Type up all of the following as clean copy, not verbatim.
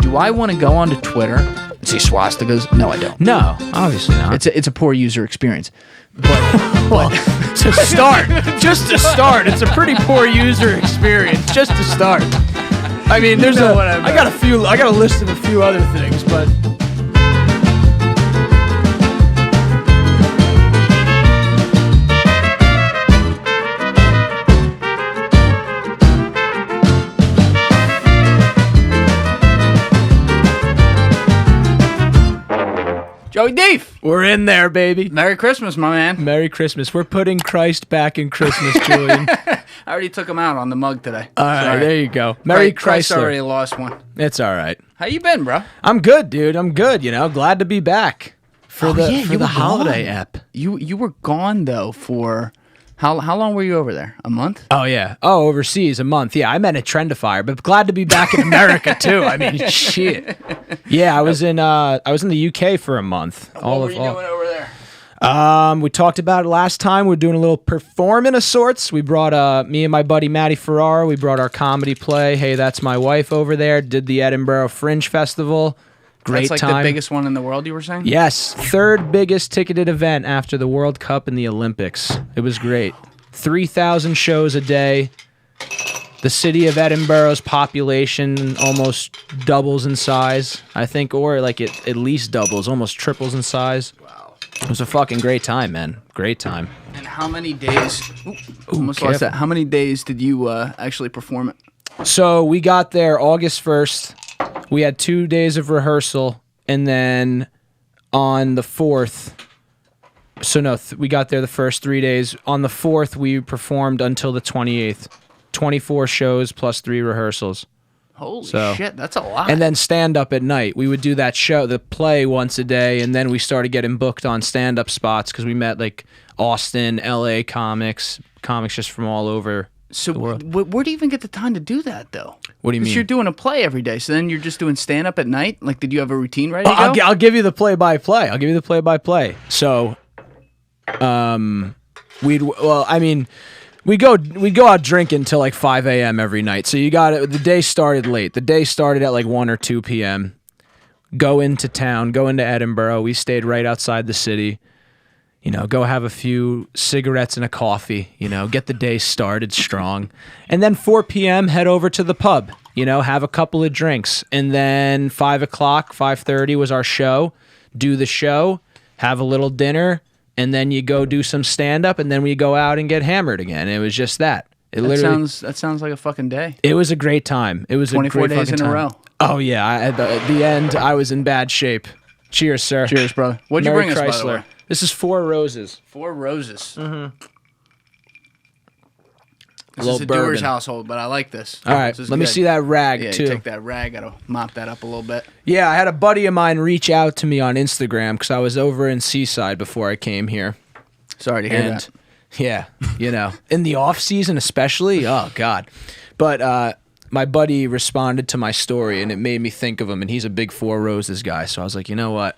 Do I want to go onto Twitter and see swastikas? No, I don't. No, obviously not. It's a poor user experience. But to start, it's a pretty poor user experience. Just to start. I mean, I got a list of a few other things, but. Joey Deef! We're in there, baby. Merry Christmas, my man. Merry Christmas. We're putting Christ back in Christmas, Julian. I already took him out on the mug today. All right, there you go. Merry Christ Chrysler. already lost one. It's all right. How you been, bro? I'm good, dude. I'm good. Glad to be back for the holiday app. You were gone though for how long were you over there? A month? Oh yeah. Oh, overseas a month. Yeah, I meant at TRENDIFIER, but glad to be back in America too. I mean, shit. Yeah, I was in the UK for a month. What were you doing over there? We talked about it last time. We're doing a little performing of sorts. We brought me and my buddy Matty Ferrara. We brought our comedy play. Hey, That's My Wife over there. Did the Edinburgh Fringe Festival. Great That's time. The biggest one in the world, you were saying? Yes, third biggest ticketed event after the World Cup and the Olympics. It was great. 3,000 shows a day. The city of Edinburgh's population almost doubles in size, I think, or like it at least doubles, almost triples in size. Wow. It was a fucking great time, man. Great time. And how many days? Almost lost that. How many days did you actually perform it? So we got there August 1st. We had 2 days of rehearsal, and then on the 4th, we got there the first 3 days. On the 4th, we performed until the 28th. 24 shows plus 3 rehearsals. Holy shit, that's a lot. And then stand-up at night. We would do that show, the play, once a day, and then we started getting booked on stand-up spots because we met like Austin, LA comics just from all over. So where do you even get the time to do that, though? What do you mean? Because you're doing a play every day, so then you're just doing stand-up at night? Like, did you have a routine ready to go? I'll give you the play-by-play. So, we'd go out drinking till like 5 a.m. every night. So the day started late. The day started at like 1 or 2 p.m. Go into town, go into Edinburgh. We stayed right outside the city. Go have a few cigarettes and a coffee, get the day started strong. And then 4 p.m., head over to the pub, have a couple of drinks. And then 5 o'clock, 5:30 was our show. Do the show, have a little dinner, and then you go do some stand-up, and then we go out and get hammered again. It was just that. That sounds like a fucking day. It was a great time. It was 24 days in a row. Oh, yeah. At the end, I was in bad shape. Cheers, sir. Cheers, brother. What'd you bring us, by the way? This is 4 Roses. 4 Roses. Mm-hmm. This is a doer's household, but I like this. All right, let me see that rag, too. Yeah, take that rag. Gotta mop that up a little bit. Yeah, I had a buddy of mine reach out to me on Instagram because I was over in Seaside before I came here. Sorry to hear that. Yeah, in the off season especially. Oh God, but my buddy responded to my story and it made me think of him. And he's a big 4 Roses guy, so I was like, you know what?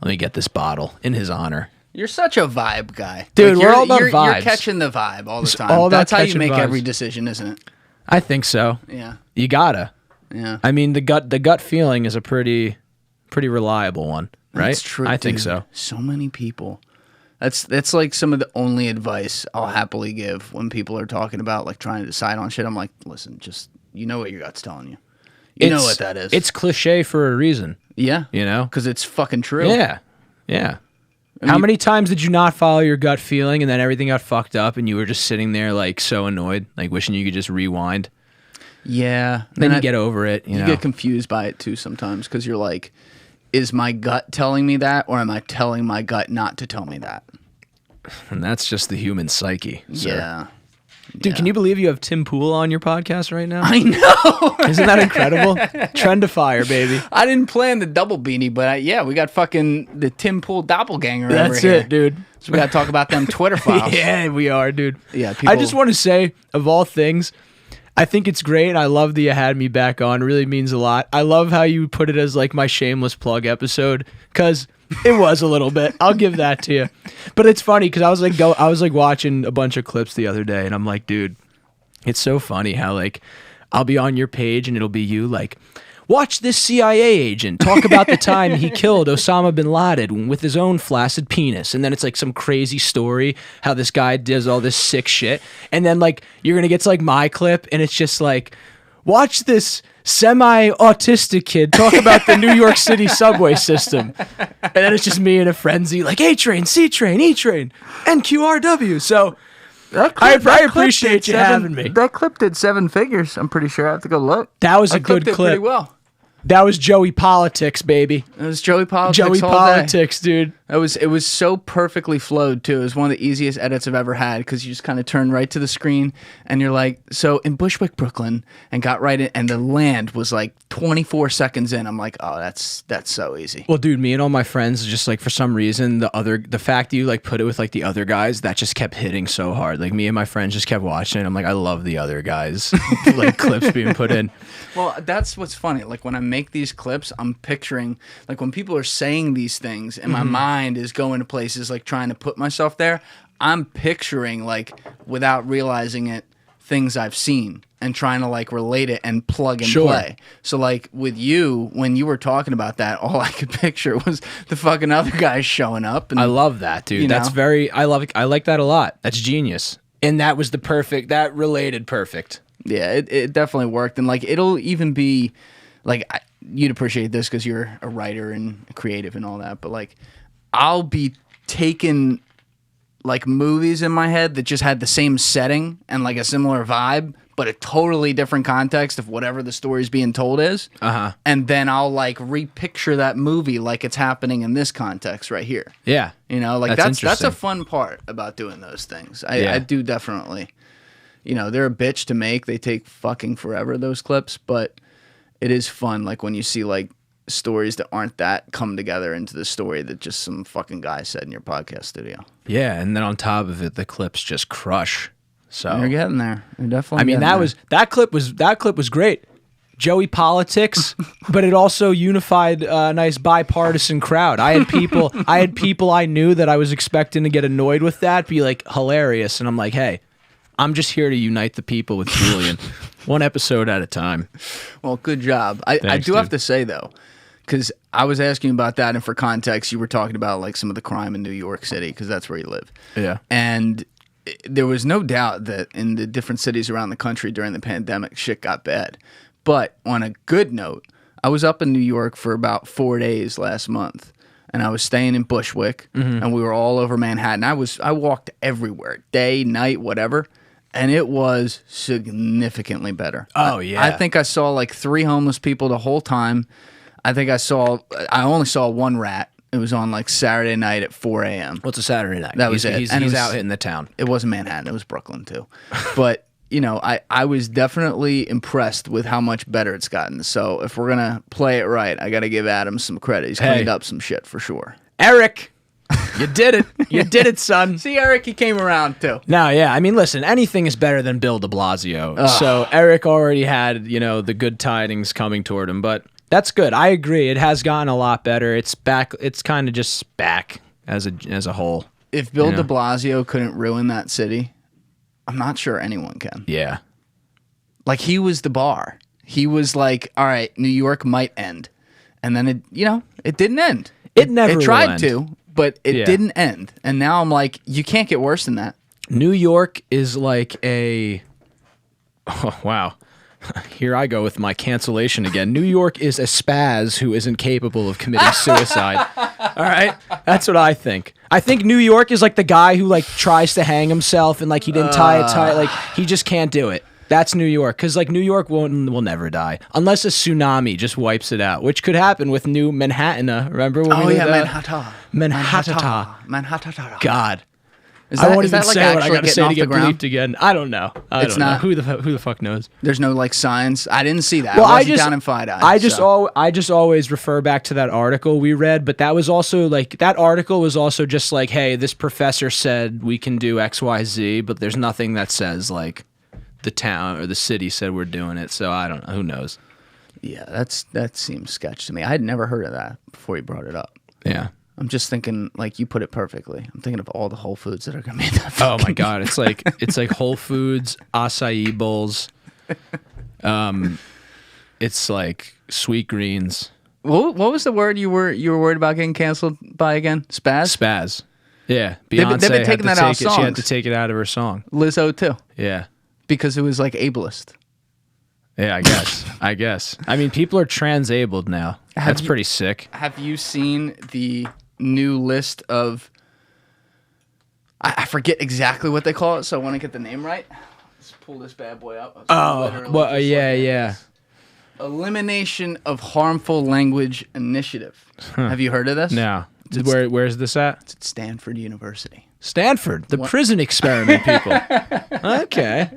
Let me get this bottle in his honor. You're such a vibe guy. Dude, we're all about vibes. You're catching the vibe all the time. That's how you make every decision, isn't it? I think so. Yeah. You gotta. Yeah. I mean, the gut feeling is a pretty reliable one, right? That's true. I think so. So many people. That's like some of the only advice I'll happily give when people are talking about like trying to decide on shit. I'm like, listen, just what your gut's telling you. You know what that is. It's cliche for a reason. Yeah. Because it's fucking true. Yeah. Yeah. How many times did you not follow your gut feeling and then everything got fucked up and you were just sitting there like so annoyed, like wishing you could just rewind? Yeah. Then you get over it. You know? Get confused by it too sometimes because you're like, is my gut telling me that or am I telling my gut not to tell me that? And that's just the human psyche. Sir. Yeah. Dude, can you believe you have Tim Pool on your podcast right now? I know. Isn't that incredible? TRENDIFIER, baby. I didn't plan the double beanie, but we got fucking the Tim Pool doppelganger over here. That's it, dude. So we got to talk about them Twitter files. Yeah, we are, dude. Yeah, I just want to say, of all things, I think it's great. I love that you had me back on. It really means a lot. I love how you put it as like my shameless plug episode, because it was a little bit. I'll give that to you. But it's funny because I was like watching a bunch of clips the other day, and I'm like, dude, it's so funny how like I'll be on your page and it'll be you like, watch this CIA agent talk about the time he killed Osama bin Laden with his own flaccid penis. And then it's like some crazy story how this guy does all this sick shit. And then like you're going to get to like my clip and it's just like, watch this semi-autistic kid talk about the New York City subway system. And then it's just me in a frenzy like A-Train, C-Train, E-Train, NQRW. So I appreciate you having me. That clip did 7 figures. I'm pretty sure. I have to go look. That was a good clip. Pretty well. That was Joey Politics, baby. It was Joey Politics. Joey all Politics, day. dude. It was so perfectly flowed too. It was one of the easiest edits I've ever had because you just kind of turn right to the screen and you're like, so in Bushwick, Brooklyn, and got right in, and the land was like 24 seconds in. I'm like, oh, that's so easy. Well, dude, me and all my friends just like for some reason the fact that you like put it with like the other guys that just kept hitting so hard. Like me and my friends just kept watching it. I'm like, I love the other guys like clips being put in. Well, that's what's funny. Like when I make these clips, I'm picturing like when people are saying these things and my mind is going to places like trying to put myself there, I'm picturing like without realizing it things I've seen and trying to like relate it and plug and play. So like with you, when you were talking about that, all I could picture was the fucking other guys showing up. And, I love that, dude. That's very, I like that a lot. That's genius. And that was that related perfect. Yeah, it definitely worked. And like, it'll even be like, you'd appreciate this because you're a writer and creative and all that. But like, I'll be taking like movies in my head that just had the same setting and like a similar vibe, but a totally different context of whatever the story's being told is. And then I'll like repicture that movie like it's happening in this context right here. Yeah. You know, like that's a fun part about doing those things. I do definitely. You know, they're a bitch to make. They take fucking forever, those clips, but it is fun like when you see like stories that aren't that come together into the story that just some fucking guy said in your podcast studio. Yeah, and then on top of it, the clips just crush. So you're getting there. You're definitely. I mean, that clip was great. Joey Politics, but it also unified a nice bipartisan crowd. I had people I knew that I was expecting to get annoyed with that be like hilarious, and I'm like, hey, I'm just here to unite the people with Julian, one episode at a time. Well, good job. I do have to say though, because I was asking about that, and for context, you were talking about like some of the crime in New York City because that's where you live. Yeah, and there was no doubt that in the different cities around the country during the pandemic, shit got bad. But on a good note, I was up in New York for about 4 days last month, and I was staying in Bushwick, and we were all over Manhattan. I walked everywhere, day, night, whatever. And it was significantly better. Oh, yeah. I think I saw like 3 homeless people the whole time. I only saw one rat. It was on like Saturday night at 4 a.m. What's a Saturday night? That was it. He's out hitting the town. It wasn't Manhattan. It was Brooklyn too. But, you know, I was definitely impressed with how much better it's gotten. So if we're going to play it right, I got to give Adam some credit. He's cleaned up some shit for sure. Eric! You did it. You did it, son. See, Eric, he came around too. No, yeah. I mean, listen, anything is better than Bill de Blasio. So Eric already had, you know, the good tidings coming toward him. But that's good. I agree. It has gotten a lot better. It's back. It's kind of just back as a whole. If Bill de Blasio couldn't ruin that city, I'm not sure anyone can. Yeah. Like, he was the bar. He was like, all right, New York might end. And then it didn't end. It never It tried will end. to. But it didn't end. And now I'm like, you can't get worse than that. New York is like a... Oh, wow. Here I go with my cancellation again. New York is a spaz who isn't capable of committing suicide. All right? That's what I think. I think New York is like the guy who like tries to hang himself and like he didn't tie it tight. Like he just can't do it. That's New York, because like New York will never die unless a tsunami just wipes it out, which could happen with New Manhattan. Remember when we Manhattan. God, I won't even say what I got to say to get bleeped again. I don't know. I don't know. Who the fuck knows? There's no like signs. I didn't see that. Well, I wasn't down in FIDI. I just always refer back to that article we read, but that was also like that article was also just like, hey, this professor said we can do X, Y, Z, but there's nothing that says like the town or the city said we're doing it, so I don't know. Who knows? Yeah, that seems sketch to me. I had never heard of that before you brought it up. Yeah. I'm just thinking, like, you put it perfectly. I'm thinking of all the Whole Foods that are going to be that. Oh my God. It's like Whole Foods, acai bowls. It's like sweet greens. What was the word you were worried about getting canceled by again? Spaz? Spaz. Yeah. They've Beyonce been taking that out of She had songs. to take it out of her song. Lizzo too. Yeah. Because it was like ableist. Yeah, I guess. I mean, people are transabled now. That's pretty sick. Have you seen the new list of... I forget exactly what they call it, so I want to get the name right. Let's pull this bad boy up. Yeah. Elimination of Harmful Language Initiative. Have you heard of this? No. Where's this at? It's at Stanford University. Stanford, the prison experiment people. Okay.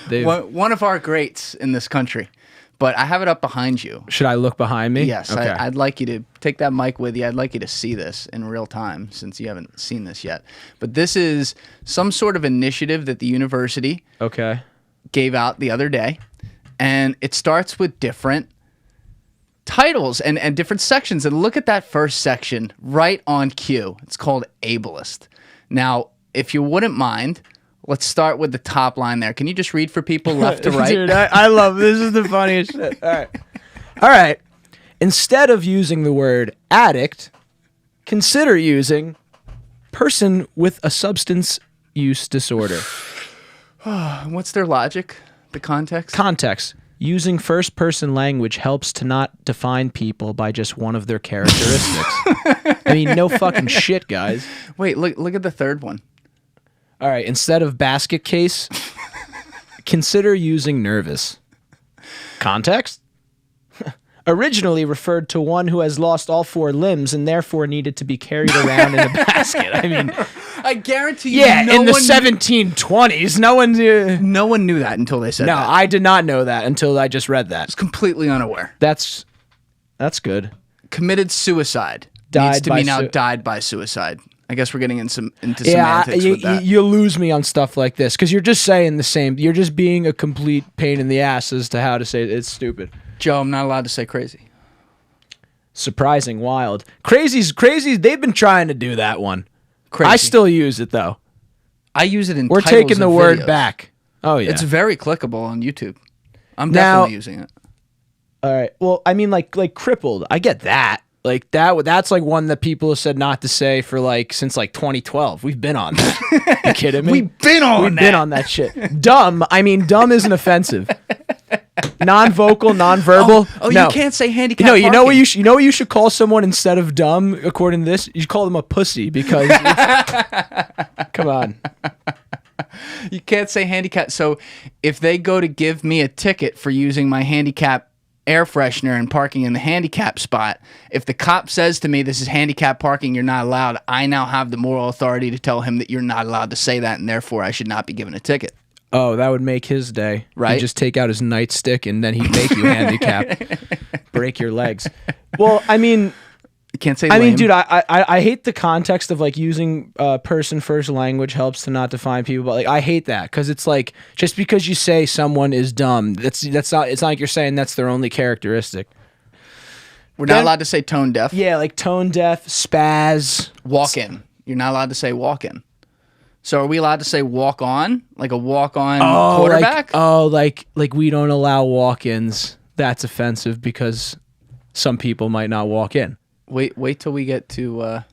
One of our greats in this country. But I have it up behind you. Should I look behind me? Yes. Okay. I'd like you to take that mic with you. I'd like you to see this in real time since you haven't seen this yet. But this is some sort of initiative that the university gave out the other day. And it starts with different titles and different sections. And look at that first section right on cue. It's called ableist. Now, if you wouldn't mind, let's start with the top line there. Can you just read for people left to right? Dude, I love this. Is the funniest shit. All right. Instead of using the word addict, consider using person with a substance use disorder. What's their logic? The context? Context. Using first-person language helps to not define people by just one of their characteristics. I mean, no fucking shit, guys. Wait, look at the third one. All right, instead of basket case, consider using nervous. Context? Originally referred to one who has lost all 4 limbs and therefore needed to be carried around in a basket. I mean, I guarantee you. Yeah, in the 1720s, no one knew that until they said that. No, I did not know that until I just read that. I was completely unaware. That's good. Committed suicide. Died Needs to by be now died by suicide. I guess we're getting into semantics with that. You lose me on stuff like this because you're just saying the same. You're just being a complete pain in the ass as to how to say it. It's stupid. Joe, I'm not allowed to say crazy. Surprising, wild. Crazy's crazy. They've been trying to do that one. Crazy. I still use it though. I use it in We're titles taking the of word videos. back. Oh yeah. It's very clickable on YouTube. I'm Now- definitely using it. All right. Well, I mean, like crippled. I get that. Like that. That's like one that people have said not to say for like since like 2012. We've been on that. You kidding me? We've been on that shit. Dumb. I mean, dumb isn't offensive. Non-vocal, non-verbal. Oh, no. you can't say handicap. No, you know what parking. you know what you should call someone instead of dumb. According to this, you should call them a pussy because. Come on. You can't say handicap. So if they go to give me a ticket for using my handicap air freshener and parking in the handicap spot, if the cop says to me, this is handicap parking, you're not allowed, I now have the moral authority to tell him that you're not allowed to say that, and therefore I should not be given a ticket. Oh, that would make his day. Right? He'd just take out his nightstick and then he'd make you handicap. Break your legs. Well, I mean... You can't say I mean, lame. dude, I hate the context of like using person first language helps to not define people, but like I hate that because it's like just because you say someone is dumb, that's not. It's not like you're saying that's their only characteristic. We're not allowed to say tone deaf. Yeah, like tone deaf, spaz, Walk in. You're not allowed to say walk in. So are we allowed to say walk on? Like a walk on quarterback? Like we don't allow walk-ins. That's offensive because some people might not walk in. Wait till we get to, you're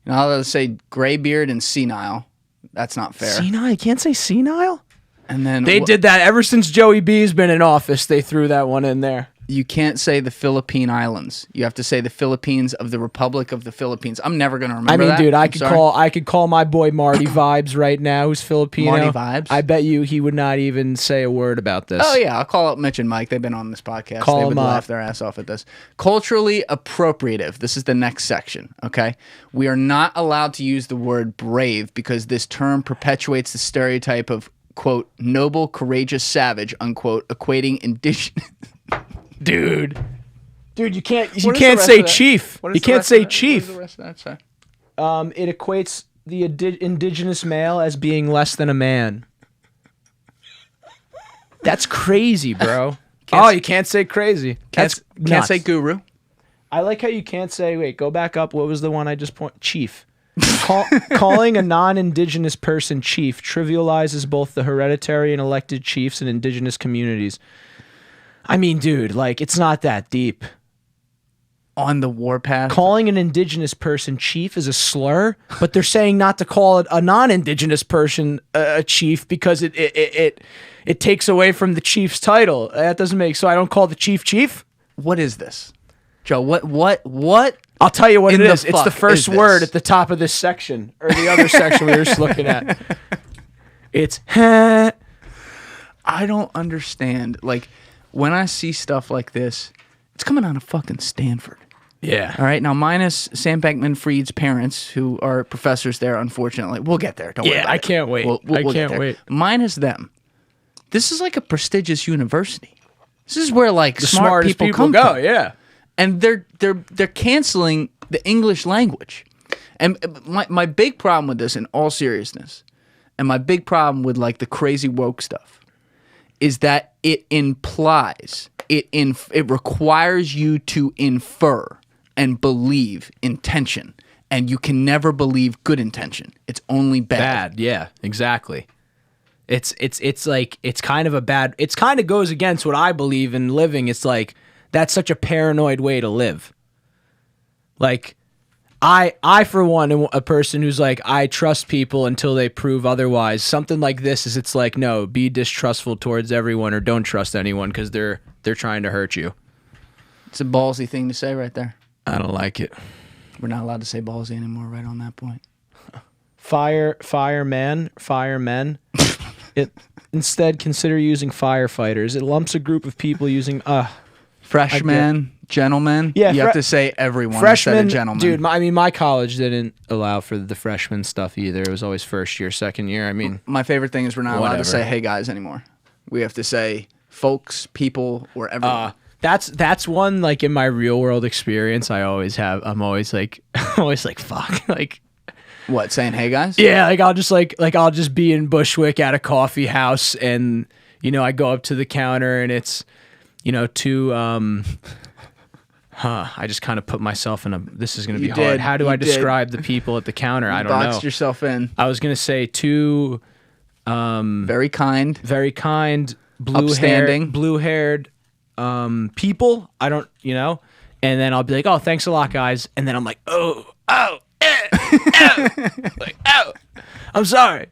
not allowed to say graybeard and senile. That's not fair. Senile? You can't say senile? And then They did that ever since Joey B's been in office. They threw that one in there. You can't say the Philippine Islands. You have to say the Philippines of the Republic of the Philippines. I'm never going to remember that. Dude, I could call my boy Marty Vibes right now, who's Filipino. Marty Vibes? I bet you he would not even say a word about this. Oh, yeah. I'll call up Mitch and Mike. They've been on this podcast. Call they would them laugh up. their ass off at this. Culturally appropriative. This is the next section, okay? We are not allowed to use the word brave because this term perpetuates the stereotype of, quote, noble, courageous savage, unquote, equating indigenous... Dude, you can't What is the say rest of that? chief. What is You the can't rest say of that? chief. What does the rest of that say? It equates the indigenous male as being less than a man. That's crazy, bro. You can't say crazy. That's Can't nuts. say guru. I like how you can't say, wait, go back up. What was the one I just chief. Calling a non-indigenous person chief trivializes both the hereditary and elected chiefs in indigenous communities. I mean, dude, like, it's not that deep. On the warpath. Calling an indigenous person chief is a slur, but they're saying not to call it a non-indigenous person a chief because it takes away from the chief's title. That doesn't make, so I don't call the chief. What is this? Joe, what? I'll tell you what it is. It's the fuck first is word this? at the top of this section, or the other section we were just looking at. It's I don't understand. Like, when I see stuff like this, it's coming out of fucking Stanford. Yeah. All right. Now, minus Sam Bankman-Fried's parents, who are professors there, unfortunately. We'll get there. Don't worry about I it. can't wait. We'll I get can't there. wait. Minus them. This is like a prestigious university. This is where like The smart smartest people people come go, from. yeah. And they're canceling the English language. And my big problem with this, in all seriousness, and my big problem with like the crazy woke stuff, is that it implies, it requires you to infer and believe intention, and you can never believe good intention. It's only bad. Yeah, exactly. It's like, it's kind of a bad, it's kind of goes against what I believe in living. It's like, that's such a paranoid way to live. Like, I for one am a person who's like, I trust people until they prove otherwise. Something like this is, it's like, no, be distrustful towards everyone, or don't trust anyone because they're trying to hurt you. It's a ballsy thing to say right there. I don't like it. We're not allowed to say ballsy anymore right on that point. Firemen. It instead consider using firefighters. It lumps a group of people using Freshman, gentlemen. Yeah, you have to say everyone freshmen, instead of gentlemen. dude. My college didn't allow for the freshman stuff either. It was always first year, second year. I mean, my favorite thing is we're not allowed to Whatever. say "hey guys" anymore. We have to say "folks," "people," or "everyone." that's one, like, in my real world experience. I'm always like fuck, like. What, saying "hey guys"? Yeah, like I'll just be in Bushwick at a coffee house, and I go up to the counter, and it's two I just kind of put myself in a, this is going to be hard. How do I describe the people at the counter? I don't know. Boxed yourself in. I was going to say two Very kind. blue-haired people. I don't, and then I'll be like, oh, thanks a lot, guys. And then I'm like, oh, like, oh, I'm sorry.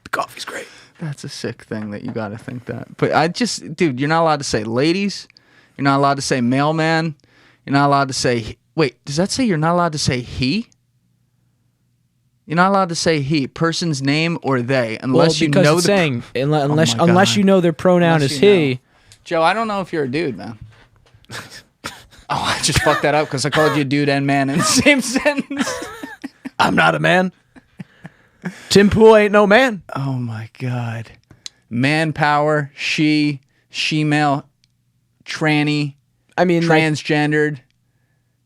The coffee's great. That's a sick thing that you got to think that. But dude, you're not allowed to say ladies. You're not allowed to say mailman. You're not allowed to say, wait, does that say you're not allowed to say he? You're not allowed to say he, person's name or they, unless you know it's the saying, unless God. you know their pronoun Unless is you he. know. Joe, I don't know if you're a dude, man. Oh, I just fucked that up because I called you dude and man in the same sentence. I'm not a man. Tim Pool ain't no man. Oh my God. Manpower, she male, tranny, I mean, transgendered,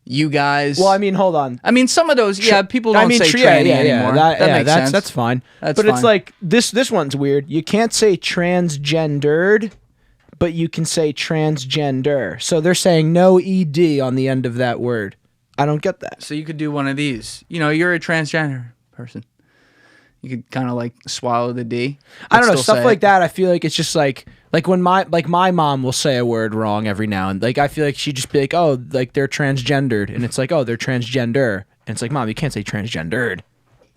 you guys. well, I mean, hold on. I mean, some of those, people don't say tranny anymore. That makes sense. That's fine. That's but fine. it's like, this one's weird. You can't say transgendered, but you can say transgender. So they're saying no ED on the end of that word. I don't get that. So you could do one of these. You're a transgender person. You could kind of like swallow the D. I don't know, still stuff say like it. that. I feel like it's just like when my mom will say a word wrong every now and like I feel like she'd just be like, oh, like they're transgendered, and it's like, oh, they're transgender, and it's like, Mom, you can't say transgendered.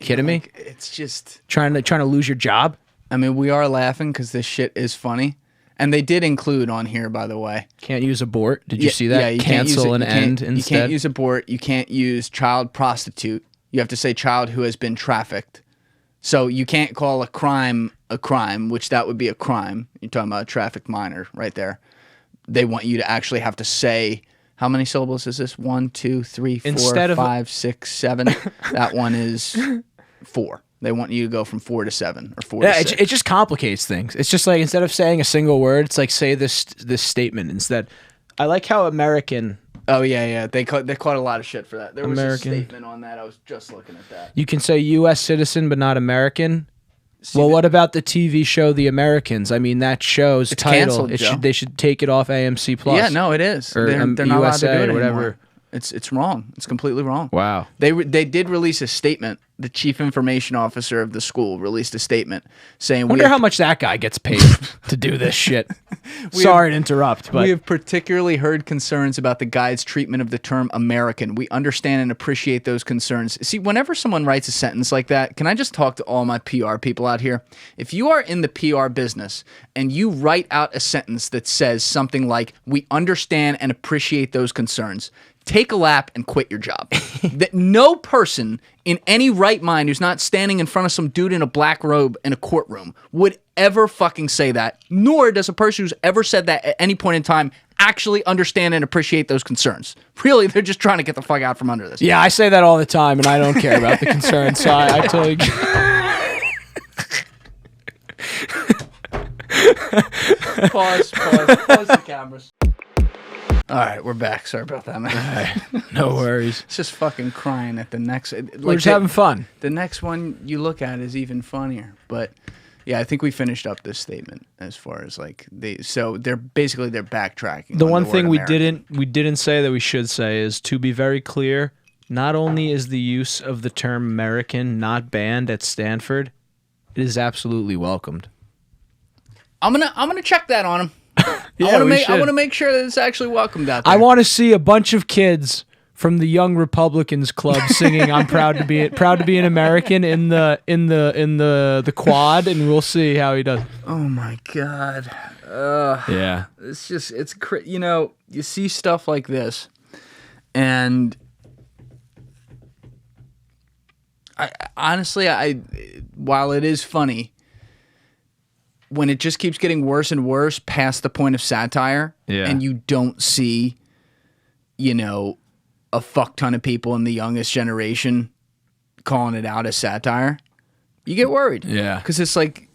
Kidding me? It's just Trying to lose your job? I mean, we are laughing because this shit is funny, and they did include on here, by the way. Can't use abort. Did you see that? Yeah, you can't use Cancel it. and end instead. You can't use abort. You can't use child prostitute. You have to say child who has been trafficked. So you can't call a crime, which that would be a crime. You're talking about a trafficked minor right there. They want you to actually have to say, how many syllables is this? 1, 2, 3, 4, Instead of 5, 6, 7. That one is 4. They want you to go from 4 to 7 or 4 to 6. It just complicates things. It's just like, instead of saying a single word, it's like, say this statement instead. I like how American. Oh yeah. They caught a lot of shit for that. There was American. a statement on that. I was just looking at that. You can say U.S. citizen but not American. See, Well, what about the TV show The Americans? I mean, that show's It's title. canceled, Joe. They should take it off AMC Plus. Yeah, no, it is. Or, They're not allowed to do USA it or whatever. anymore. It's wrong. It's completely wrong. Wow. They did release a statement the chief information officer of the school, released a statement saying, Wonder how much that guy gets paid to do this shit. Sorry to interrupt, but we have particularly heard concerns about the guide's treatment of the term American. We understand and appreciate those concerns. See, whenever someone writes a sentence like that, can I just talk to all my PR people out here? If you are in the PR business and you write out a sentence that says something like, we understand and appreciate those concerns, take a lap and quit your job. That no person in any right mind who's not standing in front of some dude in a black robe in a courtroom would ever fucking say that, nor does a person who's ever said that at any point in time actually understand and appreciate those concerns. Really, they're just trying to get the fuck out from under this. Yeah, I say that all the time, and I don't care about the concerns, so I totally... Pause the cameras. All right, we're back. Sorry about that, man. No worries. It's just fucking crying at the next... We're just having fun. The next one you look at is even funnier. But yeah, I think we finished up this statement as far as like... they're backtracking. The one thing we didn't say that we should say is, to be very clear, not only is the use of the term American not banned at Stanford, it is absolutely welcomed. I'm gonna check that on him. Yeah, I want to make sure that it's actually welcomed out there. I want to see a bunch of kids from the Young Republicans Club singing "I'm proud to be an American" in the quad, and we'll see how he does. Oh my god. Yeah. You see stuff like this, and I honestly, while it is funny, when it just keeps getting worse and worse past the point of satire, and you don't see, a fuck ton of people in the youngest generation calling it out as satire, you get worried. Yeah. Because it's like,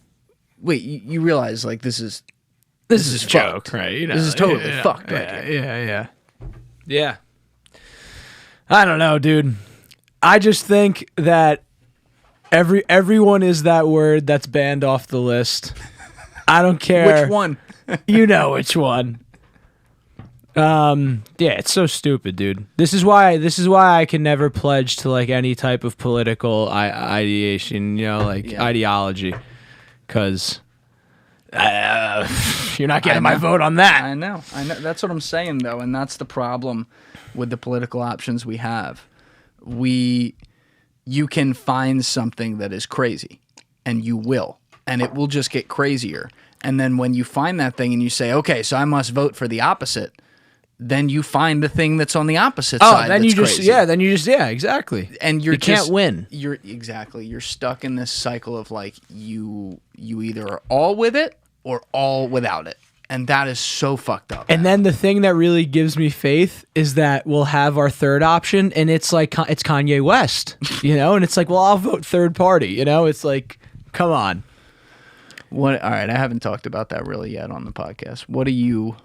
wait, you realize, like, this is a joke, fucked. right? This is totally fucked. Yeah. I don't know, dude. I just think that everyone is that word that's banned off the list. I don't care. Which one? You know which one. Yeah, it's so stupid, dude. This is why I can never pledge to like any type of political ideation, ideology, because you're not getting my vote on that. I know. That's what I'm saying, though, and that's the problem with the political options we have. You can find something that is crazy, and you will. And it will just get crazier. And then when you find that thing and you say, okay, so I must vote for the opposite, then you find the thing that's on the opposite side. Then that's crazy. Exactly. And you can't win. You're stuck in this cycle of like you either are all with it or all without it. And that is so fucked up. And then the thing that really gives me faith is that we'll have our third option, and it's like it's Kanye West, and it's like, well, I'll vote third party, It's like, come on. All right, I haven't talked about that really yet on the podcast. What did you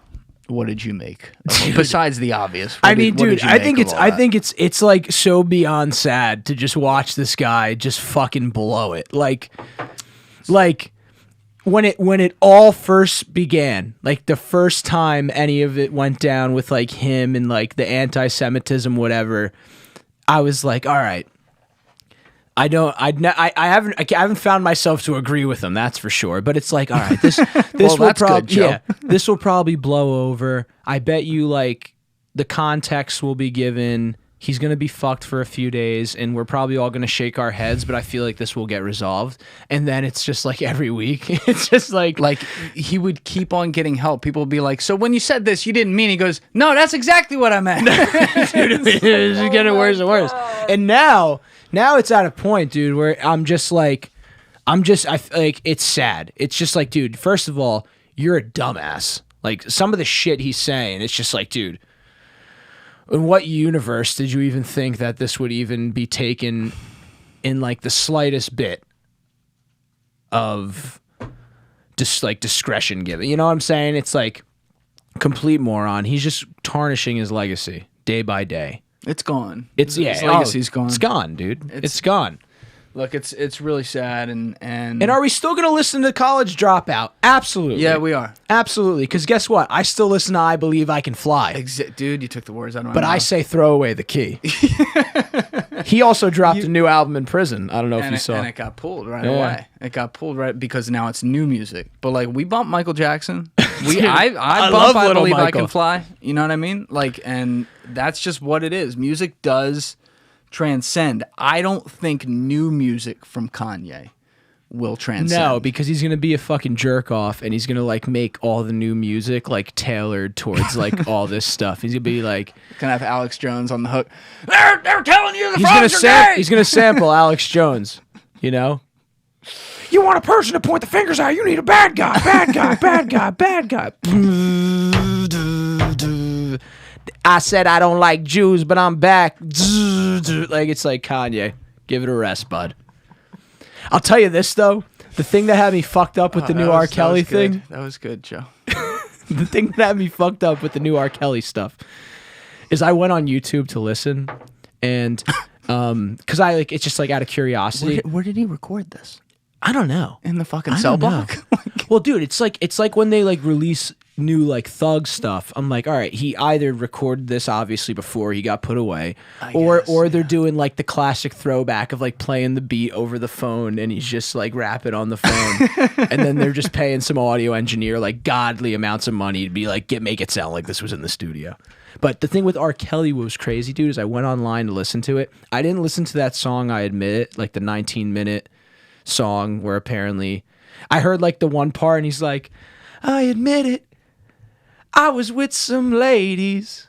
make besides the obvious? I think it's like so beyond sad to just watch this guy just fucking blow it. Like when it all first began, like the first time any of it went down with like him and like the anti-Semitism, whatever, I was like, all right. I haven't found myself to agree with him, that's for sure. But it's like, all right, this will probably this will probably blow over. I bet you like the context will be given. He's gonna be fucked for a few days, and we're probably all gonna shake our heads. But I feel like this will get resolved. And then it's just like every week, it's just like he would keep on getting help. People would be like, "So when you said this, you didn't mean?" He goes, "No, that's exactly what I meant." It's getting worse and worse. And now it's at a point, dude, where I feel like it's sad. It's just like, dude, first of all, you're a dumbass. Like some of the shit he's saying, it's just like, dude, in what universe did you even think that this would even be taken in like the slightest bit of just like discretion given? You know what I'm saying? It's like complete moron. He's just tarnishing his legacy day by day. It's gone. His legacy's gone. It's gone, dude. It's gone. Look, it's really sad, and are we still gonna listen to College Dropout? Absolutely. Yeah, we are. Absolutely. Because guess what? I still listen to I Believe I Can Fly. Dude, you took the words out of my mouth. But I say throw away the key. He also dropped a new album in prison. I don't know if you saw. And it got pulled right away. It got pulled right because now it's new music. But like we bumped Michael Jackson. I love bump I Little Believe I Michael. Can Fly. You know what I mean? Like, and that's just what it is. Music does transcend. I don't think new music from Kanye will transcend. No, because he's gonna be a fucking jerk off, and he's gonna like make all the new music like tailored towards like all this stuff. He's gonna be like, Gonna have Alex Jones on the hook. They're telling you the he's gonna frogs are gay! he's gonna sample Alex Jones. You know, you want a person to point the fingers at? You need a bad guy, bad guy, bad guy, bad guy. I said I don't like Jews, but I'm back. Like it's like Kanye. Give it a rest, bud. I'll tell you this though, the thing that had me fucked up with the new R. Kelly thing. That was good, Joe. The thing that had me fucked up with the new R. Kelly stuff is I went on YouTube to listen, and because I like it's just like out of curiosity. Where did he record this? I don't know. In the fucking cell block? Well, dude, it's like when they like release new like Thug stuff. I'm like, all right, he either recorded this obviously before he got put away, or they're doing like the classic throwback of like playing the beat over the phone and he's just like rapping on the phone, and then they're just paying some audio engineer like godly amounts of money to be like make it sound like this was in the studio. But the thing with R. Kelly what was crazy, dude, is I went online to listen to it. I didn't listen to that song, I admit it, like the 19-minute song where apparently I heard like the one part and he's like, I admit it, I was with some ladies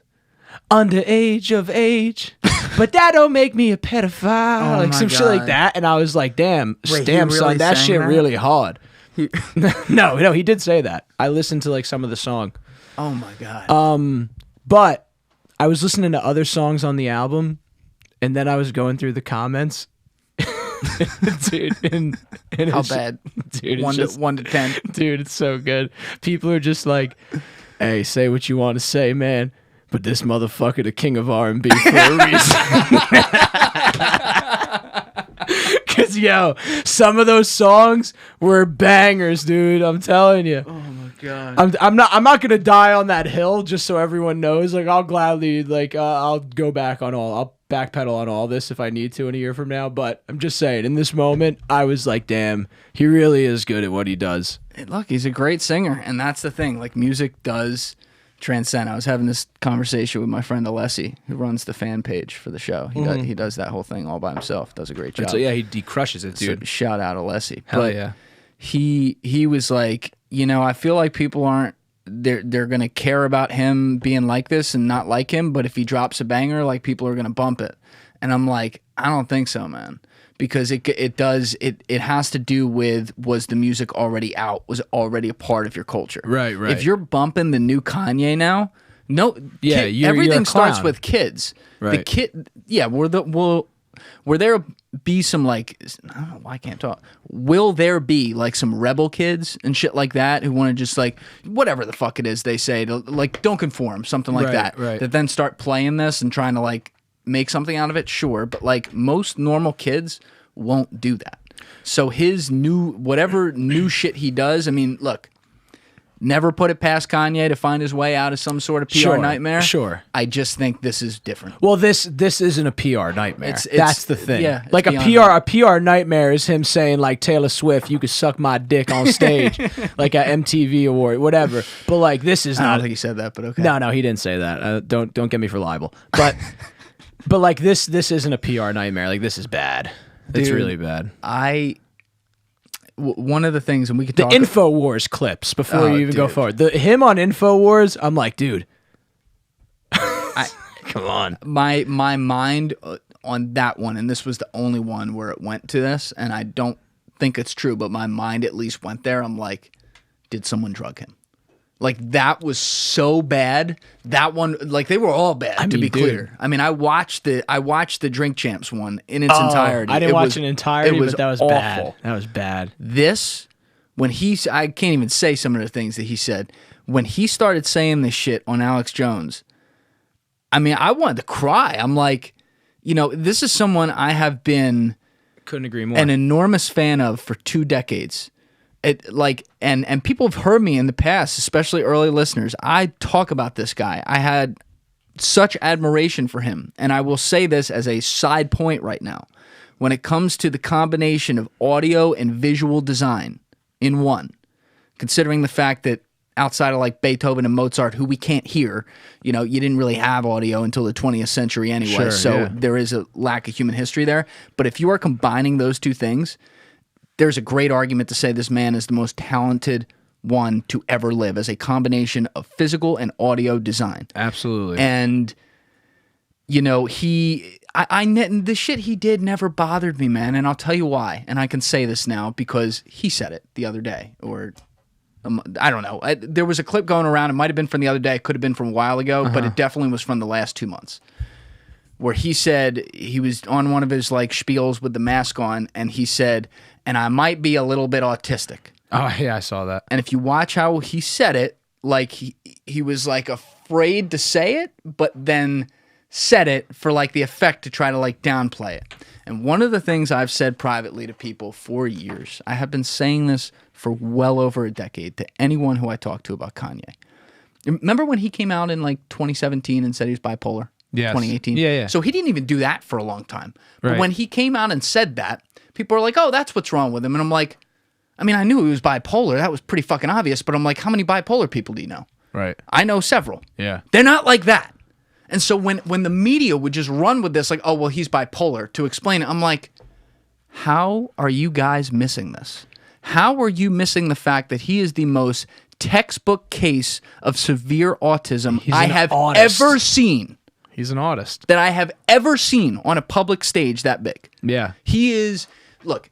under age of age, but that don't make me a pedophile. Like some shit like that. And I was like, damn, Wait, damn, he son, really that sang shit that? really hard. No, he did say that. I listened to like some of the song. Oh my God. But I was listening to other songs on the album, and then I was going through the comments. Dude, and How it's- bad? Dude, it's 1 to 10. dude, it's so good. People are just like, hey, say what you want to say, man, but this motherfucker the king of R&B for a reason. Because, yo, some of those songs were bangers, dude. I'm telling you. Oh my God. I'm not gonna die on that hill just so everyone knows. Like I'll gladly I'll go back on all. I'll backpedal on all this if I need to in a year from now. But I'm just saying, in this moment, I was like, damn, he really is good at what he does. Look, he's a great singer, and that's the thing. Like, music does transcend. I was having this conversation with my friend Alessi, who runs the fan page for the show. He does that whole thing all by himself. Does a great job. So yeah, he crushes it, dude. So shout out Alessi. Hell But yeah. he was like, you know, I feel like people aren't they're gonna care about him being like this and not like him, but if he drops a banger, like people are gonna bump it. And I'm like, I don't think so, man. Because it has to do with, was the music already out? Was it already a part of your culture? Right. If you're bumping the new Kanye now, you're everything a starts clown. with kids. Right. The kid, yeah. Will there be some like, I don't know why I can't talk. Will there be like some rebel kids and shit like that who want to just like whatever the fuck it is they say to like don't conform, something like that. Right. That then start playing this and trying to like make something out of it, sure, but like most normal kids won't do that. So his whatever new shit he does, I mean, look, never put it past Kanye to find his way out of some sort of PR nightmare. Sure. I just think this is different. Well, this isn't a PR nightmare. That's the thing. Yeah, like it's a PR nightmare is him saying like Taylor Swift, you could suck my dick on stage, like at MTV award, whatever. But like this is I not. don't think he said that, but okay. No, he didn't say that. Don't get me for libel. But but like this isn't a PR nightmare. Like this is bad. It's Dude, really bad. One of the things, and we could The talk. InfoWars clips before you even go dude. forward. Him on InfoWars, I'm like, dude. Come on. My mind on that one, and this was the only one where it went to this, and I don't think it's true, but my mind at least went there. I'm like, did someone drug him? Like that was so bad. That one, like they were all bad. To be clear, I mean, I watched the Drink Champs one in its entirety. I didn't watch it in entirety, but that was awful. bad. That was bad. This, when I can't even say some of the things that he said when he started saying this shit on Alex Jones. I mean, I wanted to cry. I'm like, you know, this is someone I have been Couldn't agree more. an enormous fan of for 2 decades. And people have heard me in the past, especially early listeners. I talk about this guy. I had such admiration for him, and I will say this as a side point right now. When it comes to the combination of audio and visual design in one, considering the fact that outside of like Beethoven and Mozart, who we can't hear, you didn't really have audio until the 20th century anyway, Sure, so yeah. there is a lack of human history there. But if you are combining those two things, there's a great argument to say this man is the most talented one to ever live as a combination of physical and audio design. Absolutely. And, the shit he did never bothered me, man. And I'll tell you why. And I can say this now because he said it the other day, or I don't know. There was a clip going around. It might have been from the other day. It could have been from a while ago, but it definitely was from the last 2 months, where he said he was on one of his like spiels with the mask on, and he said, and I might be a little bit autistic. Oh, yeah, I saw that. And if you watch how he said it, like he was like afraid to say it, but then said it for like the effect to try to like downplay it. And one of the things I've said privately to people for years, I have been saying this for well over a decade to anyone who I talk to about Kanye. Remember when he came out in like 2017 and said he was bipolar? Yes. 2018? Yeah. So he didn't even do that for a long time. But Right. when he came out and said that, people were like, oh, that's what's wrong with him. And I'm like, I mean, I knew he was bipolar. That was pretty fucking obvious. But I'm like, how many bipolar people do you know? Right. I know several. Yeah. They're not like that. And so when the media would just run with this, like, oh, well, he's bipolar, to explain it, I'm like, how are you guys missing this? How are you missing the fact that he is the most textbook case of severe autism I an have autist. ever seen, He's an autist. that I have ever seen on a public stage that big? Yeah. He is, look,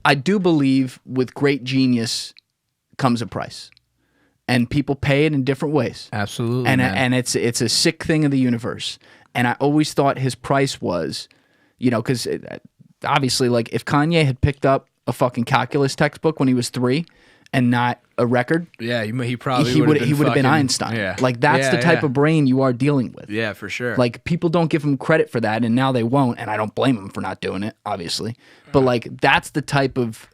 I do believe with great genius comes a price. And people pay it in different ways. Absolutely. And man. and it's a sick thing of the universe. And I always thought his price was, because obviously, like, if Kanye had picked up a fucking calculus textbook when he was 3 and not a record, yeah, he probably he would have been fucking- Einstein. Yeah. Like, that's the type yeah. of brain you are dealing with. Yeah, for sure. Like, people don't give him credit for that, and now they won't, and I don't blame him for not doing it, obviously. But, like, that's the type of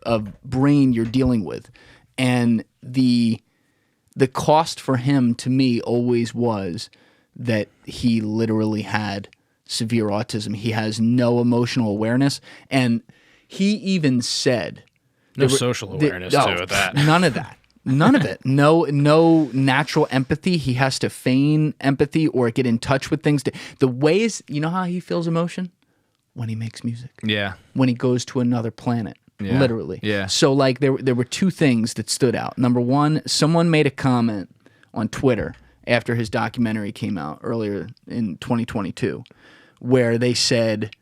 brain you're dealing with. And the cost for him, to me, always was that he literally had severe autism. He has no emotional awareness. And he even said... no social awareness, too, with that. None of that. None of it. No natural empathy. He has to feign empathy or get in touch with things. The ways... You know how he feels emotion? When he makes music. Yeah. When he goes to another planet. Yeah. Literally. Yeah. So, like, there were 2 things that stood out. Number one, someone made a comment on Twitter after his documentary came out earlier in 2022, where they said,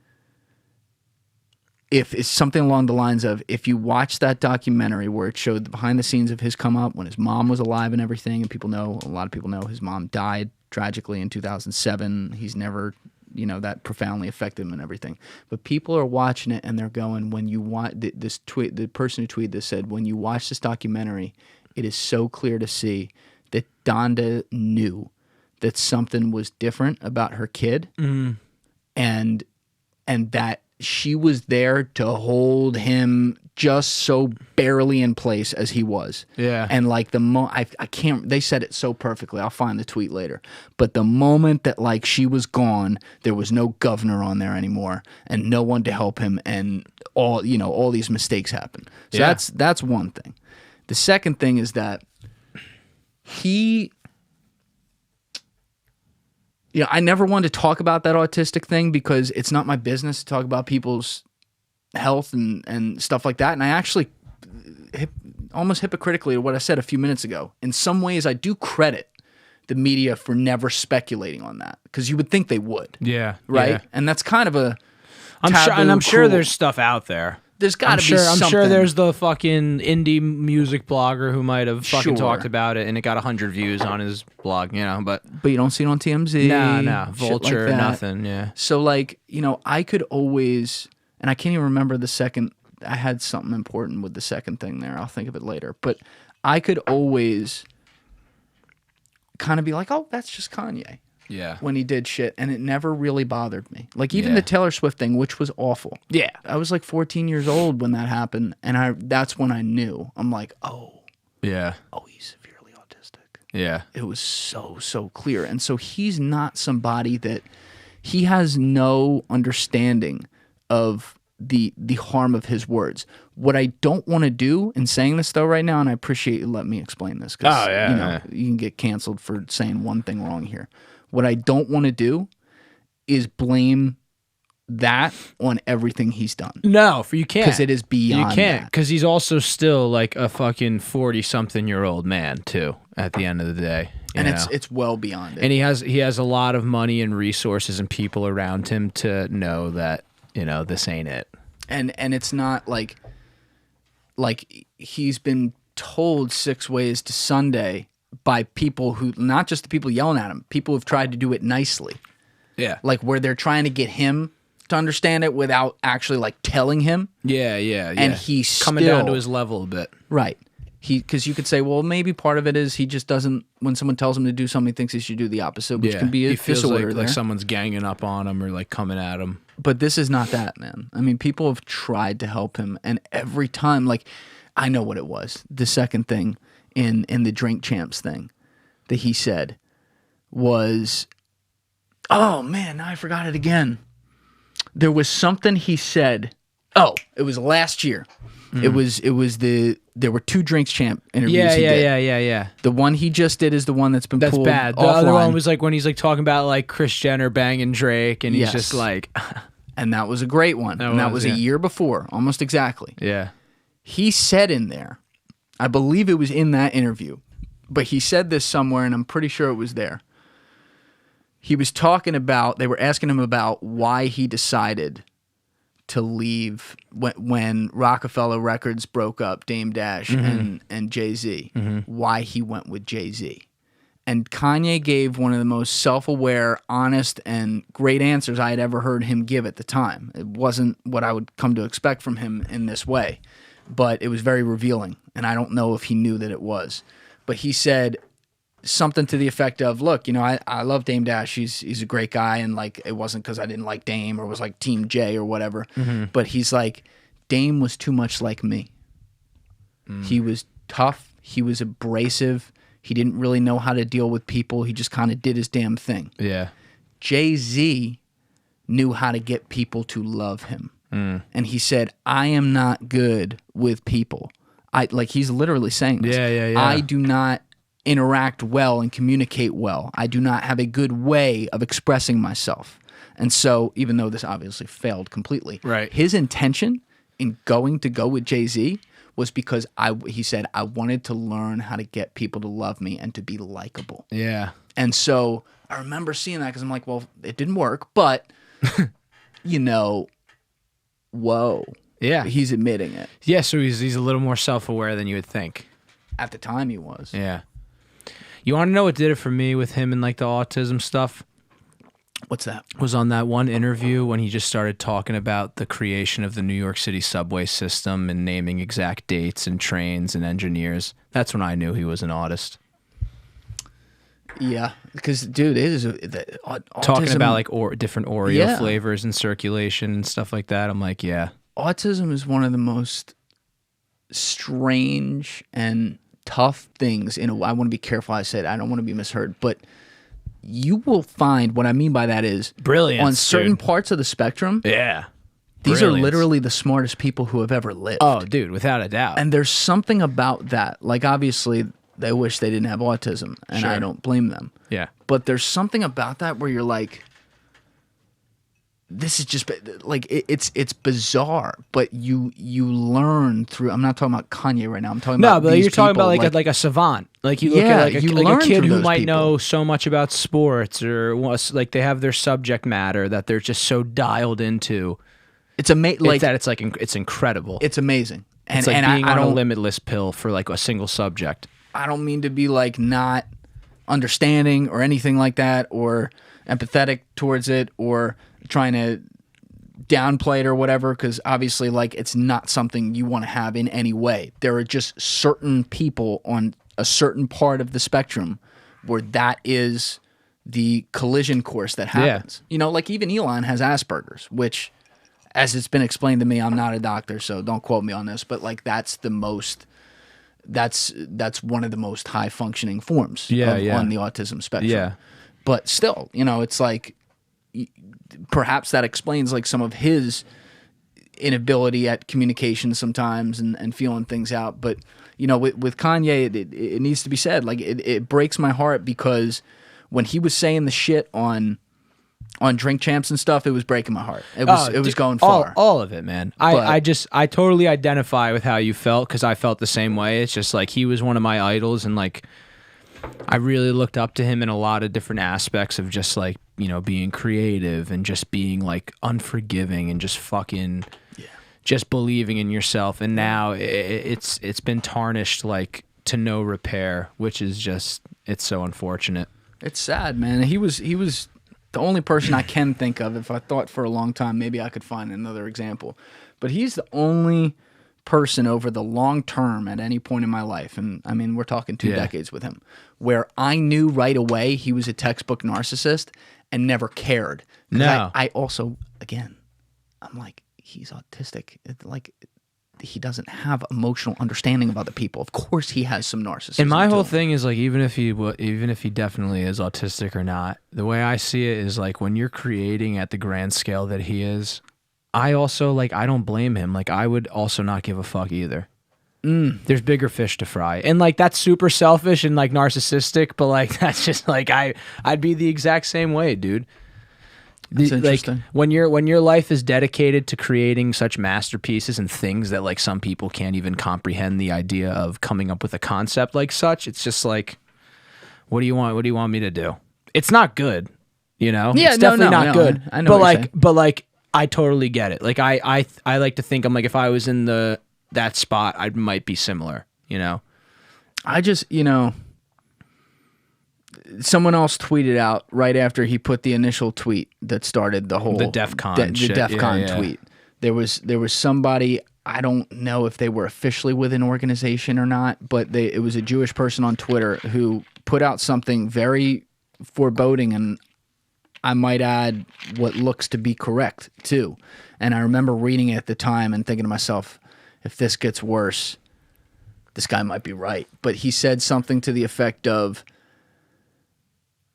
if it's something along the lines of, if you watch that documentary where it showed the behind the scenes of his come up when his mom was alive and everything, and a lot of people know his mom died tragically in 2007. He's never... that profoundly affected him and everything. But people are watching it and they're going, when you watch this tweet, the person who tweeted this said, when you watch this documentary, it is so clear to see that Donda knew that something was different about her kid, and that she was there to hold him just so barely in place as he was. Yeah. And like I can't, they said it so perfectly. I'll find the tweet later. But the moment that like she was gone, there was no governor on there anymore and no one to help him, and all these mistakes happen. So Yeah. that's one thing. The second thing is that I never wanted to talk about that autistic thing because it's not my business to talk about people's health and stuff like that. And I actually, almost hypocritically to what I said a few minutes ago, in some ways I do credit the media for never speculating on that, because you would think they would. Yeah. Right? Yeah. And that's kind of a I'm sure cruel- there's stuff out there. There's got to be something. I'm sure there's the fucking indie music blogger who might have fucking Sure. talked about it and it got 100 views on his blog, but you don't see it on TMZ. nah, shit Vulture, like that. nothing, yeah. So, like, I could always, and I can't even remember the second, I had something important with the second thing there. I'll think of it later. But I could always kind of be like, oh, that's just Kanye. Yeah. when he did shit, and it never really bothered me. Like even Yeah. the Taylor Swift thing, which was awful. Yeah. I was like 14 years old when that happened, and that's when I knew. I'm like, Yeah. he's severely autistic. Yeah. It was so clear. And so he's not somebody that he has no understanding of the harm of his words. What I don't want to do in saying this though right now, and I appreciate you letting me explain this, because you can get canceled for saying one thing wrong here. What I don't want to do is blame that on everything he's done. No, you can't. Because it is beyond You can't, that. because he's also still like a fucking 40-something-year-old man too. At the end of the day, and it's well beyond it. And he has a lot of money and resources and people around him to know that this ain't it. And it's not like he's been told 6 ways to Sunday by people who, not just the people yelling at him, people who've tried to do it nicely. Yeah. Like where they're trying to get him to understand it without actually like telling him. Yeah. And he's coming still, down to his level a bit. Right. Because you could say, well, maybe part of it is he just doesn't, when someone tells him to do something, he thinks he should do the opposite, which can be a he feels disorder there. like someone's ganging up on him or like coming at him. But this is not that, man. I mean, people have tried to help him, and every time, like, I know what it was. The second thing in the Drink Champs thing that he said was, oh man, now I forgot it again. There was something he said. Oh, it was last year. It was there were 2 Drinks Champ interviews he did. Yeah. The one he just did is the one that's That's pulled bad. The offline. other one was like when he's like talking about like Kris Jenner banging Drake, and he's Yes. just like, and that was a great one. That was a year before, almost exactly. yeah. He said in there, I believe it was in that interview, but he said this somewhere, and I'm pretty sure it was there. He was talking about, they were asking him about why he decided to leave when Rockefeller Records broke up, Dame Dash and Jay-Z, why he went with Jay-Z. And Kanye gave one of the most self-aware, honest, and great answers I had ever heard him give at the time. It wasn't what I would come to expect from him in this way, but it was very revealing, and I don't know if he knew that it was. But he said something to the effect of, look, I love Dame Dash. He's a great guy, and like it wasn't because I didn't like Dame or was like Team J or whatever. But he's like, Dame was too much like me. He was tough. He was abrasive. He didn't really know how to deal with people. He just kind of did his damn thing. Yeah. Jay-Z knew how to get people to love him. And he said, I am not good with people. He's literally saying this. Yeah. I do not interact well and communicate well. I do not have a good way of expressing myself. And so, even though this obviously failed completely, right, his intention in go with Jay-Z was because he said, I wanted to learn how to get people to love me and to be likable. Yeah. And so I remember seeing that because I'm like, well, it didn't work, but, whoa. Yeah. He's admitting it. Yeah, so he's a little more self-aware than you would think. At the time he was. Yeah. You want to know what did it for me with him and like the autism stuff? What's that? Was on that one interview when he just started talking about the creation of the New York City subway system and naming exact dates and trains and engineers. That's when I knew he was an autist. Yeah, because dude, it is autism, talking about like different Oreo flavors in circulation and stuff like that. I'm like, yeah, autism is one of the most strange and tough things. I want to be careful. I said I don't want to be misheard, but you will find what I mean by that is brilliant on certain parts of the spectrum. Yeah, these are literally the smartest people who have ever lived. Oh, dude, without a doubt. And there's something about that. Like obviously, they wish they didn't have autism, and I don't blame them. Yeah, but there's something about that where you're like, this is just like it's bizarre, but you learn through. I'm not talking about Kanye right now. I'm talking about but these you're talking people, about like a savant. Like you look at like a kid who might people. know so much about sports or like they have their subject matter that they're just so dialed into. It's amazing. Like it's incredible. It's amazing. And it's like and being I on a don't limitless pill for like a single subject. I don't mean to be like not understanding or anything like that, or empathetic towards it, or trying to downplay it or whatever, because obviously like it's not something you want to have in any way. There are just certain people on a certain part of the spectrum where that is the collision course that happens. You know, like even Elon has Asperger's, which, as it's been explained to me, I'm not a doctor, so don't quote me on this, but like that's one of the most high functioning forms on the autism spectrum. Yeah. But still, you know, it's like perhaps that explains like some of his inability at communication sometimes and feeling things out. But, you know, with Kanye, it needs to be said, like it breaks my heart because when he was saying the shit on Drink Champs and stuff, it was breaking my heart. It was going far. All of it, man. I totally identify with how you felt because I felt the same way. It's just like he was one of my idols, and like I really looked up to him in a lot of different aspects of just like, you know, being creative and just being like unforgiving and just fucking just believing in yourself. And now it's been tarnished like to no repair, which is just, it's so unfortunate. It's sad, man. He was the only person I can think of. If I thought for a long time, maybe I could find another example. But he's the only person over the long term at any point in my life, and I mean, we're talking 2 decades with him, where I knew right away he was a textbook narcissist and never cared. No. I also, again, I'm like, he's autistic. Like, he doesn't have emotional understanding of other people. Of course he has some narcissism. And my whole thing is like, even if he definitely is autistic or not, the way I see it is like when you're creating at the grand scale that he is, I also like, I don't blame him. Like I would also not give a fuck either. There's bigger fish to fry. And like, that's super selfish and like narcissistic, but like, that's just like, I'd be the exact same way, dude. That's interesting. Like when your life is dedicated to creating such masterpieces and things that like some people can't even comprehend the idea of coming up with a concept like such, it's just like, what do you want me to do? It's not good, you know? Yeah, it's definitely not good. I know but like I totally get it. Like I like to think, I'm like, if I was in that spot, I might be similar, you know? I just, you know, someone else tweeted out right after he put the initial tweet that started the whole the DEF CON the DEF CON tweet. There was somebody, I don't know if they were officially with an organization or not, but it was a Jewish person on Twitter who put out something very foreboding, and I might add what looks to be correct too. And I remember reading it at the time and thinking to myself, if this gets worse, this guy might be right. But he said something to the effect of,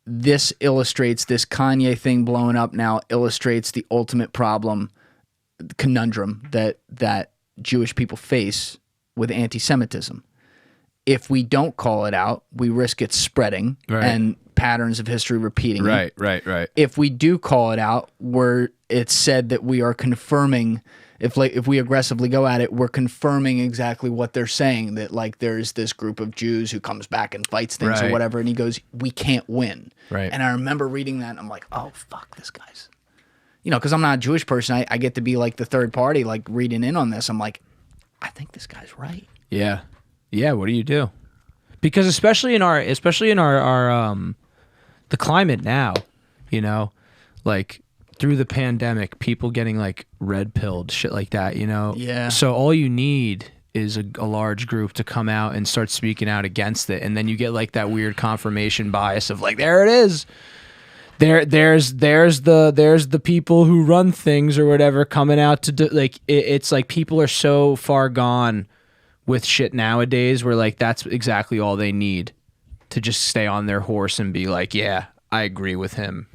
this Kanye thing blowing up now illustrates the ultimate problem, conundrum that Jewish people face with anti-Semitism. If we don't call it out, we risk it spreading and patterns of history repeating. Right. If we do call it out, it's said that we are confirming. If we aggressively go at it, we're confirming exactly what they're saying, that like there's this group of Jews who comes back and fights things or whatever, and he goes, we can't win. Right. And I remember reading that, and I'm like, oh, fuck, this guy's... You know, because I'm not a Jewish person, I get to be like the third party, like reading in on this. I'm like, I think this guy's right. Yeah. Yeah, what do you do? Because especially in our the climate now, you know, like... through the pandemic, people getting like red pilled, shit like that, you know? Yeah. So all you need is a large group to come out and start speaking out against it. And then you get like that weird confirmation bias of like, there it is. There's the people who run things or whatever coming out to do, like, it's like people are so far gone with shit nowadays where like, that's exactly all they need to just stay on their horse and be like, yeah, I agree with him.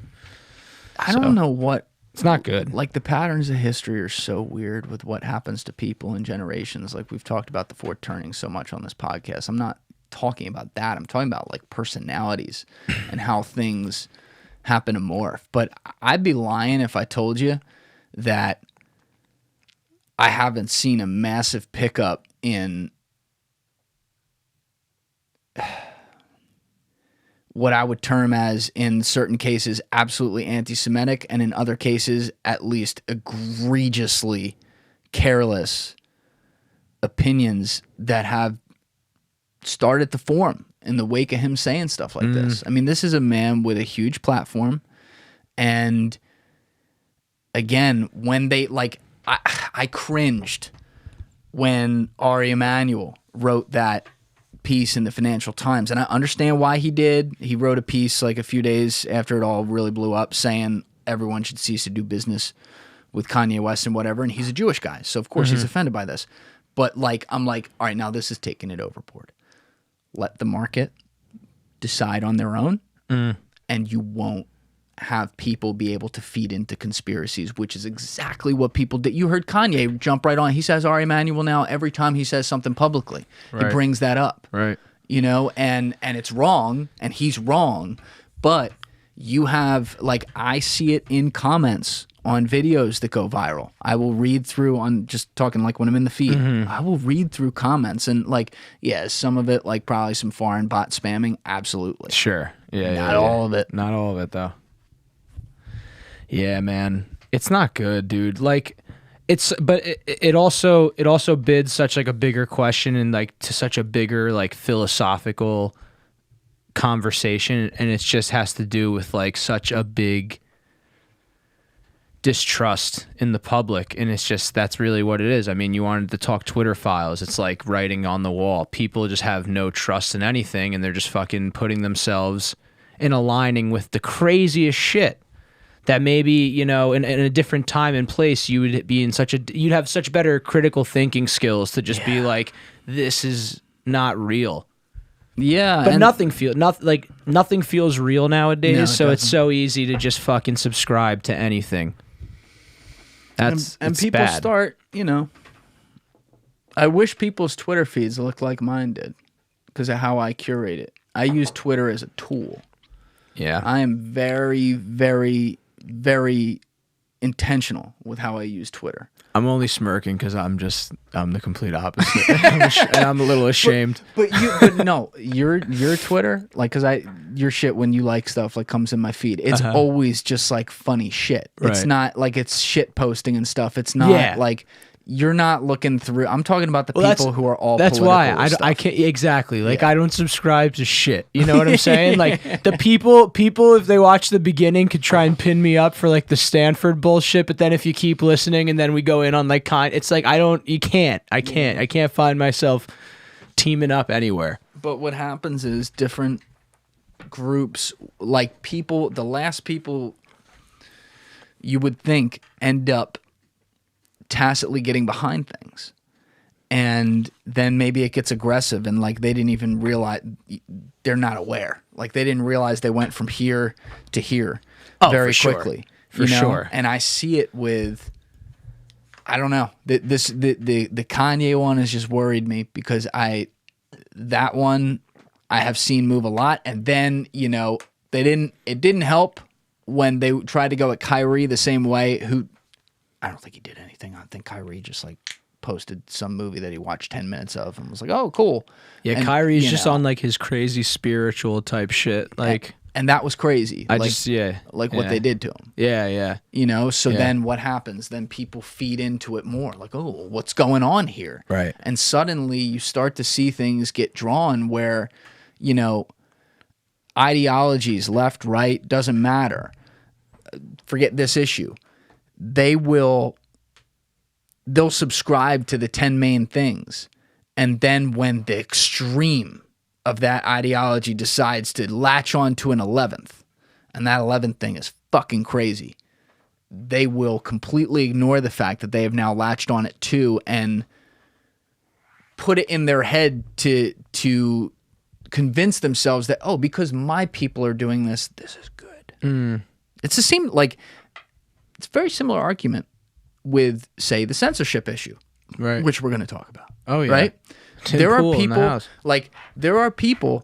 I don't know what... It's not good. Like, the patterns of history are so weird with what happens to people in generations. Like, we've talked about the fourth turning so much on this podcast. I'm not talking about that. I'm talking about, like, personalities and how things happen to morph. But I'd be lying if I told you that I haven't seen a massive pickup in... what I would term as, in certain cases, absolutely anti-Semitic, and in other cases, at least egregiously careless opinions that have started to form in the wake of him saying stuff like this. I mean, this is a man with a huge platform, and again, when they, like, I cringed when Ari Emanuel wrote that piece in the Financial Times, and I understand why he did. He wrote a piece like a few days after it all really blew up saying everyone should cease to do business with Kanye West and whatever, and he's a Jewish guy, so of course he's offended by this. But like, I'm like, all right, now this is taking it overboard. Let the market decide on their own, and you won't have people be able to feed into conspiracies, which is exactly what people did. You heard Kanye jump right on. He says Ari Emanuel now every time he says something publicly. He brings that up. Right. You know, and it's wrong, and he's wrong, but you have, like, I see it in comments on videos that go viral. I will read through, on just talking like when I'm in the feed, I will read through comments, and like, yeah, some of it, like probably some foreign bot spamming, absolutely. Sure. Yeah. Not all of it. Not all of it, though. Yeah, man. It's not good, dude. Like, but it also bids such like a bigger question and like to such a bigger like philosophical conversation, and it just has to do with like such a big distrust in the public, and it's just, that's really what it is. I mean, you wanted to talk Twitter files, it's like writing on the wall. People just have no trust in anything, and they're just fucking putting themselves in aligning with the craziest shit that maybe, you know, in a different time and place, you would be in you'd have such better critical thinking skills to just be like, this is not real. Yeah. But nothing feels real nowadays, No, so it's so easy to just fucking subscribe to anything. And people bad. start, you know, I wish people's Twitter feeds looked like mine did because of how I curate it. I use Twitter as a tool. Yeah. I am very, very, very intentional with how I use Twitter. I'm only smirking because I'm the complete opposite. And I'm a little ashamed. But no, your Twitter, like, because your shit when you like stuff like comes in my feed, it's always just like funny shit. It's not like it's shit posting and stuff. It's not like you're not looking through. I'm talking about the people who are all. That's why I can't exactly like I don't subscribe to shit. You know what I'm saying? Like the people if they watch the beginning could try and pin me up for like the Stanford bullshit, but then if you keep listening and then we go in on like it's like I can't find myself teaming up anywhere. But what happens is different groups, like people, the last people you would think end up tacitly getting behind things, and then maybe it gets aggressive, and like they didn't even realize, they're not aware, like they didn't realize they went from here to here very quickly. For sure. And I see it with, I don't know, the Kanye one has just worried me because that one I have seen move a lot, and then, you know, it didn't help when they tried to go at Kyrie the same way, who I don't think he did anything. I think Kyrie just like posted some movie that he watched 10 minutes of and was like, oh, cool. Yeah, and, Kyrie's just on like his crazy spiritual type shit. Like, and that was crazy. What they did to him. Yeah. You know, so then what happens? Then people feed into it more. Like, oh, what's going on here? Right. And suddenly you start to see things get drawn where, you know, ideologies, left, right, doesn't matter. Forget this issue. They'll subscribe to the 10 main things, and then when the extreme of that ideology decides to latch on to an 11th, and that 11th thing is fucking crazy, they will completely ignore the fact that they have now latched on it too, and put it in their head to convince themselves that, oh, because my people are doing this is good. It's the same, like, it's a very similar argument with, say, the censorship issue, right? Which we're going to talk about. Oh yeah, right. There are people.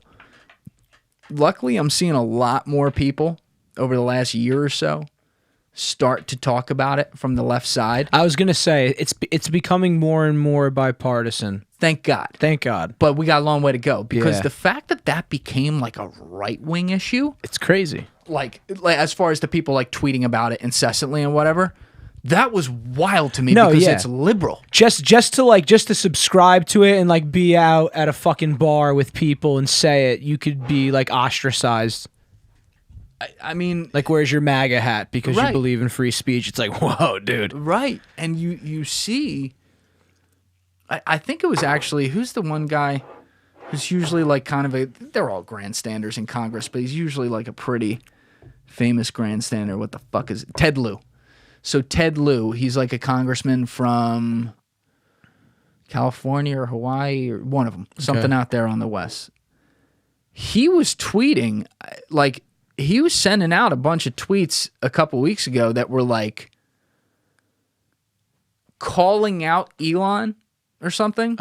Luckily, I'm seeing a lot more people over the last year or so start to talk about it from the left side. I was gonna say it's becoming more and more bipartisan. Thank God. Thank God. But we got a long way to go because the fact that became like a right-wing issue, it's crazy. Like as far as the people like tweeting about it incessantly and whatever, that was wild to me because it's liberal. Just to subscribe to it and like be out at a fucking bar with people and say it, you could be like ostracized. I mean, like, where's your MAGA hat because you believe in free speech? It's like, whoa, dude. Right. And you see, I think it was actually, who's the one guy who's usually like kind of they're all grandstanders in Congress, but he's usually like a pretty famous grandstander. What the fuck is it? Ted Lieu. So Ted Lieu, he's like a congressman from California or Hawaii or one of them, something out there on the west. He was tweeting, like he was sending out a bunch of tweets a couple weeks ago that were like calling out Elon or something,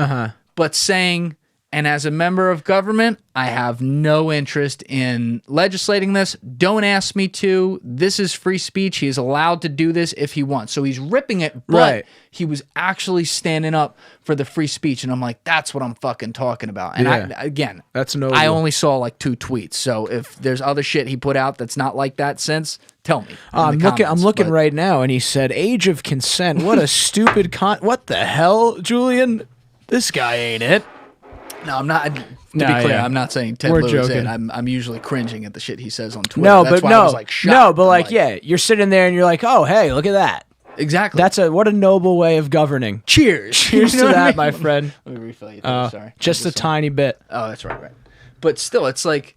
but saying, and as a member of government, I have no interest in legislating this. Don't ask me to. This is free speech. He is allowed to do this if he wants. So he's ripping it, but he was actually standing up for the free speech. And I'm like, that's what I'm fucking talking about. And again, that's noble. I only saw like 2 tweets. So if there's other shit he put out that's not like that since, tell me. I'm looking right now, and he said, age of consent. What a stupid what the hell, Julian? This guy ain't it. No, I'm not. To be clear, I'm not saying Ted Lieu is it. I'm usually cringing at the shit he says on Twitter. No, that's but why no, I was like, shocked. no, but like, yeah, you're sitting there and you're like, oh, hey, look at that. Exactly. What a noble way of governing. Cheers. Cheers to that, my friend. Let me refill you. Sorry. Just a tiny bit. Oh, that's right. But still, it's like,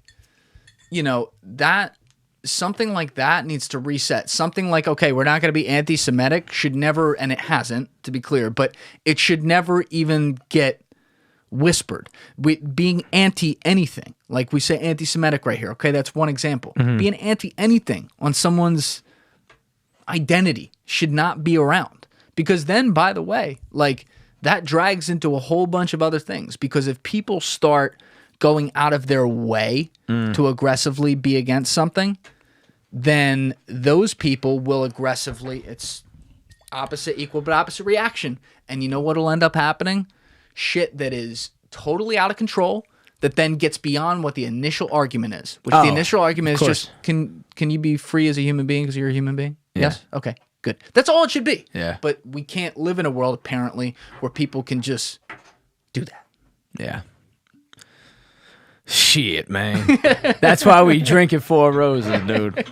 that something like that needs to reset. Something like, okay, we're not going to be anti-Semitic should never, and it hasn't, to be clear, but it should never even get whispered. Being anti-anything, like we say anti-Semitic right here, okay, that's one example. Being anti-anything on someone's identity should not be around, because then, by the way, like that drags into a whole bunch of other things, because if people start going out of their way to aggressively be against something, then those people will aggressively, it's opposite equal but opposite reaction, and you know what will end up happening? Shit that is totally out of control, that then gets beyond what the initial argument is. Which the initial argument is just, can you be free as a human being because you're a human being? Yeah. Yes? Okay, good. That's all it should be. Yeah. But we can't live in a world, apparently, where people can just do that. Yeah. Shit, man. That's why we drink it 4 roses, dude.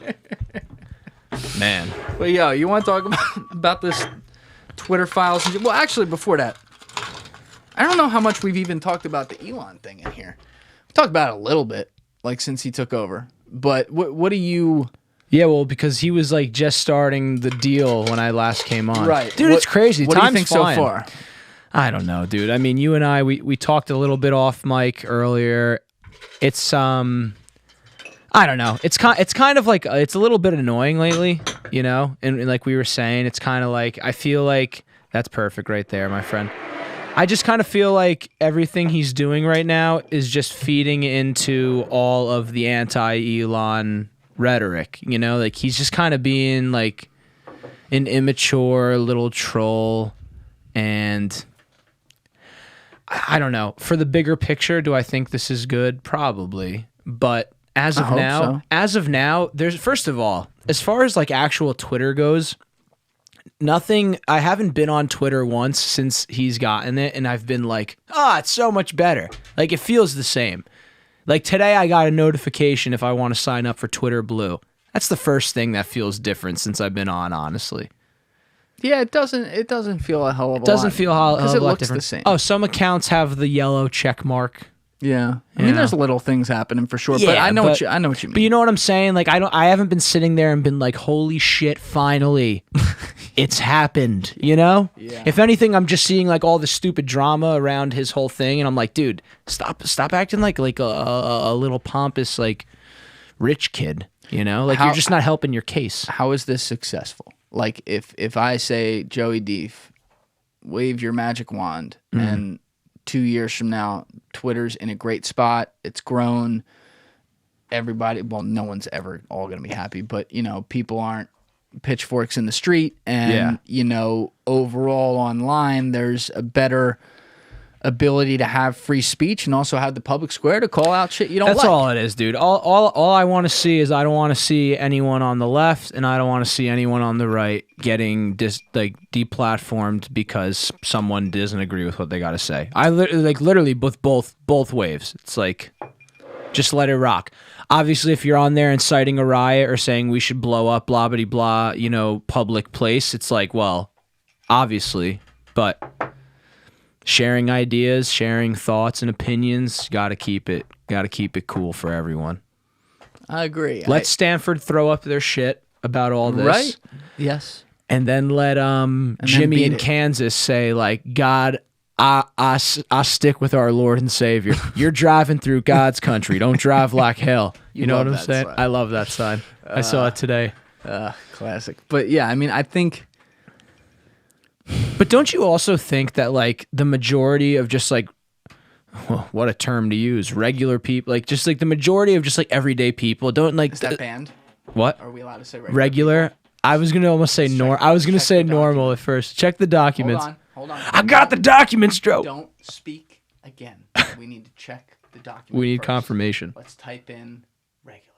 Man. But yo, you want to talk about this Twitter files? Well, actually, before that, I don't know how much we've even talked about the Elon thing in here. We talked about it a little bit, like since he took over. But what do you? Yeah, well, because he was like just starting the deal when I last came on. Right, dude, it's crazy. What Time's do you think flying. so far? I don't know, dude. I mean, you and I, we talked a little bit off mic earlier. It's I don't know. It's kind of like it's a little bit annoying lately, and like we were saying, it's kind of like I feel like that's perfect right there, my friend. I just kind of feel like everything he's doing right now is just feeding into all of the anti-Elon rhetoric, like he's just kind of being like an immature little troll. And I don't know, for the bigger picture, do I think this is good? Probably. But as of now, there's, first of all, as far as like actual Twitter goes, I haven't been on Twitter once since he's gotten it, and I've been like, it's so much better. Like, it feels the same. Like, today I got a notification if I want to sign up for Twitter Blue. That's the first thing that feels different since I've been on, honestly. Yeah, it doesn't feel a hell of a lot. It doesn't feel a hell of a lot because it looks different. the same. Oh, some accounts have the yellow check mark. Yeah. I mean, there's little things happening for sure, but I know what you mean. But you know what I'm saying? Like, I haven't been sitting there and been like, holy shit, finally. It's happened, Yeah. If anything, I'm just seeing like all the stupid drama around his whole thing, and I'm like, dude, stop acting like a little pompous like rich kid, Like you're just not helping your case. How is this successful? Like if I say, Joey Deef, wave your magic wand, and 2 years from now, Twitter's in a great spot. It's grown. Everybody, well, no one's ever all going to be happy, but people aren't pitchforks in the street, and overall online, there's a better ability to have free speech and also have the public square to call out shit you don't like. That's all it is, dude. All I want to see is I don't want to see anyone on the left and I don't want to see anyone on the right getting deplatformed because someone doesn't agree with what they got to say. I literally with both waves. It's like, just let it rock. Obviously, if you're on there inciting a riot or saying we should blow up blah blah blah, public place, it's like, well, obviously, but sharing ideas, sharing thoughts and opinions. Got to keep it cool for everyone. I agree. Let Stanford throw up their shit about all this. Right. Yes. And then let Jimmy in it. Kansas say, like, God, I stick with our Lord and Savior. You're driving through God's country. Don't drive like hell. You know what I'm saying? Sign. I love that sign. I saw it today. Classic. But yeah, I mean, I think... But don't you also think that, like, the majority of just, like, what a term to use, regular people, like, just, like, the majority of just, like, everyday people don't, like... Is that banned? What? Are we allowed to say regular? I was going to almost say I was going to say normal at first. Check the documents. Hold on. I got the documents, Joe. Don't speak again. We need to check the documents. We need first. confirmation. Let's type in regular.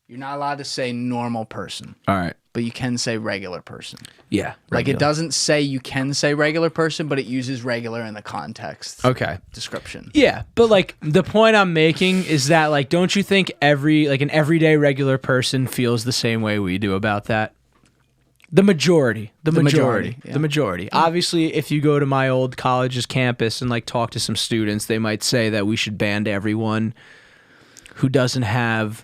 You're not allowed to say normal person. All right. But you can say regular person. Yeah. Like it doesn't say you can say regular person, but it uses regular in the context. Okay. Description. Yeah, but like the point I'm making is that like don't you think an everyday regular person feels the same way we do about that? The majority. Obviously, if you go to my old college's campus and like talk to some students, they might say that we should ban everyone who doesn't have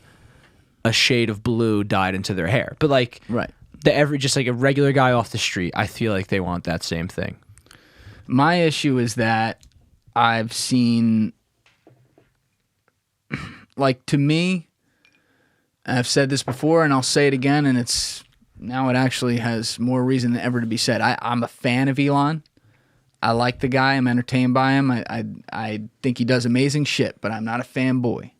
a shade of blue dyed into their hair. But like right. Just like a regular guy off the street, I feel like they want that same thing. My issue is that I've seen, like, to me, I've said this before and I'll say it again, and it actually has more reason than ever to be said. I'm a fan of Elon. I like the guy. I'm entertained by him. I think he does amazing shit, but I'm not a fanboy.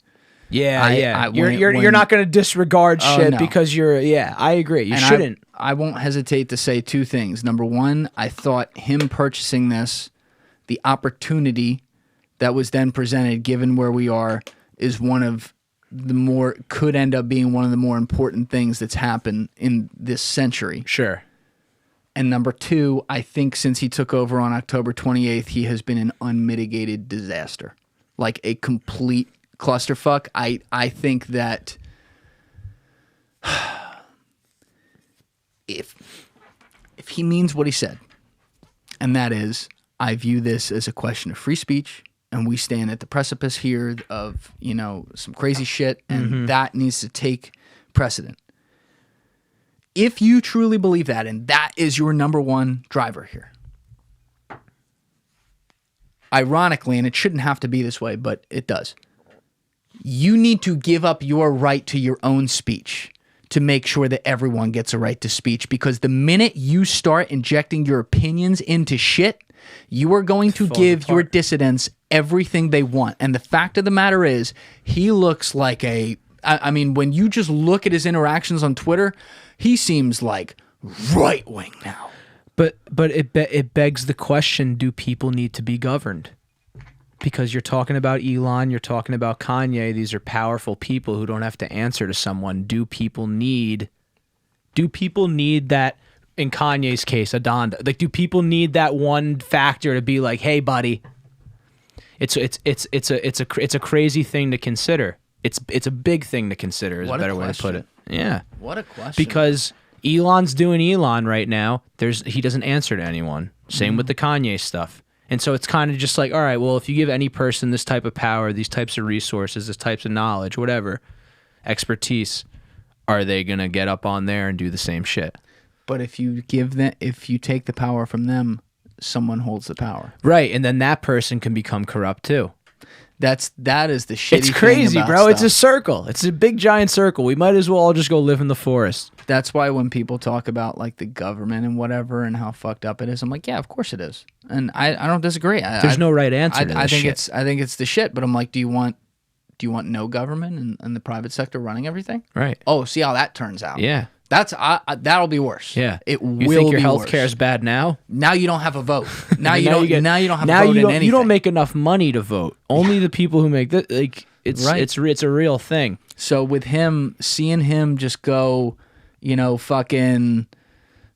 Yeah, you're not going to disregard shit because I agree. You shouldn't. I won't hesitate to say two things. Number one, I thought him purchasing this, the opportunity that was then presented, given where we are, is could end up being one of the more important things that's happened in this century. Sure. And number two, I think since he took over on October 28th, he has been an unmitigated disaster. Like a complete clusterfuck. I think that if he means what he said, and that is, I view this as a question of free speech, and we stand at the precipice here of, some crazy shit, and that needs to take precedent. If you truly believe that, and that is your number one driver here, ironically, and it shouldn't have to be this way, but it does, you need to give up your right to your own speech to make sure that everyone gets a right to speech, because the minute you start injecting your opinions into shit, you are going to give your dissidents everything they want. And the fact of the matter is, he looks like I mean, when you just look at his interactions on Twitter, he seems like right-wing now. But it begs the question, do people need to be governed? Because you're talking about Elon, you're talking about Kanye. These are powerful people who don't have to answer to someone. Do people need that, in Kanye's case, a Donda? Like, do people need that one factor to be like, hey, buddy? It's a crazy thing to consider. It's a big thing to consider, is a better way to put it. Yeah. What a question. Because Elon's doing Elon right now. He doesn't answer to anyone. Same with the Kanye stuff. And so it's kind of just like, all right, well, if you give any person this type of power, these types of resources, this types of knowledge, whatever, expertise, are they going to get up on there and do the same shit? But if you take the power from them, someone holds the power. Right, and then that person can become corrupt too. That is the shitty It's crazy, thing about bro. stuff. It's a circle. It's a big giant circle. We might as well all just go live in the forest. That's why when people talk about like the government and whatever and how fucked up it is, I'm like, yeah, of course it is, and I don't disagree. There's no right answer to this shit. I think it's the shit, but I'm like, do you want no government and the private sector running everything? Right. Oh, see how that turns out. Yeah. That'll be worse. Yeah. It will be You think your worse. healthcare is bad now? Now you don't have a vote. Now you don't have a vote in anything. You don't make enough money to vote. Only the people who make that, like, it's Right. it's a real thing. So with him, seeing him just go, fucking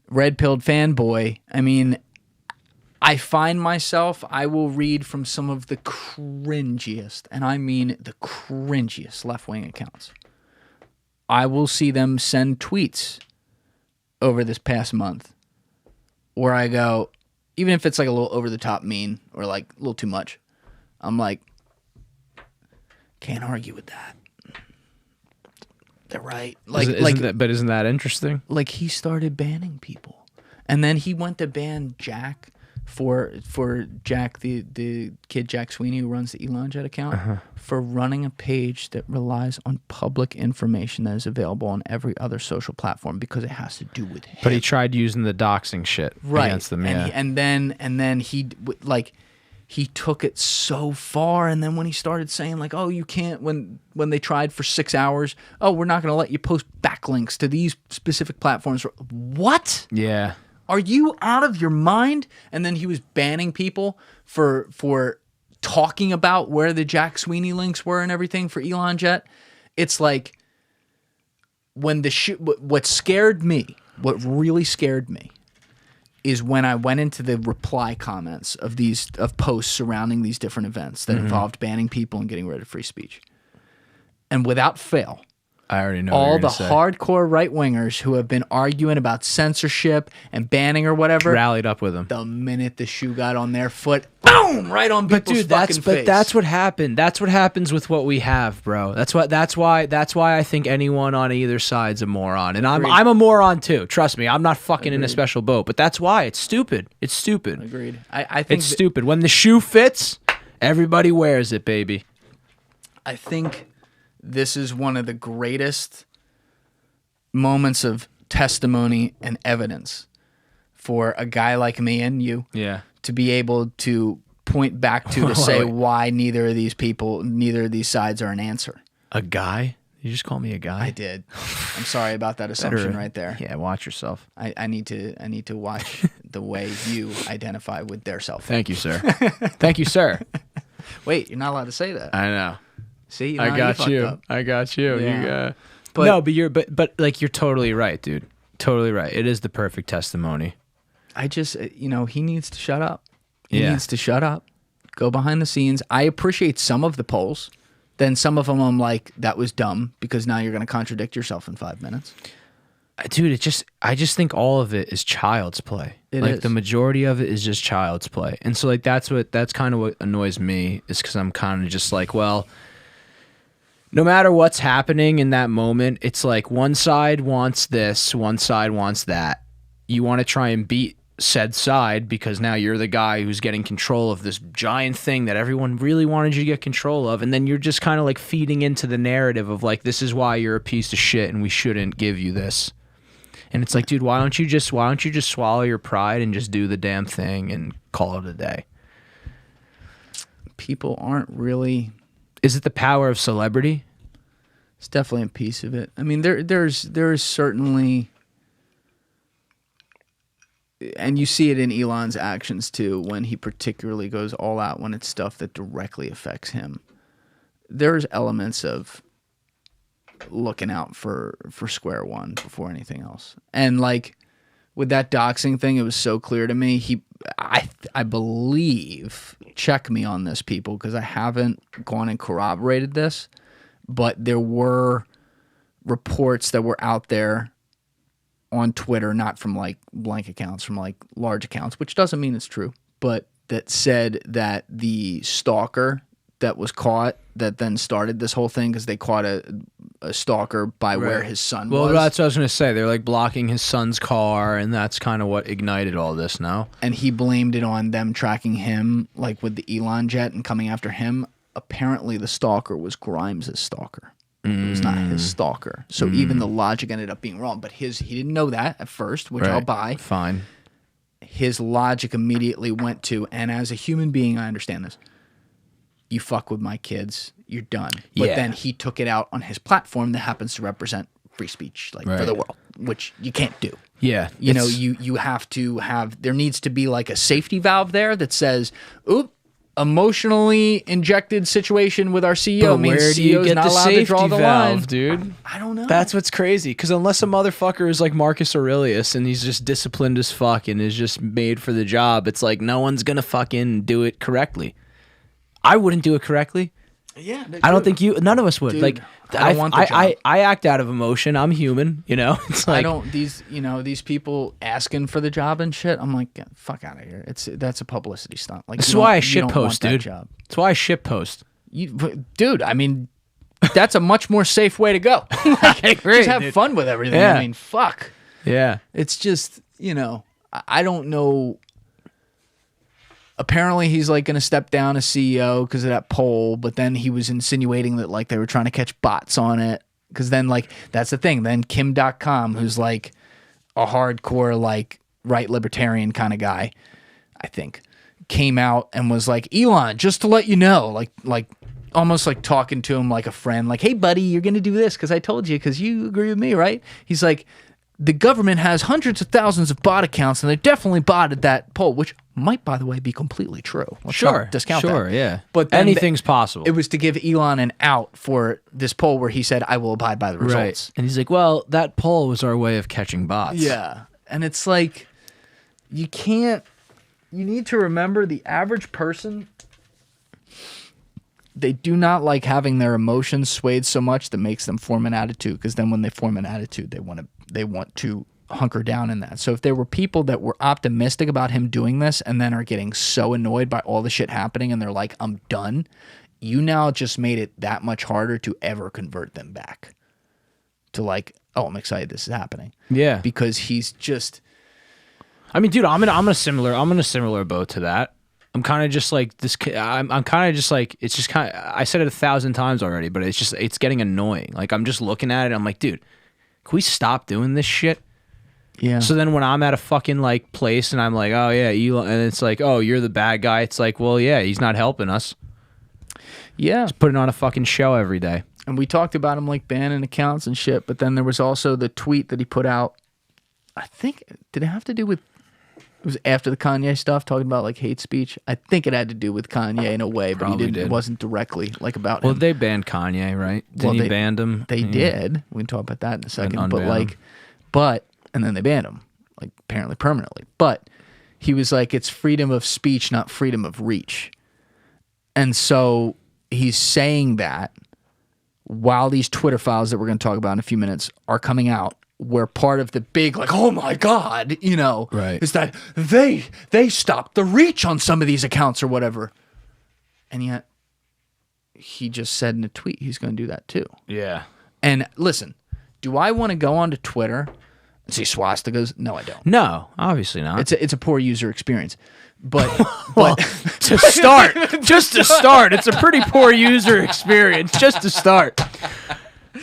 red-pilled fanboy, I mean, I find myself, I will read from some of the cringiest, and I mean the cringiest left-wing accounts. I will see them send tweets over this past month where I go, even if it's like a little over the top mean or like a little too much, I'm like, can't argue with that. They're right. Like, isn't that interesting? Like he started banning people, and then he went to ban Jack for Jack, the kid Jack Sweeney who runs the Elon Jet account, for running a page that relies on public information that is available on every other social platform because it has to do with him. But he tried using the doxing shit against them, yeah. And then he like he took it so far, and then when he started saying like, oh, you can't, when they tried for 6 hours, oh, we're not going to let you post backlinks to these specific platforms. What? Yeah. Are you out of your mind? And then he was banning people for talking about where the Jack Sweeney links were and everything for Elon Jet. It's like when what scared me, what really scared me, is when I went into the reply comments of posts surrounding these different events that involved banning people and getting rid of free speech. And without fail, I already know all the hardcore right-wingers who have been arguing about censorship and banning or whatever rallied up with them. The minute the shoe got on their foot, boom, right on people's fucking face. But that's what happened. That's what happens with what we have, bro. That's why I think anyone on either side's a moron. And I'm a moron too. Trust me, I'm not fucking in a special boat. But that's why it's stupid. It's stupid. Agreed. I think it's stupid. When the shoe fits, everybody wears it, baby. I think this is one of the greatest moments of testimony and evidence for a guy like me and you to be able to point back to say why neither of these sides are an answer. A guy? You just call me a guy? I did. I'm sorry about that assumption right there. Yeah, watch yourself. I need to watch the way you identify with their self. Thank you, sir. Thank you, sir. Wait, you're not allowed to say that. I know. See, I got you. Up. I got you. Yeah. But like you're totally right, dude. Totally right. It is the perfect testimony. I just, he needs to shut up. He needs to shut up. Go behind the scenes. I appreciate some of the polls. Then some of them I'm like, that was dumb because now you're going to contradict yourself in 5 minutes. Dude, I just think all of it is child's play. The majority of it is just child's play. And so like that's kind of what annoys me, is because I'm kind of just like, well, no matter what's happening in that moment, it's like one side wants this, one side wants that. You want to try and beat said side because now you're the guy who's getting control of this giant thing that everyone really wanted you to get control of. And then you're just kind of like feeding into the narrative of like, this is why you're a piece of shit and we shouldn't give you this. And it's like, dude, why don't you just swallow your pride and just do the damn thing and call it a day? People aren't really... Is it the power of celebrity? It's definitely a piece of it. I mean, there is certainly, and you see it in Elon's actions too, when he particularly goes all out when it's stuff that directly affects him. There's elements of looking out for square one before anything else. And like with that doxing thing, it was so clear to me. I believe, check me on this, people, because I haven't gone and corroborated this, but there were reports that were out there on Twitter, not from like blank accounts, from like large accounts, which doesn't mean it's true, but that said that the stalker that was caught, that then started this whole thing because they caught a stalker by where his son was. Well, that's what I was going to say. They're like blocking his son's car, and that's kind of what ignited all this now. And he blamed it on them tracking him, like with the Elon jet and coming after him. Apparently, the stalker was Grimes' stalker. It was not his stalker. So even the logic ended up being wrong. But he didn't know that at first, which I'll buy. Fine. His logic immediately went to, and as a human being, I understand this. You fuck with my kids, you're done. But then he took it out on his platform that happens to represent free speech, like for the world, which you can't do. Yeah. You know, you have to have, there needs to be like a safety valve there that says, oop, emotionally injected situation with our CEO means where do you CEO's get not the allowed safety to draw the valve, line. dude? I don't know. That's what's crazy. Because unless a motherfucker is like Marcus Aurelius and he's just disciplined as fuck and is just made for the job, it's like no one's gonna fucking do it correctly. I wouldn't do it correctly. Yeah, I don't think none of us would. Dude, like, I don't want the job. I act out of emotion. I'm human, you know? It's like, I don't, these people asking for the job and shit, I'm like, get the fuck out of here. That's a publicity stunt. Like, that's why I shit post, dude. That's why I shit post. Dude, I mean, that's a much more safe way to go. Like, I agree, just have fun with everything. Yeah. I mean, fuck. Yeah. It's just, I don't know. Apparently, he's like going to step down as CEO because of that poll, but then he was insinuating that like they were trying to catch bots on it. Because then, like, that's the thing. Then Kim.com, who's like a hardcore, like, right libertarian kind of guy, I think, came out and was like, Elon, just to let you know, like almost like talking to him like a friend, like, hey, buddy, you're going to do this because I told you because you agree with me, right? He's like, the government has hundreds of thousands of bot accounts and they definitely botted that poll, which might, by the way, be completely true. Let's not discount that. Sure, yeah. But anything's possible. It was to give Elon an out for this poll where he said, I will abide by the results. Right. And he's like, well, that poll was our way of catching bots. Yeah. And it's like, you need to remember the average person, they do not like having their emotions swayed so much that makes them form an attitude, because then when they form an attitude, they want to hunker down in that. So if there were people that were optimistic about him doing this and then are getting so annoyed by all the shit happening and they're like, I'm done, you now just made it that much harder to ever convert them back to like, oh, I'm excited this is happening. Yeah. Because he's just, I mean, dude, I'm in a similar boat to that. I'm kind of just like this. I'm kind of just like, it's just kind of, I said it 1,000 times already, but it's getting annoying. Like, I'm just looking at it. I'm like, dude, can we stop doing this shit? yeah. So then when I'm at a fucking like place and I'm like, oh yeah, Elon, and it's like, oh, you're the bad guy. It's like, well, yeah, he's not helping us. Yeah. He's putting on a fucking show every day. And we talked about him like banning accounts and shit, but then there was also the tweet that he put out. I think, did it have to do with, it was after the Kanye stuff, talking about like hate speech. I think it had to do with Kanye in a way, but it wasn't directly like about him. Well, they banned Kanye, right? They banned him. They did. We can talk about that in a second. But and then they banned him, like apparently permanently. But he was like, it's freedom of speech, not freedom of reach. And so he's saying that while these Twitter files that we're going to talk about in a few minutes are coming out, where part of the big, like, oh my God, right, is that they stopped the reach on some of these accounts or whatever. And yet he just said in a tweet he's going to do that too. Yeah. And listen, do I want to go onto Twitter and see swastikas? No, I don't. No, obviously not. It's a poor user experience. But to start, it's a pretty poor user experience just to start.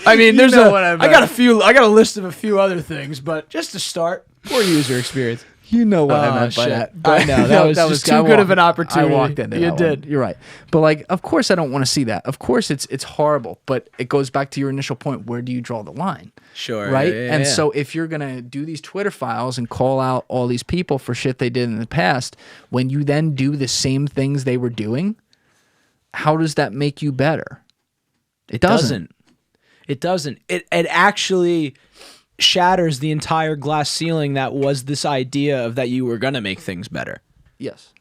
I mean, I got a list of a few other things, but just to start, poor user experience. You know what I meant by that. I know. That was just too good of an opportunity. I walked into that. You did. You're right. But like, of course I don't want to see that. Of course it's horrible, but it goes back to your initial point. Where do you draw the line? Sure. Right? Yeah, and so if you're going to do these Twitter files and call out all these people for shit they did in the past, when you then do the same things they were doing, how does that make you better? It doesn't. It doesn't. It actually shatters the entire glass ceiling that was this idea of that you were going to make things better. Yes.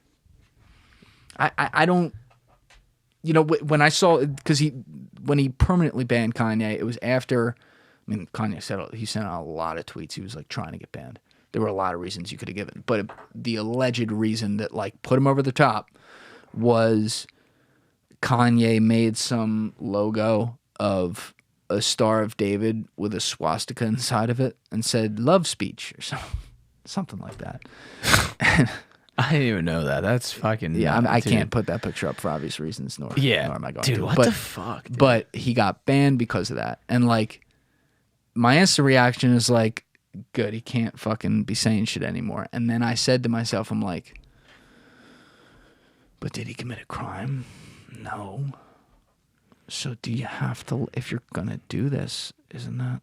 I don't, when I saw, because when he permanently banned Kanye, it was after, I mean, Kanye he sent out a lot of tweets. He was like trying to get banned. There were a lot of reasons you could have given, but the alleged reason that like put him over the top was Kanye made some logo of a Star of David with a swastika inside of it and said love speech or something like that. I didn't even know that. That's fucking... Yeah, I can't put that picture up for obvious reasons, nor am I going to. Dude, what the fuck? Dude? But he got banned because of that. And like, my instant reaction is like, good, he can't fucking be saying shit anymore. And then I said to myself, I'm like, but did he commit a crime? No. So do you have to, if you're going to do this, isn't that,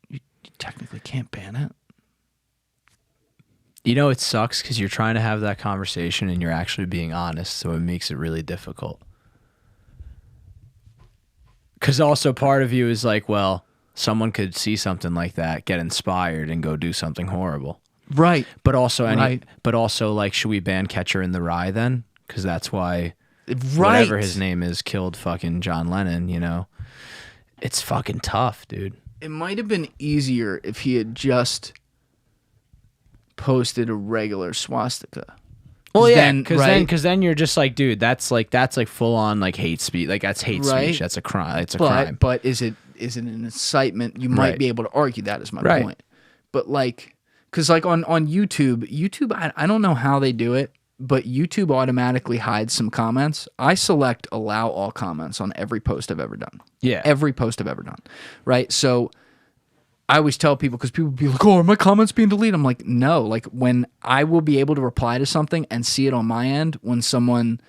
you technically can't ban it? It sucks because you're trying to have that conversation and you're actually being honest, so it makes it really difficult. Because also part of you is like, well, someone could see something like that, get inspired, and go do something horrible. Right. But also, like, should we ban Catcher in the Rye then? Because that's why whatever his name is, killed fucking John Lennon, you know? It's fucking tough, dude. It might have been easier if he had just posted a regular swastika. Well, yeah, because then you're just like, dude, that's like full on like hate speech. Like that's hate speech. That's a crime. It's a crime. But is it an incitement? You might be able to argue that is my point. But like, because like on YouTube, I don't know how they do it, but YouTube automatically hides some comments. I select allow all comments on every post I've ever done. Yeah, every post I've ever done. Right, so. I always tell people, because people be like, oh, are my comments being deleted? I'm like, no. Like, when I will be able to reply to something and see it on my end when someone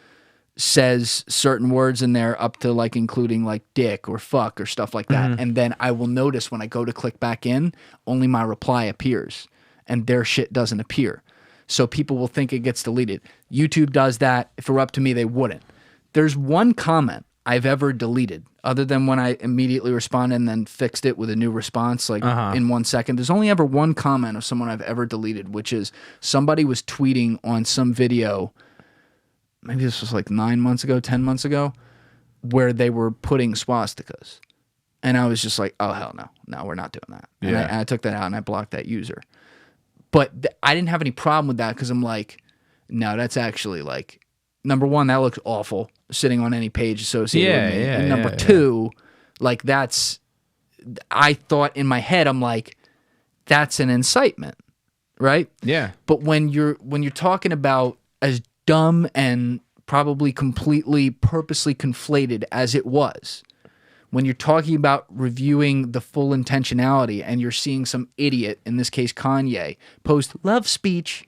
says certain words in there up to, like, including, like, dick or fuck or stuff like that. And then I will notice when I go to click back in, only my reply appears and their shit doesn't appear. So people will think it gets deleted. YouTube does that. If it were up to me, they wouldn't. There's one comment I've ever deleted, other than when I immediately responded and then fixed it with a new response, like in 1 second. There's only ever one comment of someone I've ever deleted, which is somebody was tweeting on some video, maybe this was like 9 months ago, 10 months ago, where they were putting swastikas. And I was just like, oh, hell no. No, we're not doing that. And I took that out and I blocked that user. But I didn't have any problem with that because I'm like, no, that's actually like, number one, that looks awful sitting on any page associated with me. And number two, like that's, I thought in my head, I'm like, that's an incitement, right? Yeah. But when you're talking about as dumb and probably completely purposely conflated as it was, when you're talking about reviewing the full intentionality and you're seeing some idiot, in this case Kanye, post love speech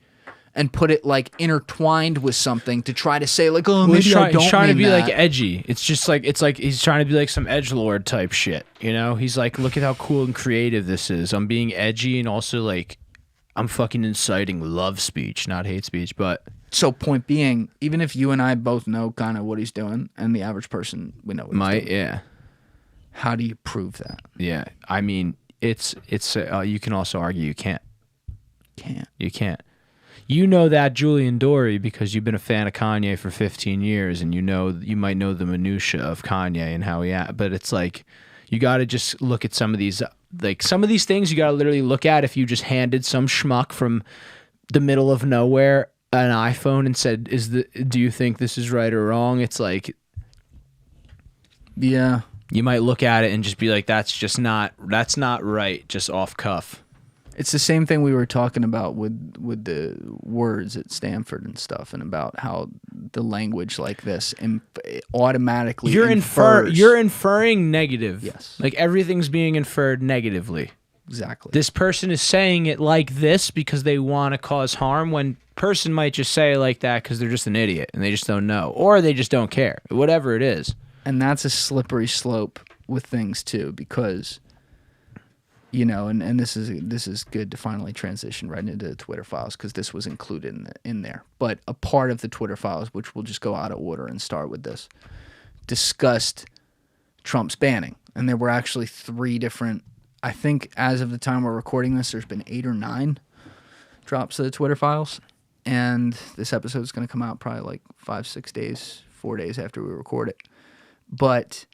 and put it like intertwined with something to try to say like, oh, maybe I don't he's trying to be that. like edgy. It's just like, it's like he's trying to be like some edgelord type shit, you know? He's like, look at how cool and creative this is. I'm being edgy and also like I'm fucking inciting love speech, not hate speech. But so point being, even if you and I both know kind of what he's doing, and the average person, we know what he's doing. Yeah. How do you prove that? Yeah. I mean, it's you can also argue you can't. You can't. You know that Julian Dorey because you've been a fan of Kanye for 15 years, and you might know the minutia of Kanye and how he acts. But it's like you got to just look at some of these things. You got to literally look at if you just handed some schmuck from the middle of nowhere an iPhone and said, "Do you think this is right or wrong?" It's like, yeah, you might look at it and just be like, that's not right, just off cuff. It's the same thing we were talking about with the words at Stanford and stuff, and about how the language like this automatically you're inferring negative. Yes, like everything's being inferred negatively. Exactly. This person is saying it like this because they want to cause harm, when person might just say it like that because they're just an idiot and they just don't know, or they just don't care. Whatever it is. And that's a slippery slope with things too, because, you know, and this is good to finally transition right into the Twitter files, because this was included in there. But a part of the Twitter files, which we'll just go out of order and start with this, discussed Trump's banning. And there were actually 3 different, I think as of the time we're recording this, there's been 8 or 9 drops of the Twitter files. And this episode is going to come out probably like 5-6 days, 4 days after we record it. But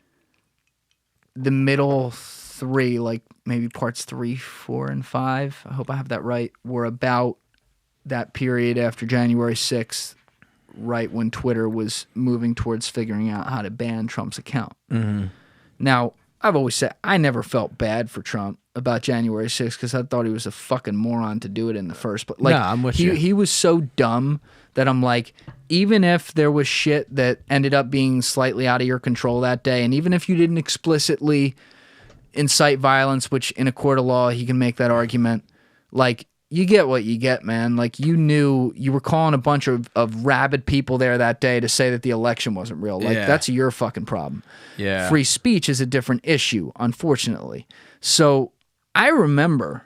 the middle 3, like maybe parts 3, 4, and 5, I hope I have that right, were about that period after January 6th, right when Twitter was moving towards figuring out how to ban Trump's account. Mm-hmm. Now, I've always said I never felt bad for Trump about January 6th because I thought he was a fucking moron to do it in the first place. Like, no, I'm with you. He was so dumb that I'm like, even if there was shit that ended up being slightly out of your control that day, and even if you didn't explicitly incite violence, which in a court of law he can make that argument, like, you get what you get, man. Like, you knew you were calling a bunch of rabid people there that day to say that the election wasn't real. Like, that's your fucking problem. Yeah. Free speech is a different issue, unfortunately. So I remember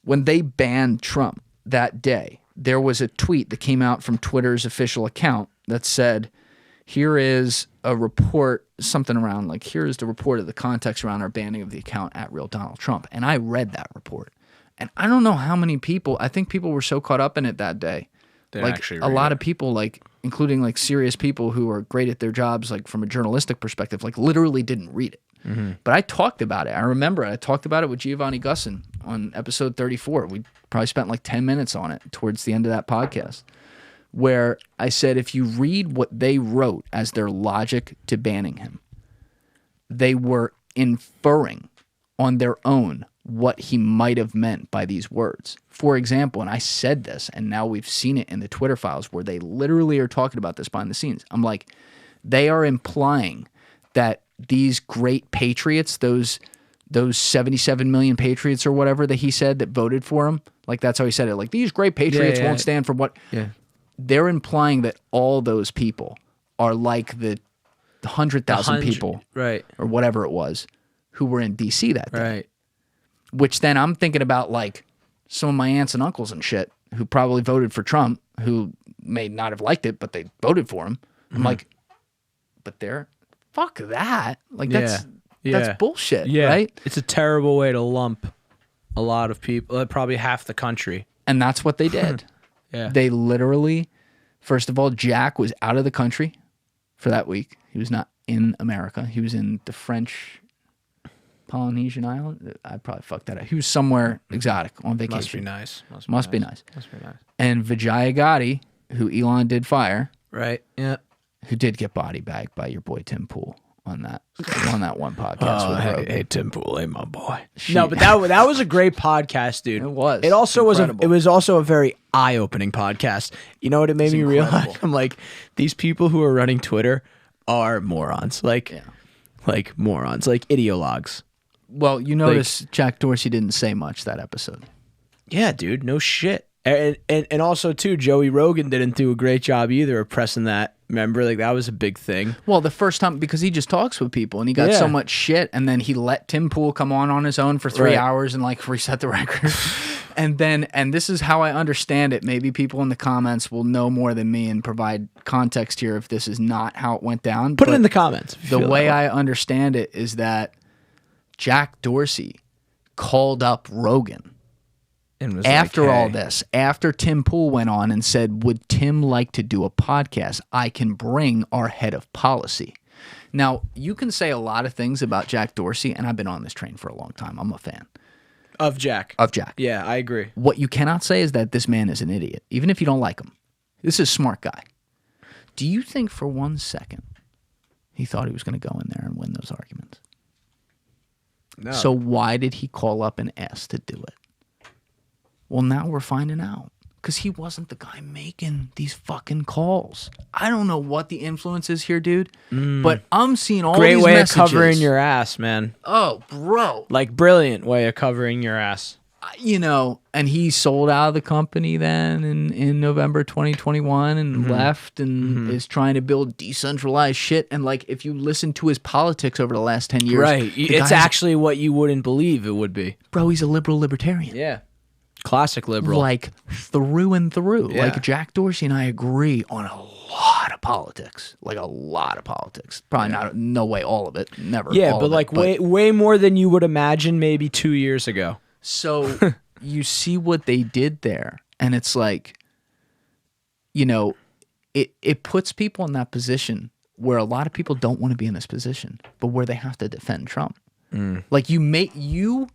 when they banned Trump that day, there was a tweet that came out from Twitter's official account that said, here is a report, something around like, here is the report of the context around our banning of the account at Real Donald Trump. And I read that report. And I don't know how many people, I think people were so caught up in it that day Didn't like actually a read lot it. of people, like including like serious people who are great at their jobs, like from a journalistic perspective, like literally didn't read it. But I talked about it. I remember I talked about it with Giovanni Gussin on episode 34. We probably spent like 10 minutes on it towards the end of that podcast, where I said if you read what they wrote as their logic to banning him, they were inferring on their own what he might have meant by these words. For example, and I said this, and now we've seen it in the Twitter files where they literally are talking about this behind the scenes. I'm like, they are implying that these great patriots, those 77 million patriots or whatever that he said that voted for him, like that's how he said it, like these great patriots won't stand for what. Yeah. They're implying that all those people are like the 100,000 people, right, or whatever it was, who were in DC that day. right. Which then I'm thinking about like some of my aunts and uncles and shit who probably voted for Trump, who may not have liked it, but they voted for him. I'm like, but they're fuck that. Like that's bullshit, right? It's a terrible way to lump a lot of people, probably half the country. And that's what they did. Yeah. They literally, first of all, Jack was out of the country for that week. He was not in America. He was in the French Polynesian island. I probably fucked that up. He was somewhere exotic on vacation. Must be nice. Must be nice. Must be nice. And Vijaya Gotti, who Elon did fire, Right. Yeah. who did get body bagged by your boy Tim Pool on that one podcast. with Rogan. hey, Tim Pool, hey, my boy. Shit. No, but that was a great podcast, dude. It was. It also Incredible. it was also a very eye-opening podcast. You know what it made me realize? incredible. I'm like, these people who are running Twitter are morons. Like morons. Like ideologues. Well, you notice Jack Dorsey didn't say much that episode. Yeah, dude. No shit. And also too, Joey Rogan didn't do a great job either of pressing that. Remember, like that was a big thing. Well, the first time, because he just talks with people and he got so Yeah. much shit, and then he let Tim Pool come on his own for 3 Right. hours and like reset the record. And this is how I understand it. Maybe people in the comments will know more than me and provide context here if this is not how it went down. Put it But in the comments. if you the feel way that I understand it is that Jack Dorsey called up Rogan And was after like, all hey. this, after Tim Pool went on and said, would Tim like to do a podcast? I can bring our head of policy. Now, you can say a lot of things about Jack Dorsey, and I've been on this train for a long time. I'm a fan Of Jack. of Jack. Yeah, I agree. What you cannot say is that this man is an idiot, even if you don't like him. This is a smart guy. Do you think for 1 second he thought he was going to go in there and win those arguments? No. So why did he call up and ask to do it? Well, now we're finding out. Because he wasn't the guy making these fucking calls. I don't know what the influence is here, dude. But I'm seeing all Great these way messages. of covering your ass, man. Oh, bro. Like brilliant way of covering your ass. You know, and he sold out of the company then in November 2021 and left and is trying to build decentralized shit. And like, if you listen to his politics over the last 10 years, Right. the It's guy's- actually what you wouldn't believe it would be. bro, he's a liberal libertarian. Yeah. Classic liberal. Like through and through. Yeah. Like Jack Dorsey and I agree on a lot of politics. Like a lot of politics. Probably not, no way all of it. Never. yeah, all but of it, like way more than you would imagine maybe 2 years ago. So you see what they did there, and it's like, you know, it puts people in that position where a lot of people don't want to be in this position, but where they have to defend Trump. Like you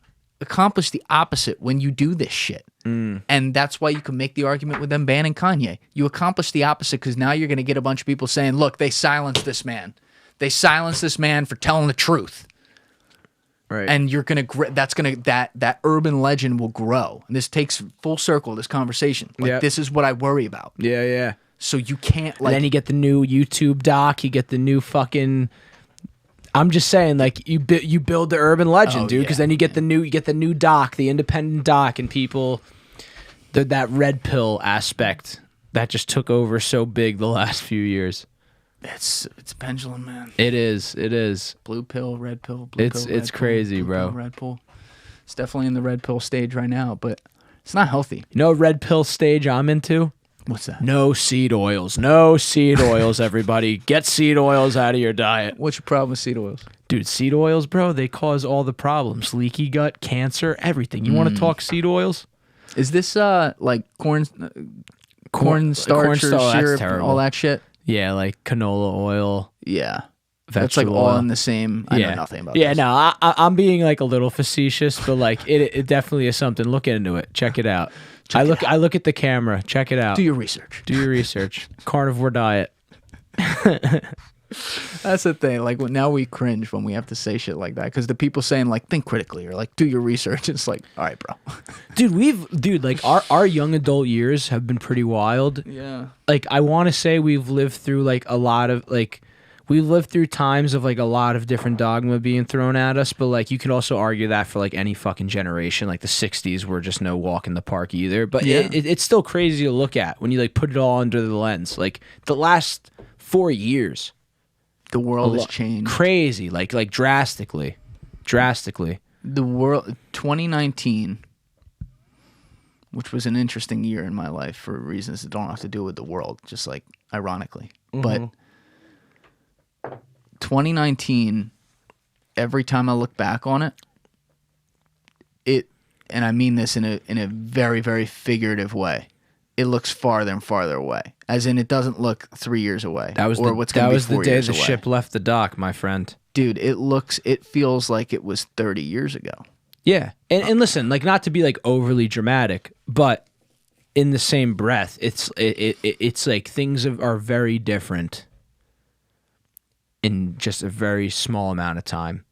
accomplish the opposite when you do this shit. And that's why you can make the argument with them banning Kanye. You accomplish the opposite because now you're going to get a bunch of people saying, look, they silenced this man. They silenced this man for telling the truth. Right. And you're gonna that urban legend will grow. And this takes full circle, this conversation. Like Yep. this is what I worry about. yeah, yeah. So you can't And then like you get the new YouTube doc, you get the new fucking I'm just saying, like you build the urban legend, Oh, dude, because yeah, then you get the new doc, the independent doc, and people that red pill aspect that just took over so big the last few years. it's pendulum, man. It is. Blue pill, red pill, blue It's pill, red pill, crazy, blue bro. pill, red pill. It's definitely in the red pill stage right now, but it's not healthy. You know, red pill stage I'm into. What's that? No seed oils. No seed oils, everybody. Get seed oils out of your diet. What's your problem with seed oils? Dude, seed oils, bro, they cause all the problems. Leaky gut, cancer, everything. You want to talk seed oils? Is this like cornstarch or that's syrup, terrible. all that shit. Yeah, like canola oil. Yeah. Vegetable That's like all oil. in the same. I know nothing about Yeah, this. no, I'm being like a little facetious, but like it definitely is something. Look into it. Check it out. I look at the camera. Check it out. Do your research. Do your research. Carnivore diet. That's the thing. Like now we cringe when we have to say shit like that because the people saying like think critically or like do your research. It's like, all right, bro. Dude, like our young adult years have been pretty wild. Yeah. Like I want to say we've lived through like a lot of like we've lived through times of like a lot of different dogma being thrown at us, but like you could also argue that for like any fucking generation. Like the 60s were just no walk in the park either. But it's still crazy to look at when you like put it all under the lens. Like the last 4 years. The world has changed. Crazy, like drastically. The world 2019, which was an interesting year in my life for reasons that don't have to do with the world, just like ironically. But 2019, every time I look back on it, and I mean this in a very, very figurative way, it looks farther and farther away. As in, it doesn't look 3 years away. That was the day the ship left the dock, my friend. Dude, it feels like it was 30 years ago. Yeah, and listen, like not to be like overly dramatic, but in the same breath, it's like things are very different in just a very small amount of time.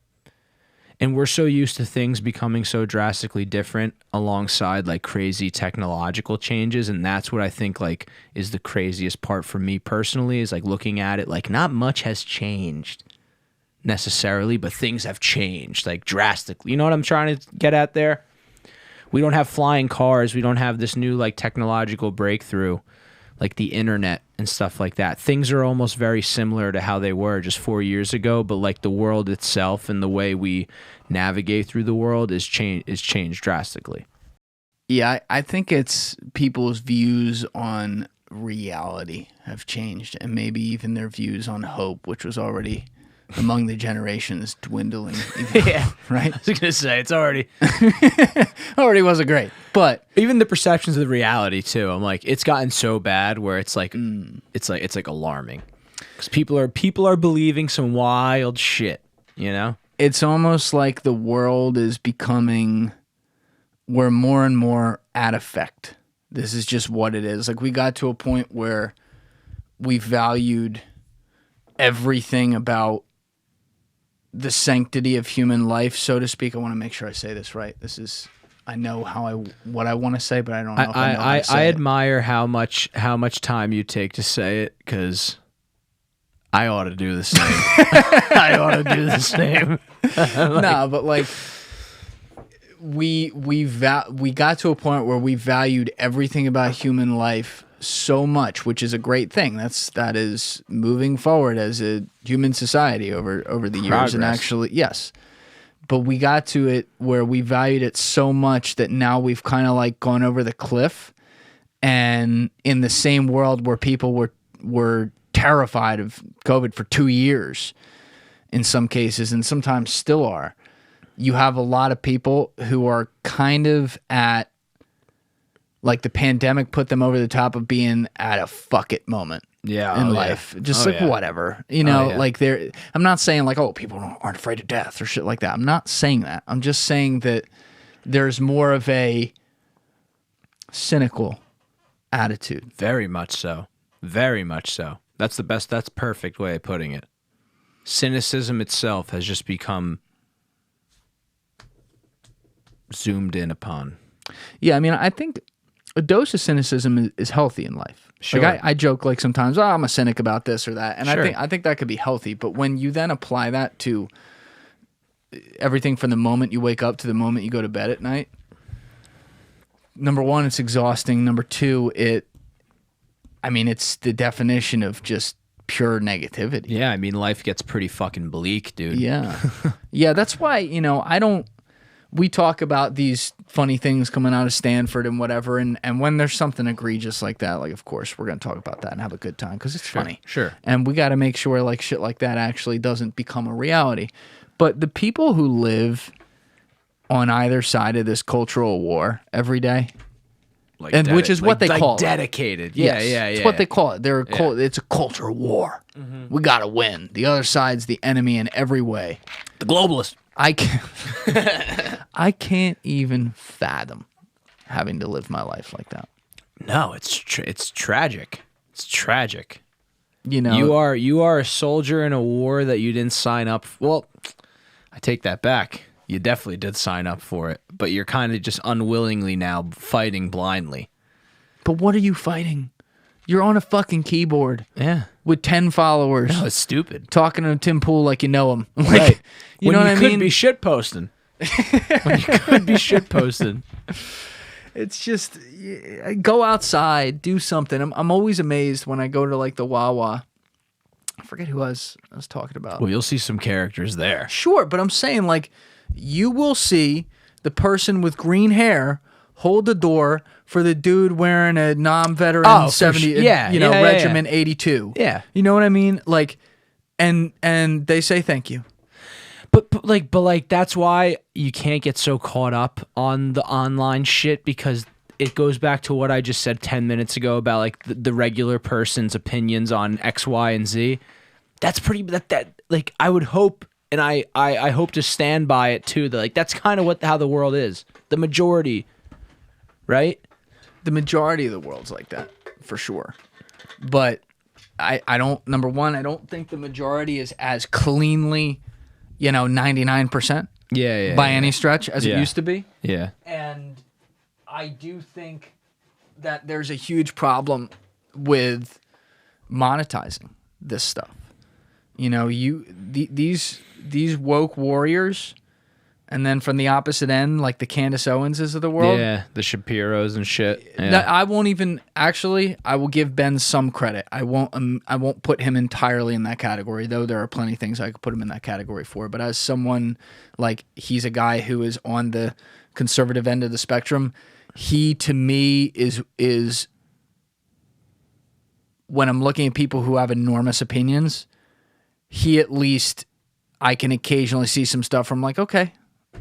And we're so used to things becoming so drastically different alongside like crazy technological changes. And that's what I think like is the craziest part for me personally is like looking at it like not much has changed necessarily, but things have changed like drastically. You know what I'm trying to get at there? We don't have flying cars. We don't have this new like technological breakthrough like the internet and stuff like that. Things are almost very similar to how they were just 4 years ago, but like the world itself and the way we navigate through the world is changed drastically. Yeah, I think it's people's views on reality have changed, and maybe even their views on hope, which was already among the generations dwindling. Yeah, right. I was gonna say it's already wasn't great, but even the perceptions of the reality too. I'm like, it's gotten so bad where it's like it's like alarming because people are believing some wild shit. You know, it's almost like the world is becoming. We're more and more at effect. This is just what it is. Like we got to a point where we valued everything about the sanctity of human life, so to speak. I want to make sure I say this right. I know what I want to say, but I don't know if I know how to say I it. admire how much time you take to say it because I ought to do the same. I ought to do the same. No, but like we got to a point where we valued everything about human life so much, which is a great thing. That is moving forward as a human society over the years. Progress. And actually, yes. But we got to it where we valued it so much that now we've kind of like gone over the cliff, and in the same world where people were terrified of COVID for 2 years in some cases, and sometimes still are, you have a lot of people who are kind of at, like the pandemic put them over the top of being at a fuck it moment in life. Yeah. Just whatever, you know, like I'm not saying like, oh, people aren't afraid of death or shit like that. I'm not saying that. I'm just saying that there's more of a cynical attitude. Very much so. Very much so. That's perfect way of putting it. Cynicism itself has just become zoomed in upon. Yeah, I mean, I think a dose of cynicism is healthy in life. Sure. Like I joke like sometimes, oh, I'm a cynic about this or that, and Sure. I think that could be healthy. But when you then apply that to everything from the moment you wake up to the moment you go to bed at night, number one, it's exhausting. Number two, it's the definition of just pure negativity. Yeah, I mean, life gets pretty fucking bleak, dude. Yeah, yeah. That's why we talk about these funny things coming out of Stanford and whatever, and when there's something egregious like that, like, of course, we're going to talk about that and have a good time because it's funny. Sure. And we got to make sure like shit like that actually doesn't become a reality. But the people who live on either side of this cultural war every day, like, and which is what they call it. Dedicated. Yes, Yeah. It's what they call it. It's a culture war. We got to win. The other side's the enemy in every way. The globalist. I can't even fathom having to live my life like that. No, it's tragic. It's tragic. You know, you are a soldier in a war that you didn't sign up. Well, I take that back. You definitely did sign up for it, but you're kind of just unwillingly now fighting blindly. But what are you fighting? You're on a fucking keyboard. Yeah. With 10 followers. No, it's stupid. Talking to Tim Pool like you know him. Like, Right. You know what I mean? When you could be shit posting. When you could be shit posting. It's just, go outside, do something. I'm always amazed when I go to like the Wawa. I forget who I was talking about. Well, you'll see some characters there. Sure, but I'm saying like you will see the person with green hair hold the door for the dude wearing a non-veteran 70, Regiment 82. Yeah. You know what I mean? Like, and they say thank you. But that's why you can't get so caught up on the online shit, because it goes back to what I just said 10 minutes ago about like the regular person's opinions on X, Y, and Z. That's pretty, that like I would hope, and I hope to stand by it too, that like that's kind of how the world is. The majority, right? The majority of the world's like that, for sure. But I don't, number one, I don't think the majority is as cleanly, 99% by any stretch as it used to be. Yeah. And I do think that there's a huge problem with monetizing this stuff. These woke warriors, and then from the opposite end, like the Candace Owenses of the world. Yeah, the Shapiros and shit. Yeah. That I won't even I will give Ben some credit. I won't put him entirely in that category, though there are plenty of things I could put him in that category for. But as someone, like, he's a guy who is on the conservative end of the spectrum. He, to me, is when I'm looking at people who have enormous opinions, he, at least, I can occasionally see some stuff from like, okay,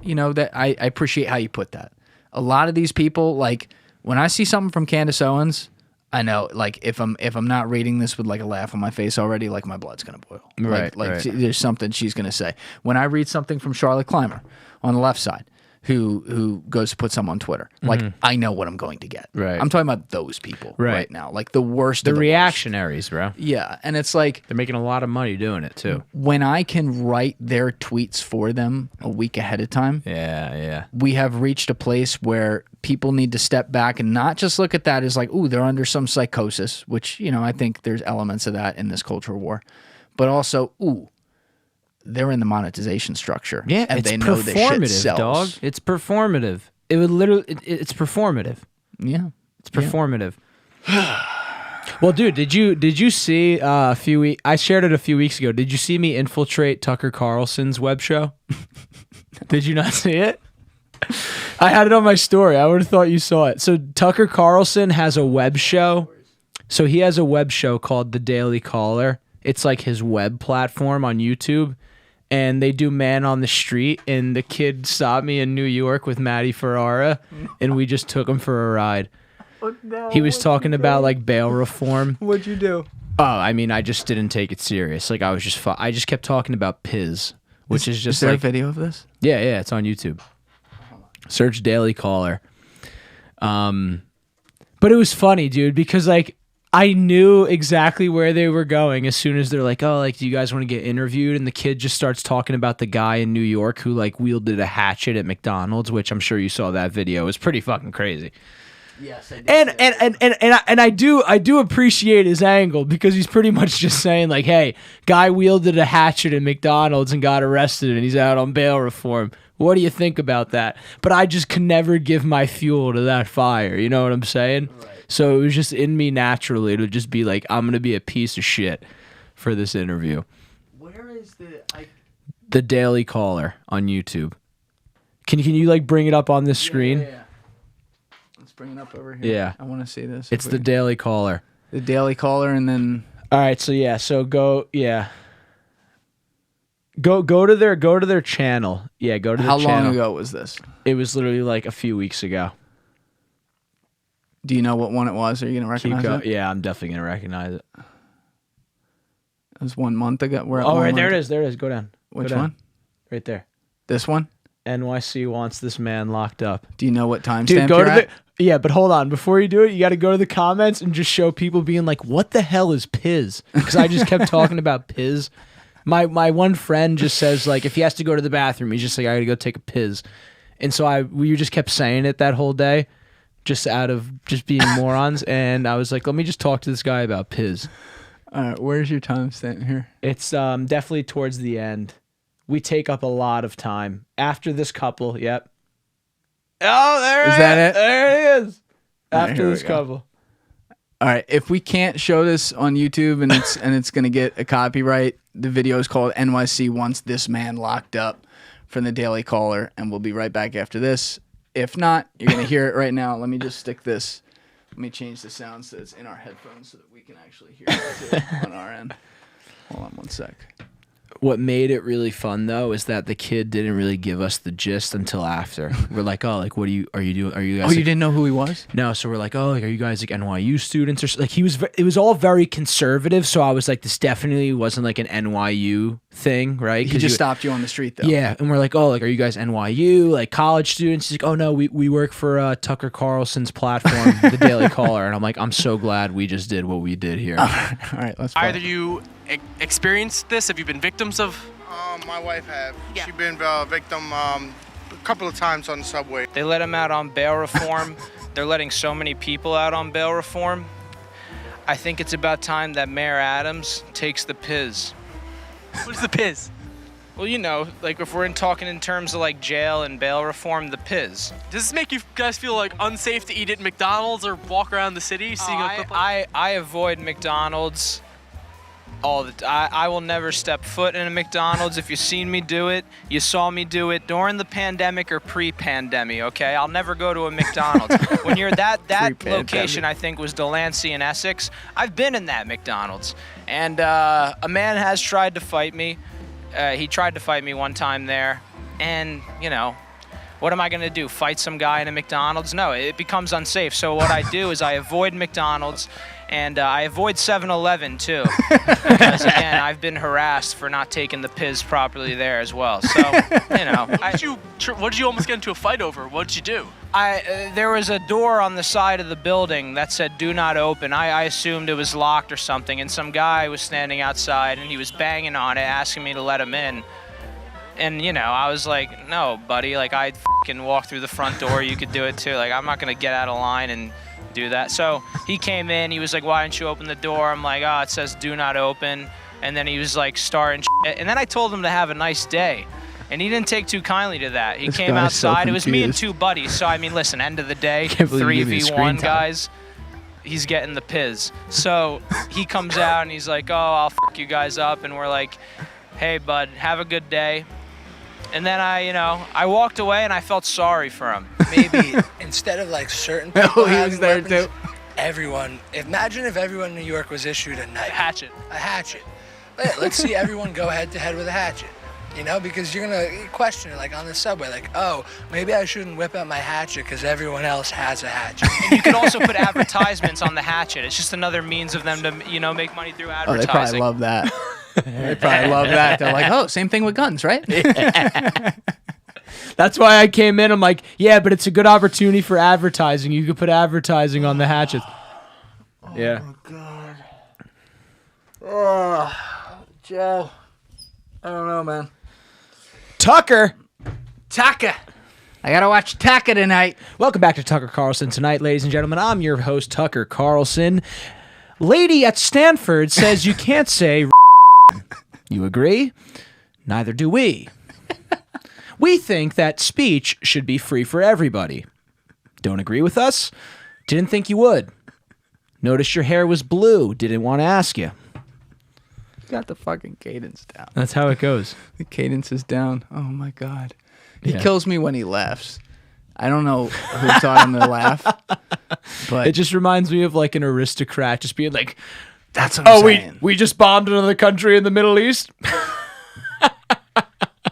that I appreciate how you put that. A lot of these people, like, when I see something from Candace Owens, I know, like, if I'm not reading this with like a laugh on my face already, like, my blood's gonna boil. Right. Like there's something she's gonna say. When I read something from Charlotte Clymer on the left side, who goes to put some on Twitter, like, I know what I'm going to get. Right. I'm talking about those people right now, like the worst. The of the reactionaries, worst. bro. Yeah, and it's like they're making a lot of money doing it too. When I can write their tweets for them a week ahead of time. Yeah. We have reached a place where people need to step back and not just look at that as like, ooh, they're under some psychosis, which, I think there's elements of that in this cultural war, but also, ooh, they're in the monetization structure. Yeah, and it's they know this shit sells. Dog. It's performative. It would literally. It's performative. Yeah, it's performative. Yeah. Well, dude, did you see a few weeks? I shared it a few weeks ago. Did you see me infiltrate Tucker Carlson's web show? Did you not see it? I had it on my story. I would have thought you saw it. So Tucker Carlson has a web show. So he has a web show called The Daily Caller. It's like his web platform on YouTube. And they do Man on the Street, and the kid stopped me in New York with Matty Ferrara, and we just took him for a ride. He was talking about like bail reform. What'd you do? Oh, I mean, I just didn't take it serious. Like, I just kept talking about Piz, which is just there like a video of this? Yeah, it's on YouTube. Search Daily Caller. But it was funny, dude, because like I knew exactly where they were going as soon as they're like, oh, like, do you guys want to get interviewed? And the kid just starts talking about the guy in New York who like wielded a hatchet at McDonald's, which I'm sure you saw that video. It was pretty fucking crazy. Yes, I did. And I do appreciate his angle, because he's pretty much just saying like, hey, guy wielded a hatchet at McDonald's and got arrested and he's out on bail reform. What do you think about that? But I just can never give my fuel to that fire. You know what I'm saying? Right. So it was just in me naturally to just be like, I'm going to be a piece of shit for this interview. Where is The Daily Caller on YouTube. Can you like bring it up on this screen? Yeah. Let's bring it up over here. Yeah. I want to see this. It's The Daily Caller. The Daily Caller, and then... All right, so go to their channel. Yeah, go to their channel. How long ago was this? It was literally like a few weeks ago. Do you know what one it was? Are you gonna recognize it? Yeah, I'm definitely gonna recognize it. It was 1 month ago. Right, there it is. There it is. Go down. Which one? Right there. This one? NYC wants this man locked up. Do you know what timestamp Dude, you're at? Yeah, but hold on. Before you do it, you got to go to the comments and just show people being like, "What the hell is Piz?" Because I just kept talking about Piz. My one friend just says like, if he has to go to the bathroom, he's just like, "I got to go take a Piz," and so we just kept saying it that whole day, just out of just being morons. And I was like, let me just talk to this guy about Piz. All right, where's your timestamp here? It's definitely towards the end. We take up a lot of time after this couple. Yep. Oh, there is that it? There it is. Right, after this couple. All right. If we can't show this on YouTube and it's gonna get a copyright, the video is called "NYC Wants This Man Locked Up" from the Daily Caller, and we'll be right back after this. If not, you're gonna hear it right now. Let me just stick this. Let me change the sound so it's in our headphones so that we can actually hear it too on our end. Hold on 1 sec. What made it really fun though is that the kid didn't really give us the gist until after. We're like, oh, like, what are you doing? Are you guys? Oh, you didn't know who he was? No, so we're like, oh, like, are you guys like NYU students or like? It was all very conservative. So I was like, this definitely wasn't like an NYU thing, right? He just stopped you on the street though. Yeah, and we're like, oh, like, are you guys NYU like college students? He's like, oh no, we work for Tucker Carlson's platform, the Daily Caller, and I'm like, I'm so glad we just did what we did here. All right, let's. Either you experienced this? Have you been victims of? My wife have. Yeah. She's been a victim a couple of times on the subway. They let him out on bail reform. They're letting so many people out on bail reform. I think it's about time that Mayor Adams takes the Piz. What's the Piz? Well, you know, like if we're talking in terms of like jail and bail reform, the Piz. Does this make you guys feel like unsafe to eat at McDonald's or walk around the city? I avoid McDonald's all the I will never step foot in a McDonald's. If you've seen me do it, you saw me do it during the pandemic or pre-pandemic, okay? I'll never go to a McDonald's. When you're that location, I think, was Delancey in Essex. I've been in that McDonald's. And a man has tried to fight me. He tried to fight me one time there. And, you know, what am I going to do? Fight some guy in a McDonald's? No, it becomes unsafe. So what I do is I avoid McDonald's. And I avoid 7-Eleven, too, because, again, I've been harassed for not taking the Piz properly there as well. So, you know. What did you almost get into a fight over? What did you do? There was a door on the side of the building that said, "Do not open." I assumed it was locked or something, and some guy was standing outside, and he was banging on it, asking me to let him in. And, you know, I was like, no, buddy, like, I'd f***ing walk through the front door. You could do it, too. Like, I'm not going to get out of line and do that. So he came in, he was like, why didn't you open the door? I'm like, oh, it says do not open. And then he was like starting shit. And then I told him to have a nice day, and he didn't take too kindly to that. He came outside. So it was me and two buddies. So I mean, listen, end of the day, 3v1 guys, he's getting the Piz. So he comes out and he's like, oh, I'll f*** you guys up. And we're like, hey bud, have a good day. And then I walked away and I felt sorry for him. Maybe instead of like certain people he was there weapons, too. Everyone. Imagine if everyone in New York was issued a knife. A hatchet. Let's see everyone go head to head with a hatchet. You know, because you're gonna question it like on the subway, like, oh, maybe I shouldn't whip out my hatchet because everyone else has a hatchet. And you can also put advertisements on the hatchet. It's just another means of them to, you know, make money through advertising. Oh, they probably love that. They probably love that. They're like, oh, same thing with guns, right? That's why I came in. I'm like, yeah, but it's a good opportunity for advertising. You could put advertising on the hatchets. Yeah. Oh, my God. Oh, Joe. I don't know, man. Tucker. I got to watch Tucker tonight. Welcome back to Tucker Carlson Tonight, ladies and gentlemen. I'm your host, Tucker Carlson. Lady at Stanford says you can't say You agree? Neither do we. We think that speech should be free for everybody. Don't agree with us? Didn't think you would. Noticed your hair was blue. Didn't want to ask you. Got the fucking cadence down. That's how it goes. The cadence is down. Oh, my God. He kills me when he laughs. I don't know who taught him to laugh, but it just reminds me of like an aristocrat just being like, that's what I'm saying. We just bombed another country in the Middle East.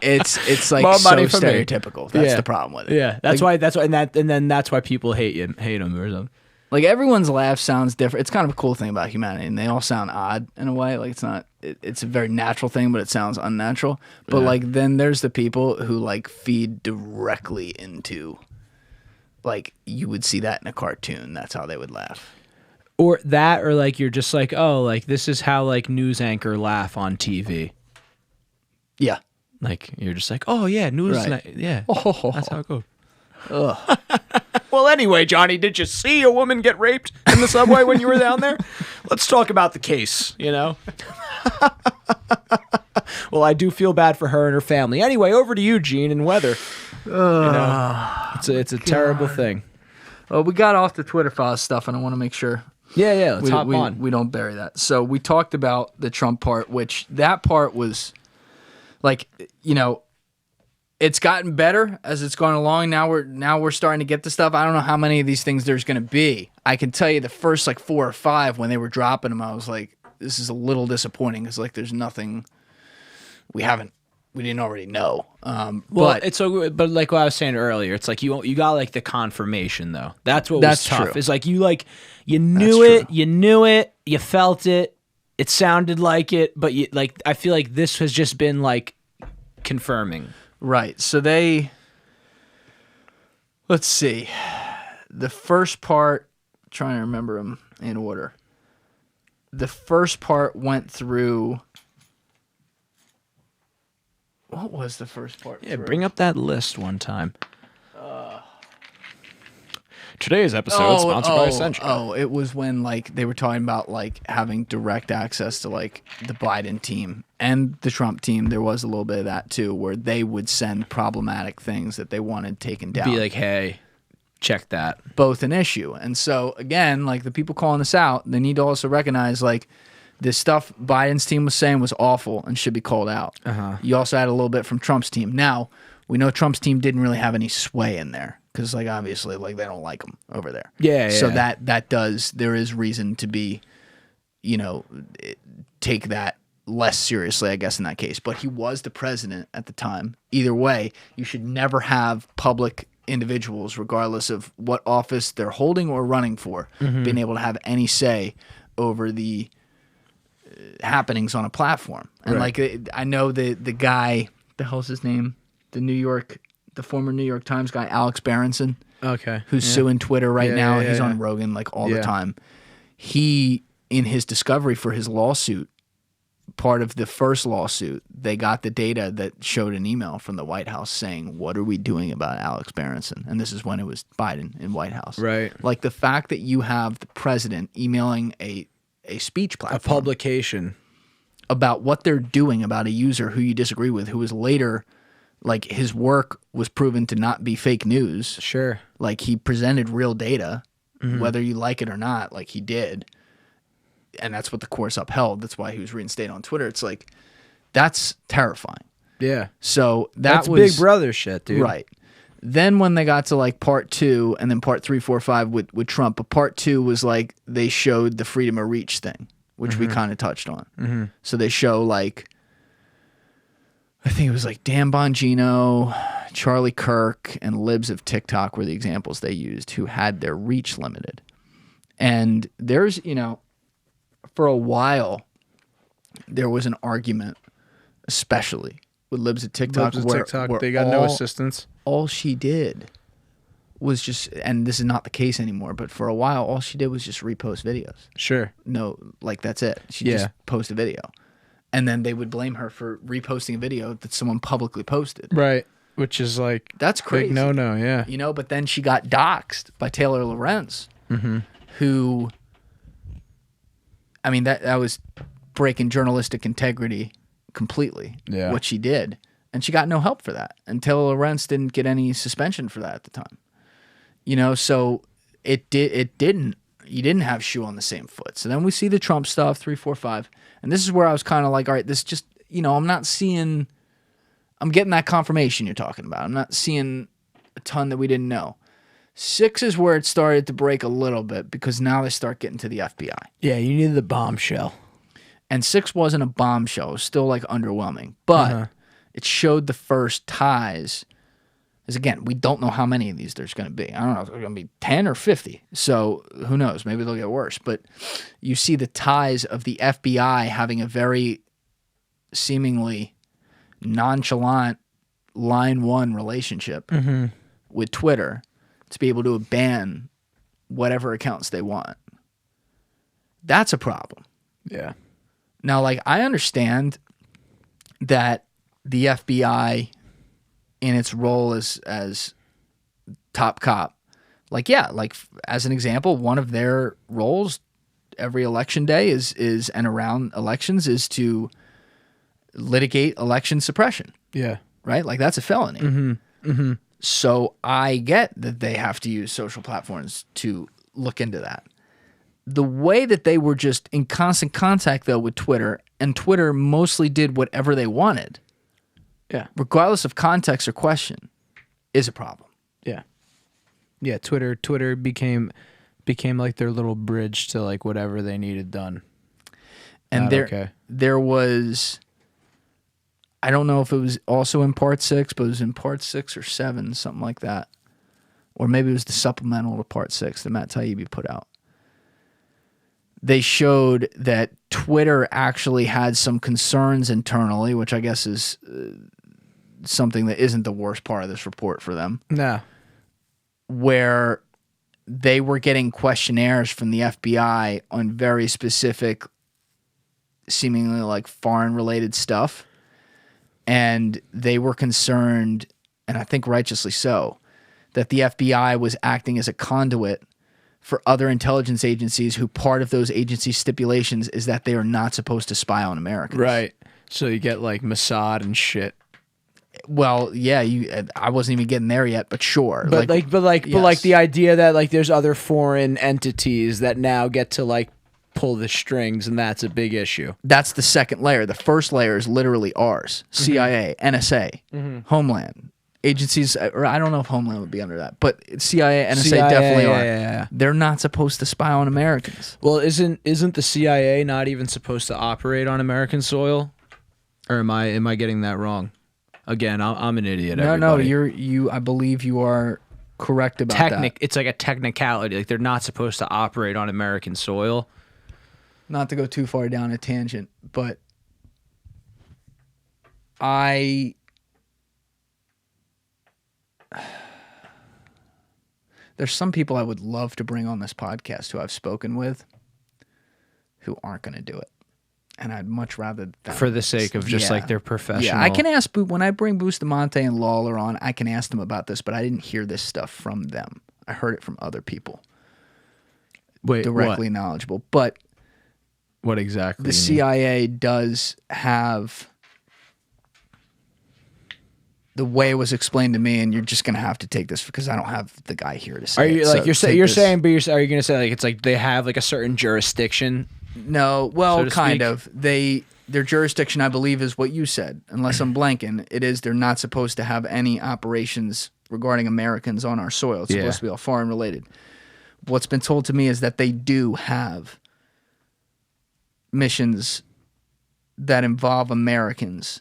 It's like More so money for me. stereotypical. That's the problem with it. Yeah, that's why, and then that's why people hate him or something. Like everyone's laugh sounds different. It's kind of a cool thing about humanity, and they all sound odd in a way. Like it's not. It's a very natural thing, but it sounds unnatural. But like then there's the people who like feed directly into. Like you would see that in a cartoon. That's how they would laugh. Or that, or like you're just like, oh, like this is how like news anchor laugh on TV. Yeah. Like you're just like, oh yeah, news. Right. Yeah. That's how it goes. Ugh. Well, anyway, Johnny, did you see a woman get raped in the subway when you were down there? Let's talk about the case, you know? Well, I do feel bad for her and her family. Anyway, over to you, Gene, and weather. You know, it's a terrible thing. Well, we got off the Twitter files stuff, and I want to make sure. Yeah, let's hop on. We don't bury that. So we talked about the Trump part, which that part was like, you know, it's gotten better as it's gone along. Now we're starting to get the stuff. I don't know how many of these things there's going to be. I can tell you the first like 4 or 5 when they were dropping them, I was like, this is a little disappointing. It's like there's nothing we didn't already know. But it's so. But like what I was saying earlier, it's like you got like the confirmation though. That's what was tough. True. It's like you knew it, you felt it, it sounded like it, but you like I feel like this has just been like confirming. Right. So let's see. The first part, I'm trying to remember them in order. The first part went through. What was the first part? Yeah, bring up that list one time. Today's episode sponsored by Essential. Oh, it was when like they were talking about like having direct access to like the Biden team and the Trump team. There was a little bit of that too, where they would send problematic things that they wanted taken down. Be like, hey, check that. Both an issue. And so again, like the people calling this out, they need to also recognize like this stuff Biden's team was saying was awful and should be called out. You also had a little bit from Trump's team. Now, we know Trump's team didn't really have any sway in there because, like, obviously, like, they don't like him over there. Yeah. So there is reason to be, you know, take that less seriously, I guess, in that case. But he was the president at the time. Either way, you should never have public individuals, regardless of what office they're holding or running for, being able to have any say over the happenings on a platform. And like I know the guy, the hell's his name, the former New York Times guy, Alex Berenson, who's suing Twitter right now. He's on Rogan like all the time. He, in his discovery for his lawsuit, part of the first lawsuit, they got the data that showed an email from the White House saying, what are we doing about Alex Berenson? And this is when it was Biden in White House. Right. Like the fact that you have the president emailing a speech platform, a publication, about what they're doing about a user who you disagree with, who was later, like his work was proven to not be fake news. Sure. Like he presented real data, whether you like it or not, like he did. And that's what the courts upheld. That's why he was reinstated on Twitter. It's like, that's terrifying. Yeah. So that's was Big Brother shit, dude. Right. Then when they got to like part 2 and then part 3, 4, 5 with Trump, but part 2 was like they showed the freedom of reach thing, which we kind of touched on. So they show like, I think it was like Dan Bongino, Charlie Kirk, and libs of TikTok were the examples they used who had their reach limited. And there's, you know, for a while, there was an argument, especially with libs of TikTok, where they got no assistance. All she did was just, and this is not the case anymore, but for a while, all she did was just repost videos. Sure. No, like that's it. She just post a video. And then they would blame her for reposting a video that someone publicly posted. Right. Which is like, that's crazy. Big no, yeah. You know, but then she got doxxed by Taylor Lorenz, who, I mean, that was breaking journalistic integrity completely, what she did. And she got no help for that. And Taylor Lorenz didn't get any suspension for that at the time. You know, so you didn't have shoe on the same foot. So then we see the Trump stuff, 3, 4, 5. And this is where I was kind of like, all right, this just, you know, I'm getting that confirmation you're talking about. I'm not seeing a ton that we didn't know. 6 is where it started to break a little bit because now they start getting to the FBI. Yeah, you needed the bombshell. And 6 wasn't a bombshell. It was still like underwhelming. But it showed the first ties is, again, we don't know how many of these there's going to be. I don't know if there's going to be 10 or 50. So who knows? Maybe they'll get worse. But you see the ties of the FBI having a very seemingly nonchalant line one relationship with Twitter to be able to ban whatever accounts they want. That's a problem. Yeah. Now, like, I understand that the FBI, in its role as top cop, like, yeah, like, as an example, one of their roles every election day is and around elections is to litigate election suppression. Yeah. Right? Like, that's a felony. So I get that they have to use social platforms to look into that. The way that they were just in constant contact, though, with Twitter, and Twitter mostly did whatever they wanted, Yeah. regardless of context or question, is a problem. Yeah. Yeah, Twitter became like their little bridge to like whatever they needed done. And Not there was, I don't know if it was also in part 6, but it was in part 6 or 7, something like that. Or maybe it was the supplemental to part 6 that Matt Taibbi put out. They showed that Twitter actually had some concerns internally, which I guess is something that isn't the worst part of this report for them, No. where they were getting questionnaires from the FBI on very specific, seemingly like foreign-related stuff, and they were concerned, and I think righteously so, that the FBI was acting as a conduit for other intelligence agencies who part of those agency stipulations is that they are not supposed to spy on Americans. Right. So you get like Mossad and shit. Well, yeah, I wasn't even getting there yet, but sure. But yes. the idea that like there's other foreign entities that now get to like pull the strings, and that's a big issue. That's the second layer. The first layer is literally ours. CIA, NSA, Homeland. Agencies, or I don't know if Homeland would be under that, but CIA, NSA definitely are. Yeah. They're not supposed to spy on Americans. Well, isn't the CIA not even supposed to operate on American soil? Or am I getting that wrong? Again, I'm an idiot. No, everybody. I believe you are correct about that. It's like a technicality. Like they're not supposed to operate on American soil. Not to go too far down a tangent, but there's some people I would love to bring on this podcast who I've spoken with who aren't going to do it. And I'd much rather for the sake of just like their professional. Yeah, I can ask when I bring Bustamante and Lawler on, I can ask them about this, but I didn't hear this stuff from them. I heard it from other people. Wait, directly knowledgeable. But what exactly? The CIA does have, the way it was explained to me, and you're just gonna have to take this because I don't have the guy here to say. Are you it. like So you're take saying? But are you gonna say like it's like they have like a certain jurisdiction? No, well, so kind of. Their jurisdiction, I believe, is what you said. Unless I'm blanking, it is they're not supposed to have any operations regarding Americans on our soil. It's supposed to be all foreign related. What's been told to me is that they do have missions that involve Americans,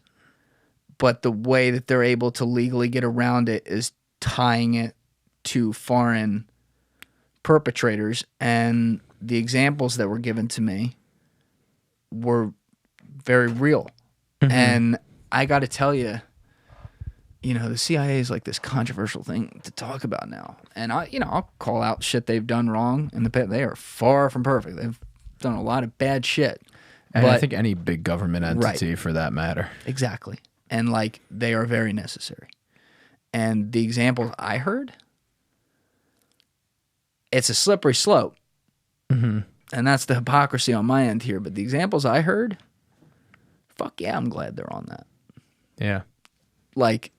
but the way that they're able to legally get around it is tying it to foreign perpetrators. And the examples that were given to me were very real. And I got to tell you, the CIA is like this controversial thing to talk about now. And I'll call out shit they've done wrong in the past. They are far from perfect. They've done a lot of bad shit. And I think any big government entity for that matter. Exactly. And like they are very necessary. And the examples I heard, it's a slippery slope. And that's the hypocrisy on my end here. But the examples I heard, fuck yeah, I'm glad they're on that. Yeah. Like,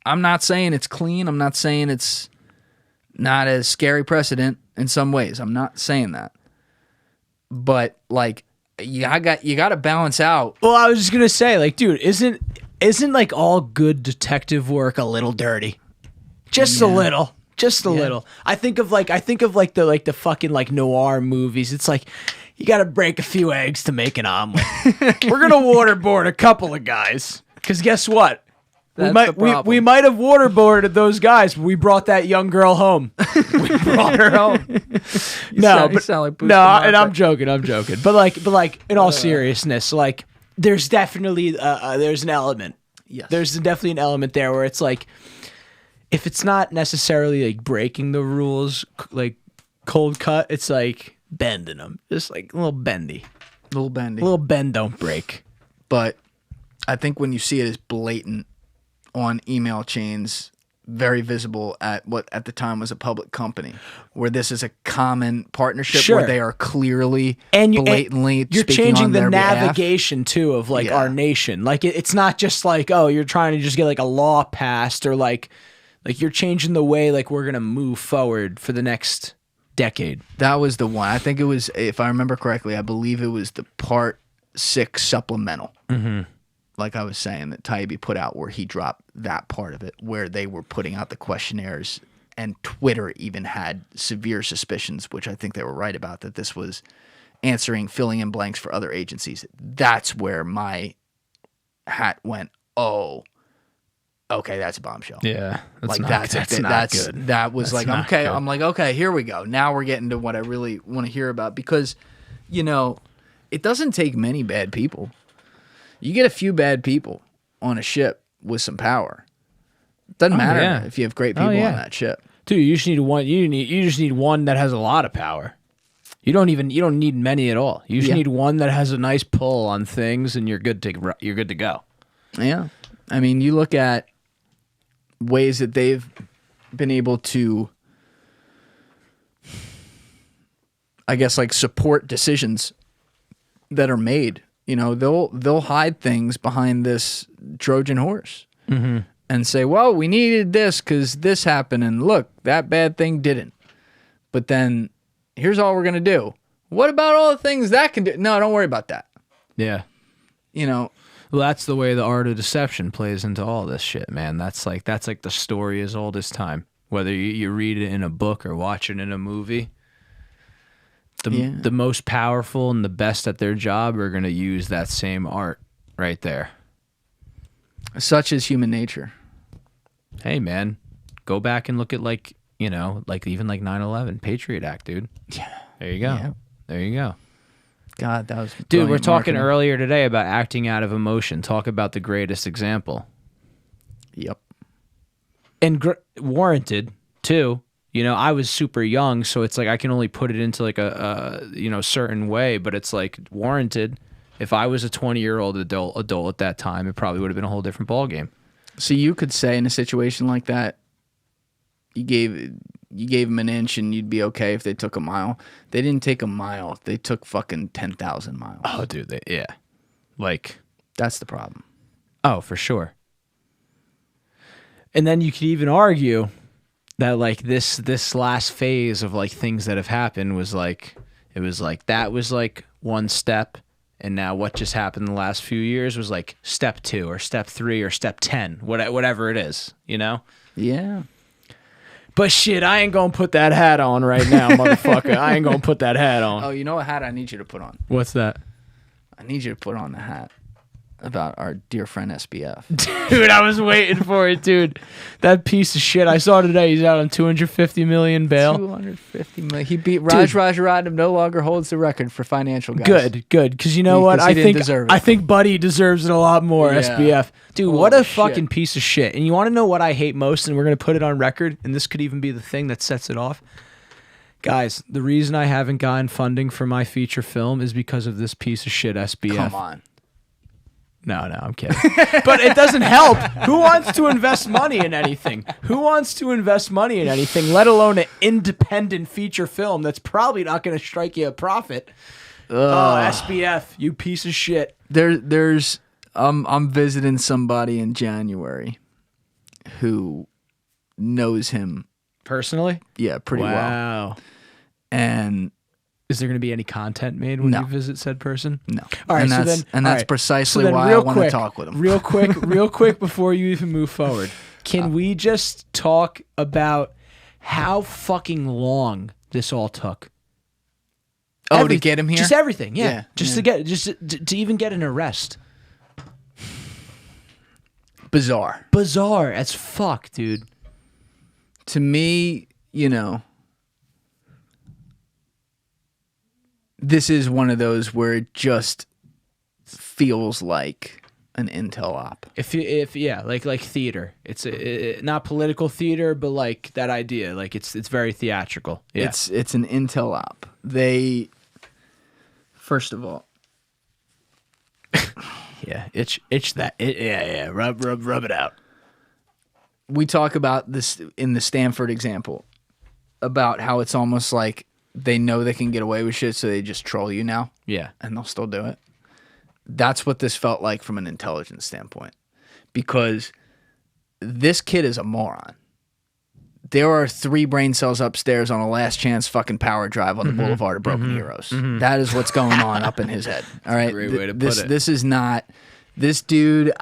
I'm not saying it's clean. I'm not saying it's not a scary precedent in some ways. I'm not saying that. But like, you got to balance out. Well, I was just gonna say, like, dude, isn't like all good detective work a little dirty? Just a little. Just a little. I think of the fucking like noir movies. It's like you got to break a few eggs to make an omelet. We're gonna waterboard a couple of guys because guess what? That's might the problem. we might have waterboarded those guys, but we brought that young girl home. We brought her home. You sound like Booster and Market. I'm joking. But like in all seriousness, like there's definitely there's an element. Yes. There's definitely an element there where it's like, if it's not necessarily like breaking the rules, like cold cut, it's like bending them, just like a little bendy. A little bendy. A little bend, don't break. But I think when you see it as blatant on email chains, very visible at what at the time was a public company, where this is a common partnership Sure. where they are clearly And blatantly you're speaking changing on the their behalf. navigation too of like Yeah. our nation. Like it's not just like, oh, you're trying to just get like a law passed, or like you're changing the way like we're gonna move forward for the next decade. That was the one. I think it was, if I remember correctly, I believe it was the Part 6 supplemental. Mm-hmm. Like I was saying, that Taibbi put out, where he dropped that part of it, where they were putting out the questionnaires, and Twitter even had severe suspicions, which I think they were right about, that this was filling in blanks for other agencies. That's where my hat went, oh, okay, that's a bombshell. Yeah, Like not good. That was That's like, not okay, good. I'm like, okay, here we go. Now we're getting to what I really want to hear about, because, you know, it doesn't take many bad people. You get a few bad people on a ship with some power. Doesn't matter yeah. if you have great people yeah. on that ship. Dude, you just need one. You just need one that has a lot of power. You don't need many at all. You just Yeah. need one that has a nice pull on things, and you're good to go. Yeah. I mean, you look at ways that they've been able to, I guess, like, support decisions that are made. You know, they'll hide things behind this Trojan horse and say, well, we needed this because this happened, and look, that bad thing didn't. But then here's all we're going to do. What about all the things that can do? No, don't worry about that. Yeah. You know, Well, that's the way the art of deception plays into all this shit, man. That's like the story as old as time. Whether you read it in a book or watch it in a movie, the most powerful and the best at their job are going to use that same art right there. such is human nature. Hey, man, go back and look at even 9/11 Patriot Act, dude. Yeah. There you go. Yeah. There you go. God, that was Dude, we're brilliant talking marketing. earlier today about acting out of emotion. Talk about the greatest example. Yep. And warranted, too. You know, I was super young, so it's like I can only put it into like a certain way, but it's like warranted. If I was a 20-year-old adult at that time, it probably would have been a whole different ballgame. So you could say in a situation like that, you gave them an inch and you'd be okay if they took a mile. They didn't take a mile. They took fucking 10,000 miles. Oh, dude, yeah. Like, That's the problem. oh, for sure. And then you could even argue that like this last phase of like things that have happened was like, it was like that was like one step, and now what just happened the last few years was like step 2 or step 3 or step 10, whatever it is, you know? Yeah. But shit, I ain't gonna put that hat on right now, motherfucker. I ain't gonna put that hat on. Oh, you know what hat I need you to put on? What's that? I need you to put on the hat about our dear friend SBF. Dude, I was waiting for it, dude. That piece of shit I saw today, he's out on $250 million bail. 250 million. He beat Rajaratnam, no longer holds the record for financial guys. Good. Because you know what? Because he didn't deserve it. I think Buddy deserves it a lot more, Yeah. SBF. Dude, Holy what a shit. fucking piece of shit. And you want to know what I hate most? And we're going to put it on record, and this could even be the thing that sets it off. Guys, the reason I haven't gotten funding for my feature film is because of this piece of shit, SBF. Come on. No, I'm kidding. But it doesn't help. Who wants to invest money in anything? Who wants to invest money in anything, let alone an independent feature film that's probably not going to strike you a profit? Oh, SBF, you piece of shit. There's I'm visiting somebody in January who knows him, Personally? yeah, pretty well. Wow. And Is there going to be any content made when No. you visit said person? no. All right, and so that's, then, and all that's right. precisely So then why I real want to quick, talk with him. Real quick before you even move forward. Can we just talk about how fucking long this all took? Oh, to get him here? Just everything, yeah. Yeah, To even get an arrest. bizarre. Bizarre as fuck, dude. To me, you know, this is one of those where it just feels like an intel op. If yeah, like theater. It's not political theater, but like that idea. Like it's very theatrical. Yeah. It's an intel op. They, first of all, yeah, itch that. Yeah, rub it out. We talk about this in the Stanford example about how it's almost like they know they can get away with shit, so they just troll you now. Yeah, and they'll still do it. That's what this felt like from an intelligence standpoint, because this kid is a moron. There are 3 brain cells upstairs on a last chance fucking power drive on the Boulevard of Broken Heroes. That is what's going on up in his head. All right. Great way to put it. This is not this dude.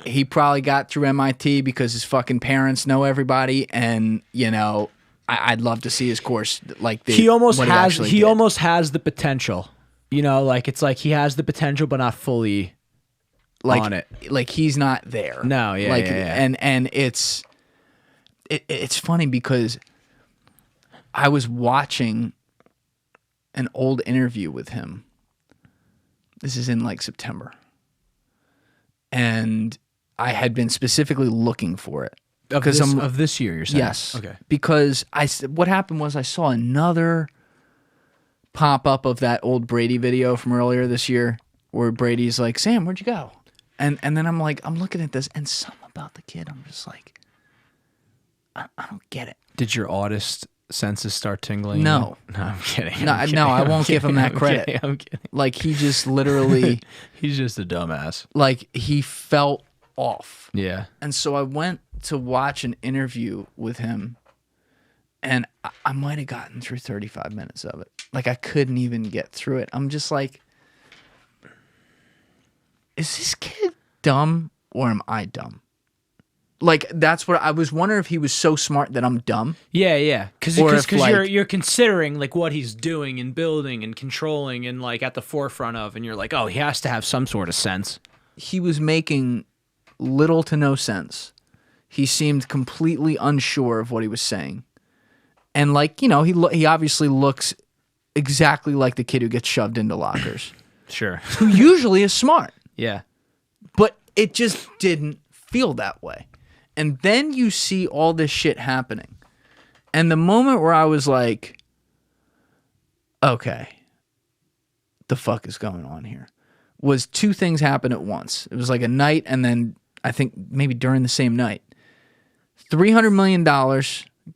He probably got through MIT because his fucking parents know everybody. And, you know, I'd love to see his course. Like he almost has the potential, you know, like it's like he has the potential, but not fully on it. Like he's not there. No. Yeah. Like, yeah. And it's funny because I was watching an old interview with him. This is in like September. And I had been specifically looking for it. Of this year, you're saying? Yes. Okay. Because what happened was I saw another pop-up of that old Brady video from earlier this year where Brady's like, Sam, where'd you go? And then I'm like, I'm looking at this and something about the kid, I'm just like, I don't get it. Did your autist senses start tingling? No. No, I'm kidding. No, I won't give him that credit. I'm kidding. Like, he just literally... He's just a dumbass. Like, he felt off. Yeah. And so I went to watch an interview with him, and I might have gotten through 35 minutes of it. Like, I couldn't even get through it. I'm just like, is this kid dumb, or am I dumb? Like, that's what I was wondering, if he was so smart that I'm dumb. Yeah. Because like, you're considering like what he's doing and building and controlling and like at the forefront of, and you're like, oh, he has to have some sort of sense. He was making little to no sense. He seemed completely unsure of what he was saying. And like, you know, he obviously looks exactly like the kid who gets shoved into lockers. Sure. Who usually is smart. Yeah. But it just didn't feel that way. And then you see all this shit happening. And the moment where I was like, okay, the fuck is going on here, was 2 things happened at once. It was like a night, and then I think maybe during the same night, $300 million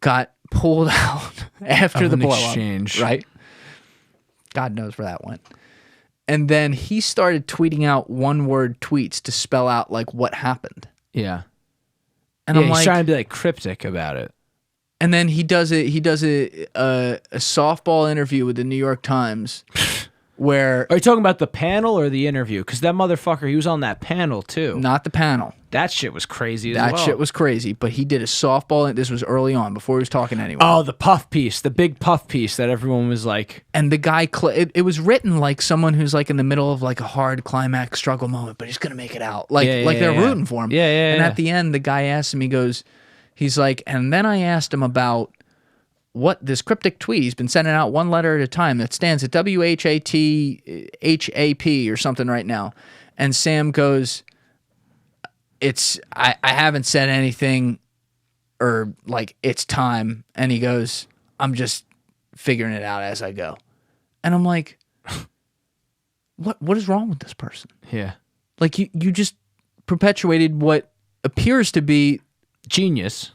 got pulled out after the blow exchange. up, right? God knows where that went. And then he started tweeting out one-word tweets to spell out like what happened. Yeah. And I'm he's like, trying to be like cryptic about it. And then he does a softball interview with the New York Times where... Are you talking about the panel or the interview? Because that motherfucker, he was on that panel too. Not the panel. That shit was crazy as well. That shit was crazy, but he did a softball, and this was early on, before he was talking to anyone. Oh, the puff piece, the big puff piece that everyone was like... And the guy, it was written like someone who's like in the middle of like a hard climax struggle moment, but he's going to make it out. Like, they're rooting for him. Yeah. And at the end, the guy asked him, he's like, and then I asked him about what this cryptic tweet, he's been sending out one letter at a time that stands at WHATHAP or something right now. And Sam goes... I haven't said anything, or like, it's time. And he goes, I'm just figuring it out as I go. And I'm like, what is wrong with this person? Yeah. Like, you just perpetuated what appears to be genius.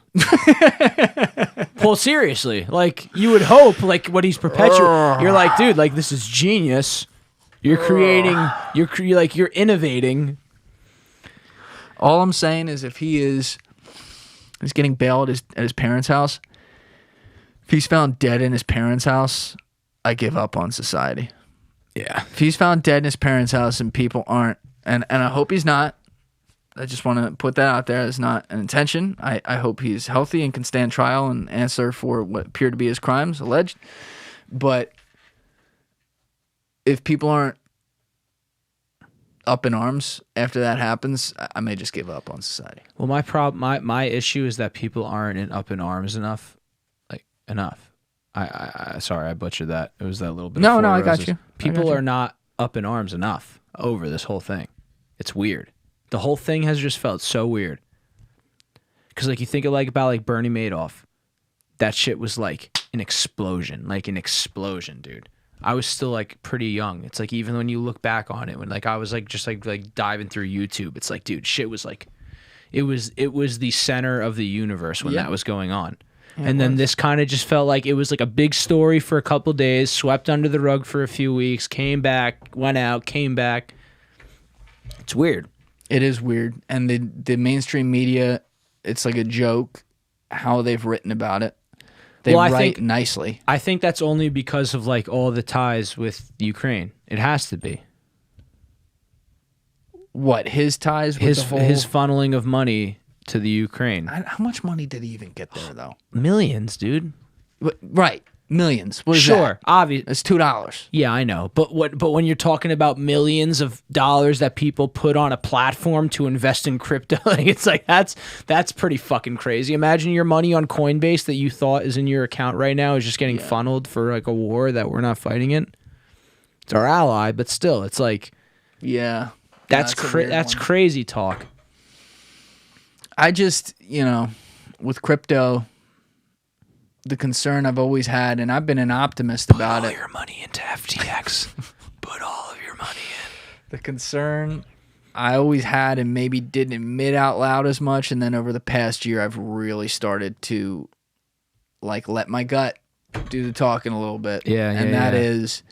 Well, seriously, like, you would hope, like, what he's perpetuating, you're like, dude, like, this is genius. You're creating, you're innovating. All I'm saying is, if he's getting bailed at his parents' house, if he's found dead in his parents' house, I give up on society. Yeah. If he's found dead in his parents' house and people aren't, and I hope he's not, I just want to put that out there as not an intention. I hope he's healthy and can stand trial and answer for what appear to be his crimes, alleged. But if people aren't up in arms after that happens, I may just give up on society. Well, my issue is that people aren't up in arms enough. Like, enough. Sorry, I butchered that. It was that little bit. No, of no, Four I got Roses. you. People are not up in arms enough over this whole thing. It's weird. The whole thing has just felt so weird. Because, like, you think about, like, Bernie Madoff. That shit was, like, an explosion. Like, an explosion, dude. I was still, like, pretty young. It's, like, even when you look back on it, when, like, I was, like, just, like diving through YouTube, it's, like, dude, shit was, like, it was the center of the universe when that was going on. Yeah, and then this kind of just felt like it was, like, a big story for a couple days, swept under the rug for a few weeks, came back, went out, came back. It's weird. It is weird. And the mainstream media, it's like a joke how they've written about it. They write nicely. I think that's only because of, like, all the ties with Ukraine. It has to be. What, his ties with his the whole... His funneling of money to the Ukraine. How much money did he even get there, though? Millions, dude. Right. Millions. What is sure, obvious. It's $2. Yeah, I know. But when you're talking about millions of dollars that people put on a platform to invest in crypto, it's like that's pretty fucking crazy. Imagine your money on Coinbase that you thought is in your account right now is just getting funneled for, like, a war that we're not fighting in. It's our ally, but still, it's like, yeah, that's crazy talk. I just, with crypto, the concern I've always had, and I've been an optimist about it. Put all your money into FTX. Put all of your money in. The concern I always had and maybe didn't admit out loud as much, and then over the past year, I've really started to, like, let my gut do the talking a little bit. And that is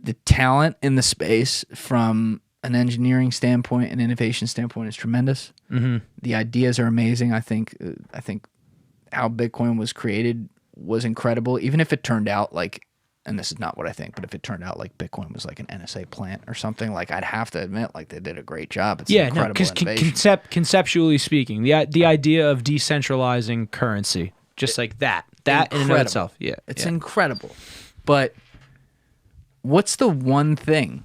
the talent in the space from an engineering standpoint and innovation standpoint is tremendous. Mm-hmm. The ideas are amazing. I think how Bitcoin was created was incredible, even if it turned out like, and this is not what I think, but if it turned out like Bitcoin was like an NSA plant or something, like, I'd have to admit, like, they did a great job. It's incredible innovation. Conceptually speaking, the idea of decentralizing currency, just like that in and of itself, it's incredible. But what's the one thing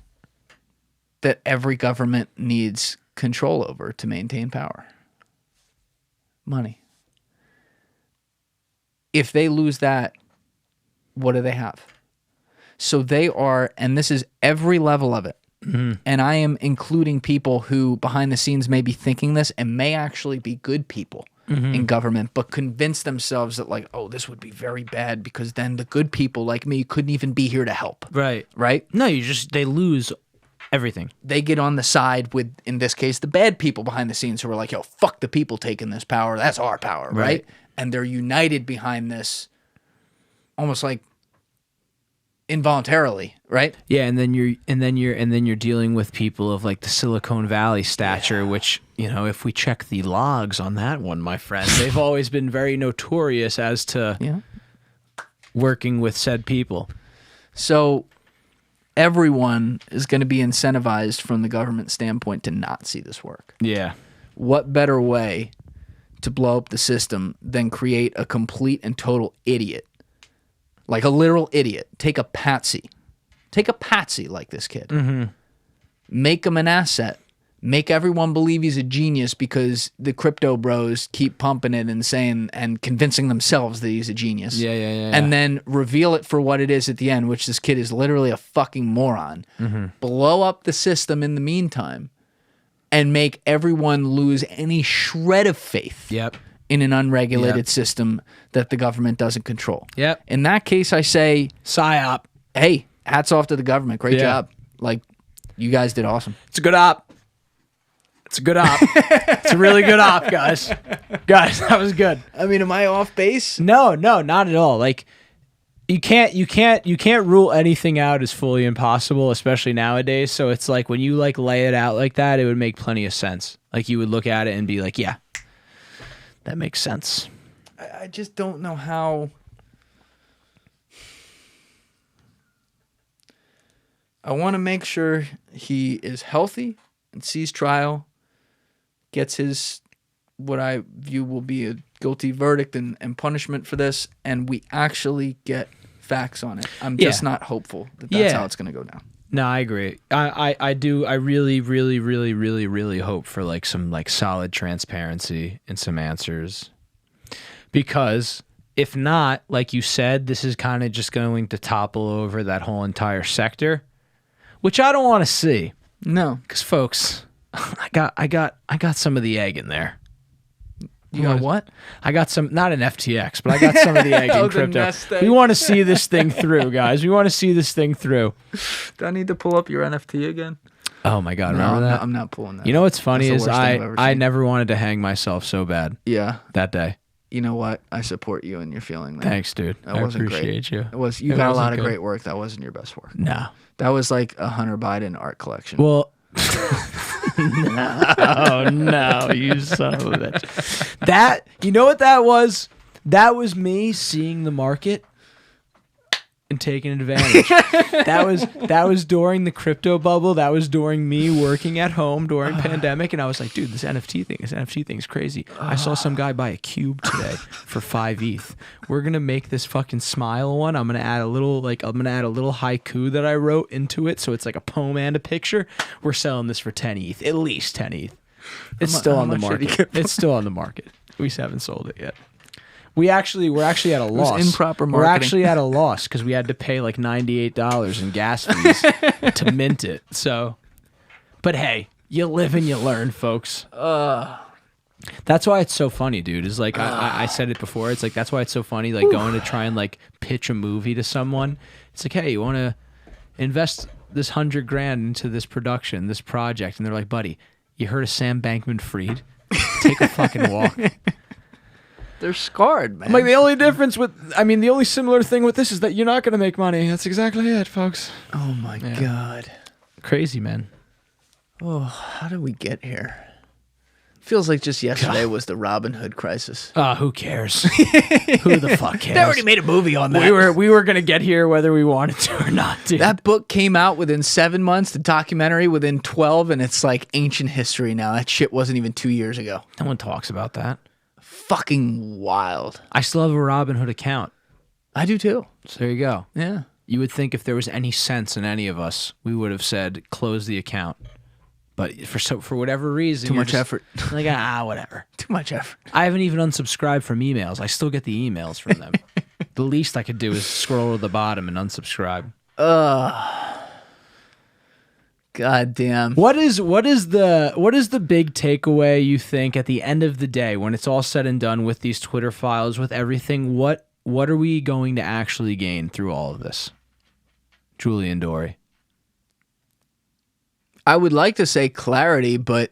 that every government needs control over to maintain power? Money. If they lose that, what do they have? So they are, and this is every level of it, and I am including people who behind the scenes may be thinking this and may actually be good people in government, but convince themselves that, like, oh, this would be very bad because then the good people like me couldn't even be here to help. Right. Right? No, they lose everything. They get on the side with, in this case, the bad people behind the scenes who are like, yo, fuck the people taking this power. That's our power, right? And they're united behind this almost like involuntarily, right? Yeah, and then you're dealing with people of, like, the Silicon Valley stature, which, if we check the logs on that one, my friend, they've always been very notorious as to working with said people. So everyone is going to be incentivized from the government standpoint to not see this work. Yeah. What better way to blow up the system than create a complete and total idiot? Like a literal idiot. Take a patsy. Take a patsy like this kid. Make him an asset. Make everyone believe he's a genius because the crypto bros keep pumping it and saying and convincing themselves that he's a genius. Yeah. And then reveal it for what it is at the end, which this kid is literally a fucking moron. Blow up the system in the meantime and make everyone lose any shred of faith in an unregulated system that the government doesn't control. In that case, I say, PSYOP. Hey, hats off to the government. Great job. Like, you guys did awesome. It's a good op. It's a good op. It's a really good op, guys. Guys, that was good. I mean, am I off base? No, not at all. Like, you can't rule anything out as fully impossible, especially nowadays. So it's like when you, like, lay it out like that, it would make plenty of sense. Like, you would look at it and be like, yeah, that makes sense. I just don't know how. I want to make sure he is healthy and sees trial, gets his, what I view will be a guilty verdict and punishment for this, and we actually get facts on it. I'm just not hopeful that that's how it's going to go down. No, I agree. I do. I really, really, really, really, really hope for like some like solid transparency and some answers. Because if not, like you said, this is kind of just going to topple over that whole entire sector, which I don't want to see. No, Because folks, I got some of the egg in there. you know what? I got some, not an FTX, but I got some of the egg in The crypto. nest egg. We want to see this thing through, guys. We want to see this thing through. Do I need to pull up your NFT again? Oh my God, No, remember that? I'm not pulling that. You know what's funny That's the is worst thing I've ever I seen. never wanted to hang myself so bad Yeah. that day. You know what? I support you and your feeling there. Thanks, dude. That I wasn't appreciate great. you. It was. You It got a wasn't lot of good. great work. That wasn't your best work. No. That was like a Hunter Biden art collection. Well, no, no, you son of a bitch. That, you know what that was? That was me seeing the market and taking advantage. that was during the crypto bubble. That was during me working at home during pandemic, and I was like, dude, this NFT thing's crazy. I saw some guy buy a cube today for 5 ETH. We're gonna make this fucking smile one. I'm gonna add a little haiku that I wrote into it, so it's like a poem and a picture. We're selling this for 10 ETH, at least 10 ETH. It's still how on the much did he market. get It's still on the market. We just haven't sold it yet. We're actually at a loss. improper We're marketing. actually at a loss because we had to pay like $98 in gas fees to mint it. So, but hey, you live and you learn, folks. That's why it's so funny, dude. Is like I said it before. It's like that's why it's so funny. Like going to try and like pitch a movie to someone. It's like, hey, you want to invest this $100,000 into this production, this project, and they're like, buddy, you heard of Sam Bankman-Fried? Take a fucking walk. They're scarred, man. I'm like, the only similar thing with this is that you're not going to make money. That's exactly it, folks. oh my God. Crazy, man. Oh, how did we get here? Feels like just yesterday was the Robin Hood crisis. Who cares? Who the fuck cares? They already made a movie on that. We were going to get here whether we wanted to or not, dude. That book came out within 7 months, the documentary within 12, and it's like ancient history now. That shit wasn't even 2 years ago. No one talks about that. Fucking wild. I still have a Robinhood account. I do too. So there you go. Yeah. You would think if there was any sense in any of us, we would have said close the account. But for whatever reason, Too you're much just effort. Like whatever. Too much effort. I haven't even unsubscribed from emails. I still get the emails from them. The least I could do is scroll to the bottom and unsubscribe. God damn. What is the big takeaway you think at the end of the day when it's all said and done with these Twitter files, with everything? What are we going to actually gain through all of this? Julian Dorey. I would like to say clarity, but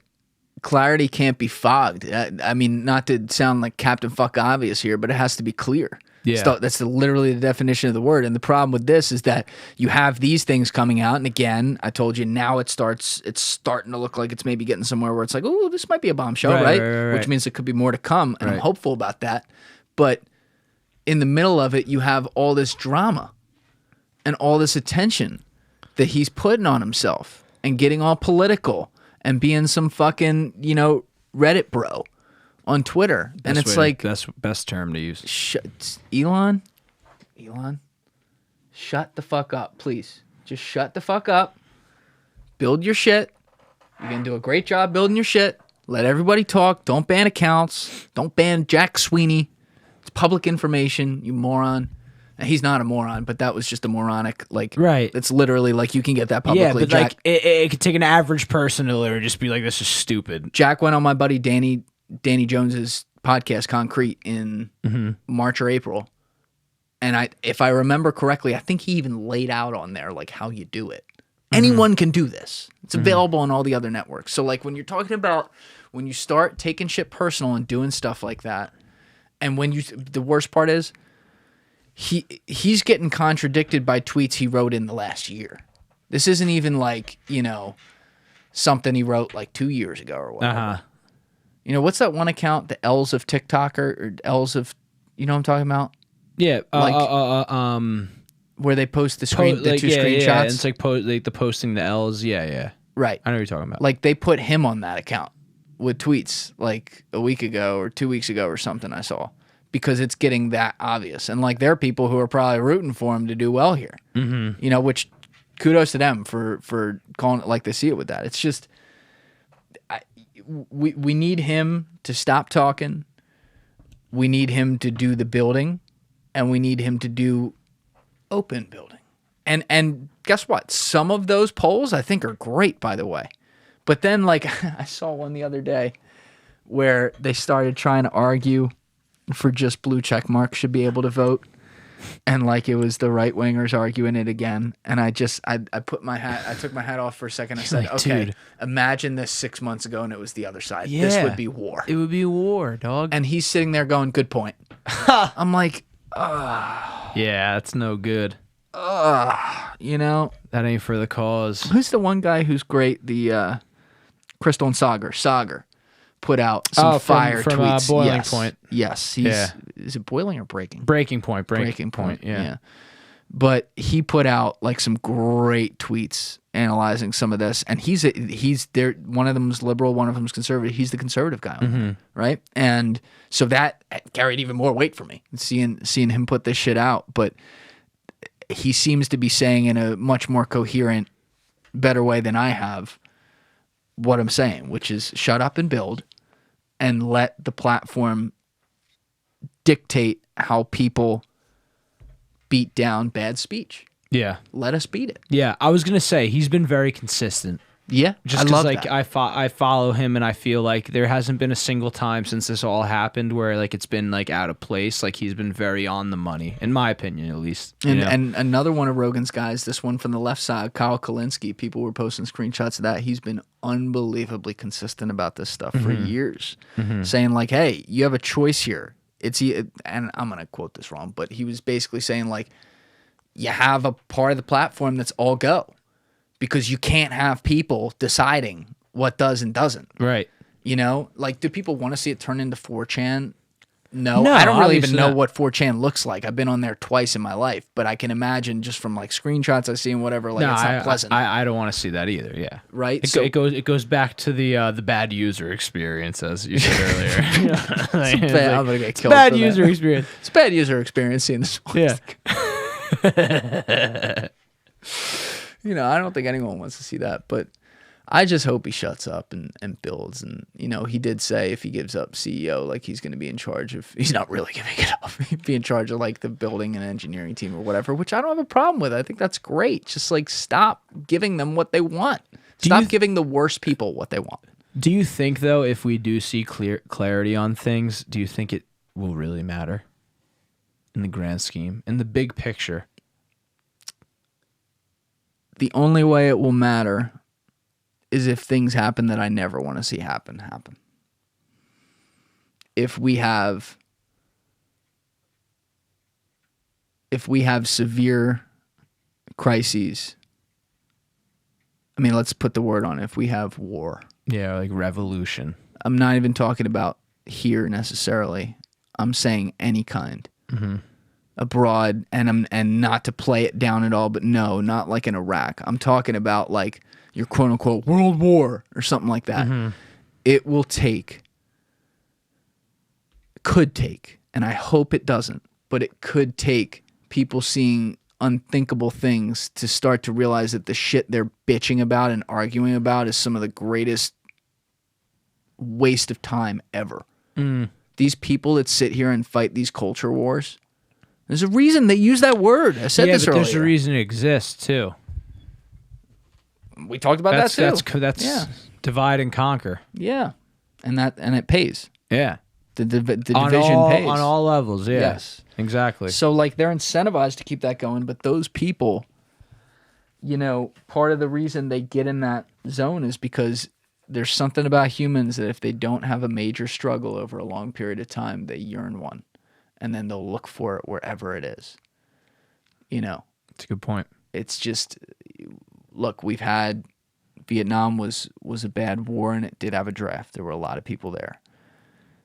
clarity can't be fogged. I mean, not to sound like Captain Fuck Obvious here, but it has to be clear. Yeah. That's literally the definition of the word. And the problem with this is that you have these things coming out. And again, I told you now it's starting to look like it's maybe getting somewhere where it's like, oh, this might be a bombshell, right? Which means there could be more to come. And I'm hopeful about that. But in the middle of it, you have all this drama and all this attention that he's putting on himself and getting all political and being some fucking, Reddit bro on Twitter. And it's like, that's best term to use. Elon, shut the fuck up, please. Just shut the fuck up. Build your shit. You're going to do a great job building your shit. Let everybody talk. Don't ban accounts. Don't ban Jack Sweeney. It's public information, you moron. And he's not a moron, but that was just a moronic, Right. It's literally like you can get that publicly. Yeah, but Jack, it could take an average person to literally just be like, this is stupid. Jack went on my buddy Danny Jones's podcast Concrete in March or April. And if I remember correctly, I think he even laid out on there like how you do it. Anyone can do this. It's available on all the other networks. So like when you're talking about when you start taking shit personal and doing stuff like that, and the worst part is he's getting contradicted by tweets he wrote in the last year. This isn't even like, something he wrote like 2 years ago or whatever. What's that one account, the L's of TikTok or L's of, you know what I'm talking about? Yeah. Where they post the two screenshots. Yeah. It's like the posting the L's. Yeah. Right. I know what you're talking about. Like they put him on that account with tweets like a week ago or 2 weeks ago or something I saw. Because it's getting that obvious. And like there are people who are probably rooting for him to do well here. Which kudos to them for calling it like they see it with that. It's just we need him to stop talking. We need him to do the building, and we need him to do open building. And guess what? Some of those polls I think are great, by the way. But then, like, I saw one the other day where they started trying to argue for just blue check marks should be able to vote. And like it was the right wingers arguing it again. And I took my hat off for a second. I said, like, okay, dude, imagine this 6 months ago and it was the other side. Yeah. This would be war. It would be war, dog. And he's sitting there going, good point. I'm like, yeah, that's no good. you know, That ain't for the cause. who's the one guy who's great? The Crystal and Sagar put out some fire from tweets. Boiling Yes. Point. Yes. Is it boiling or breaking? Breaking Point. Breaking Point. Yeah. But he put out like some great tweets analyzing some of this, and he's there. One of them's liberal, one of them's conservative. He's the conservative guy, on there, right? And so that carried even more weight for me, seeing him put this shit out. But he seems to be saying in a much more coherent, better way than I have what I'm saying, which is shut up and build, and let the platform dictate how people beat down bad speech. Yeah. Let us beat it. Yeah. I was going to say, he's been very consistent. Yeah, Just I because, love like, that. I follow him, and I feel like there hasn't been a single time since this all happened where, like, it's been, like, out of place. Like, he's been very on the money, in my opinion, at least. And another one of Rogan's guys, this one from the left side, Kyle Kalinske, people were posting screenshots of that. He's been unbelievably consistent about this stuff for years, saying like, hey, you have a choice here. And I'm going to quote this wrong, but he was basically saying like, you have a part of the platform that's all go, because you can't have people deciding what does and doesn't. Right. You know, like, do people want to see it turn into 4chan? No, No, I don't really even obviously know not. what 4chan looks like. I've been on there twice in my life, but I can imagine just from like screenshots I've seen, whatever, like, it's not pleasant. I don't want to see that either. Yeah. Right? It goes back to the bad user experience, as you said earlier. I'm gonna get killed. Bad for that. user experience. It's bad user experience seeing this. Yeah. You know, I don't think anyone wants to see that, but I just hope he shuts up and builds. And, you know, he did say if he gives up CEO, like, he's going to be in charge of, he's not really giving it up. He'd be in charge of like the building and engineering team or whatever, which I don't have a problem with. I think that's great. Just like, stop giving them what they want. Stop giving the worst people what they want. Do you think, though, if we do see clarity on things, do you think it will really matter in the grand scheme, in the big picture? The only way it will matter is if things happen that I never want to see happen. If we have severe crises, I mean, let's put the word on it. If we have war. Yeah, like revolution. I'm not even talking about here necessarily. I'm saying any kind. Abroad, and not to play it down at all, but no, not like in Iraq. I'm talking about like your quote unquote world war or something like that. It will could take, and I hope it doesn't, but it could take people seeing unthinkable things to start to realize that the shit they're bitching about and arguing about is some of the greatest waste of time ever. These people that sit here and fight these culture wars, there's a reason they use that word. I said this but earlier. there's a reason it exists too. We talked about that too. That's divide and conquer. Yeah, and it pays. Yeah, The division pays on all levels. Yeah. Yes, exactly. So like they're incentivized to keep that going, but those people, you know, part of the reason they get in that zone is because there's something about humans that if they don't have a major struggle over a long period of time, they yearn one. And then they'll look for it wherever it is. You know, That's a good point. It's just, look, we've had, Vietnam was a bad war, and it did have a draft. There were a lot of people there.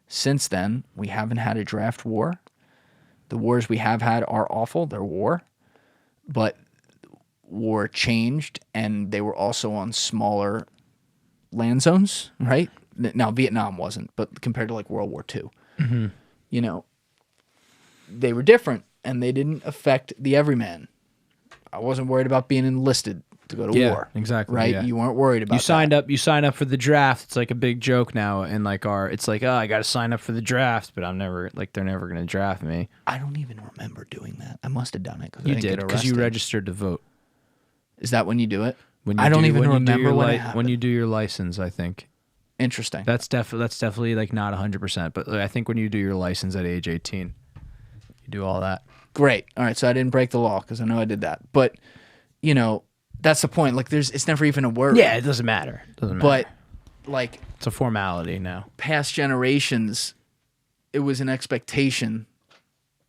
Since then, we haven't had a draft war. The wars we have had are awful. They're war. But war changed, and they were also on smaller land zones, right? Now, Vietnam wasn't, but compared to like World War II, you know, they were different, and they didn't affect the everyman. I wasn't worried about being enlisted to go to Yeah, war. exactly, Right? yeah. You weren't worried about You signed that. up. You sign up for the draft. It's like a big joke now, and like it's like, oh, I got to sign up for the draft, but I'm never like they're never gonna draft me. I don't even remember doing that. I must have done it because You did because you registered to vote. Is that when you do it? When you I don't do- even when you do remember your when it li- happened. when you do your license. I think Interesting. that's definitely like not 100%, but I think when you do your license at age 18, you do all that. Great. All right. So I didn't break the law because I know I did that. But, you know, that's the point. Like, it's never even a word. Yeah, it doesn't matter. But, like, it's a formality now. past generations, it was an expectation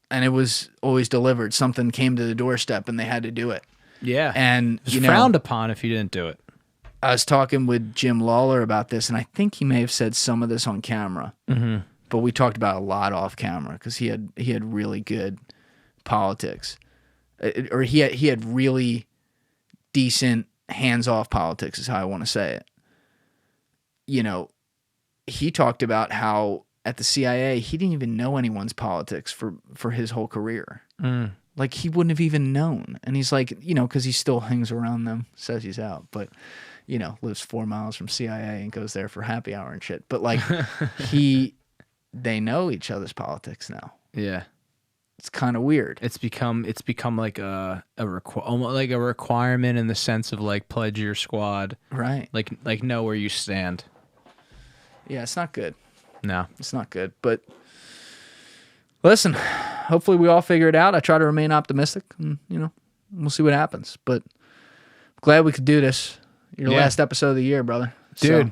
and it was always delivered. Something came to the doorstep and they had to do it. Yeah, And, it was you know, frowned upon if you didn't do it. I was talking with Jim Lawler about this, and I think he may have said some of this on camera. Mm-hmm. But we talked about a lot off camera because he had really good politics, or he had really decent hands-off politics is how I want to say it. You know, he talked about how at the CIA he didn't even know anyone's politics for his whole career. Mm. Like he wouldn't have even known. And he's like, you know, because he still hangs around them, says he's out, but you know, lives 4 miles from CIA and goes there for happy hour and shit. But like they know each other's politics now. Yeah. It's kind of weird. It's become like almost like a requirement in the sense of like pledge your squad, Right. like know where you stand. Yeah, it's not good. No, It's not good. But listen, hopefully we all figure it out. I try to remain optimistic and, you know, we'll see what happens. But glad we could do this. Your Yeah. last episode of the year, brother. dude, So,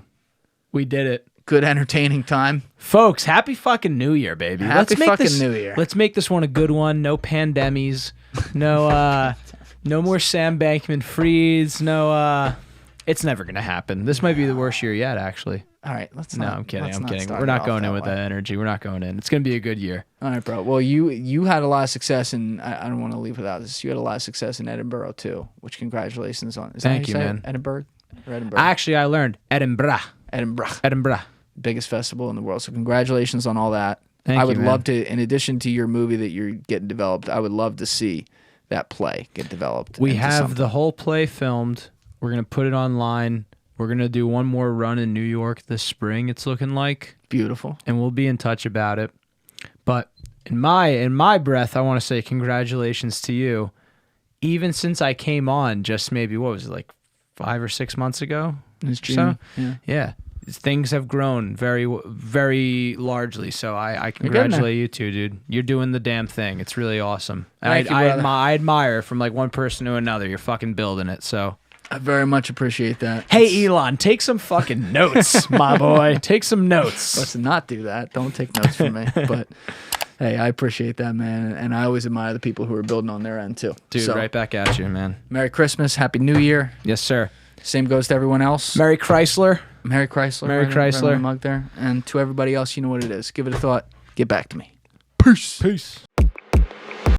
we did it, good entertaining time. folks. Happy fucking New Year, baby. Happy fucking New Year. Let's make this one a good one. No pandemmies. No, no more Sam Bankman-Frieds. No, it's never gonna happen. This might be the worst year yet, actually. All right, let's No, not. I'm kidding. let's I'm not kidding. start We're it not off going in with way. that energy. We're not going in. It's gonna be a good year. All right, bro. Well, you had a lot of success, and I don't want to leave without this. You had a lot of success in Edinburgh too, which congratulations on. Is that how Thank you, say it? man. Edinburgh or Edinburgh? Actually, I learned Edinburgh. Edinburgh, biggest festival in the world. So congratulations on all that. Thank I would you, man. love to, in addition to your movie that you're getting developed, I would love to see that play get developed. We into have something. the whole play filmed. We're gonna put it online. We're gonna do one more run in New York this spring. It's looking like, Beautiful. and we'll be in touch about it. But in my breath, I want to say congratulations to you. Even since I came on, just maybe what was it, like 5 or 6 months ago? It's So June. yeah, things have grown very, very largely. So I getting there. congratulate you too, dude. You're doing the damn thing. It's really awesome. And Thank you, I brother. admire from like one person to another. You're fucking building it. So. I very much appreciate that. Hey, Elon, take some fucking notes, my boy. Take some notes. Let's not do that. Don't take notes from me. But hey, I appreciate that, man. And I always admire the people who are building on their end too. Dude, So, right back at you, man. Merry Christmas, Happy New Year. Yes, sir. Same goes to everyone else. Merry Chrysler. Merry Chrysler. Merry right on my Chrysler. mug there. And to everybody else, you know what it is. Give it a thought. Get back to me. Peace.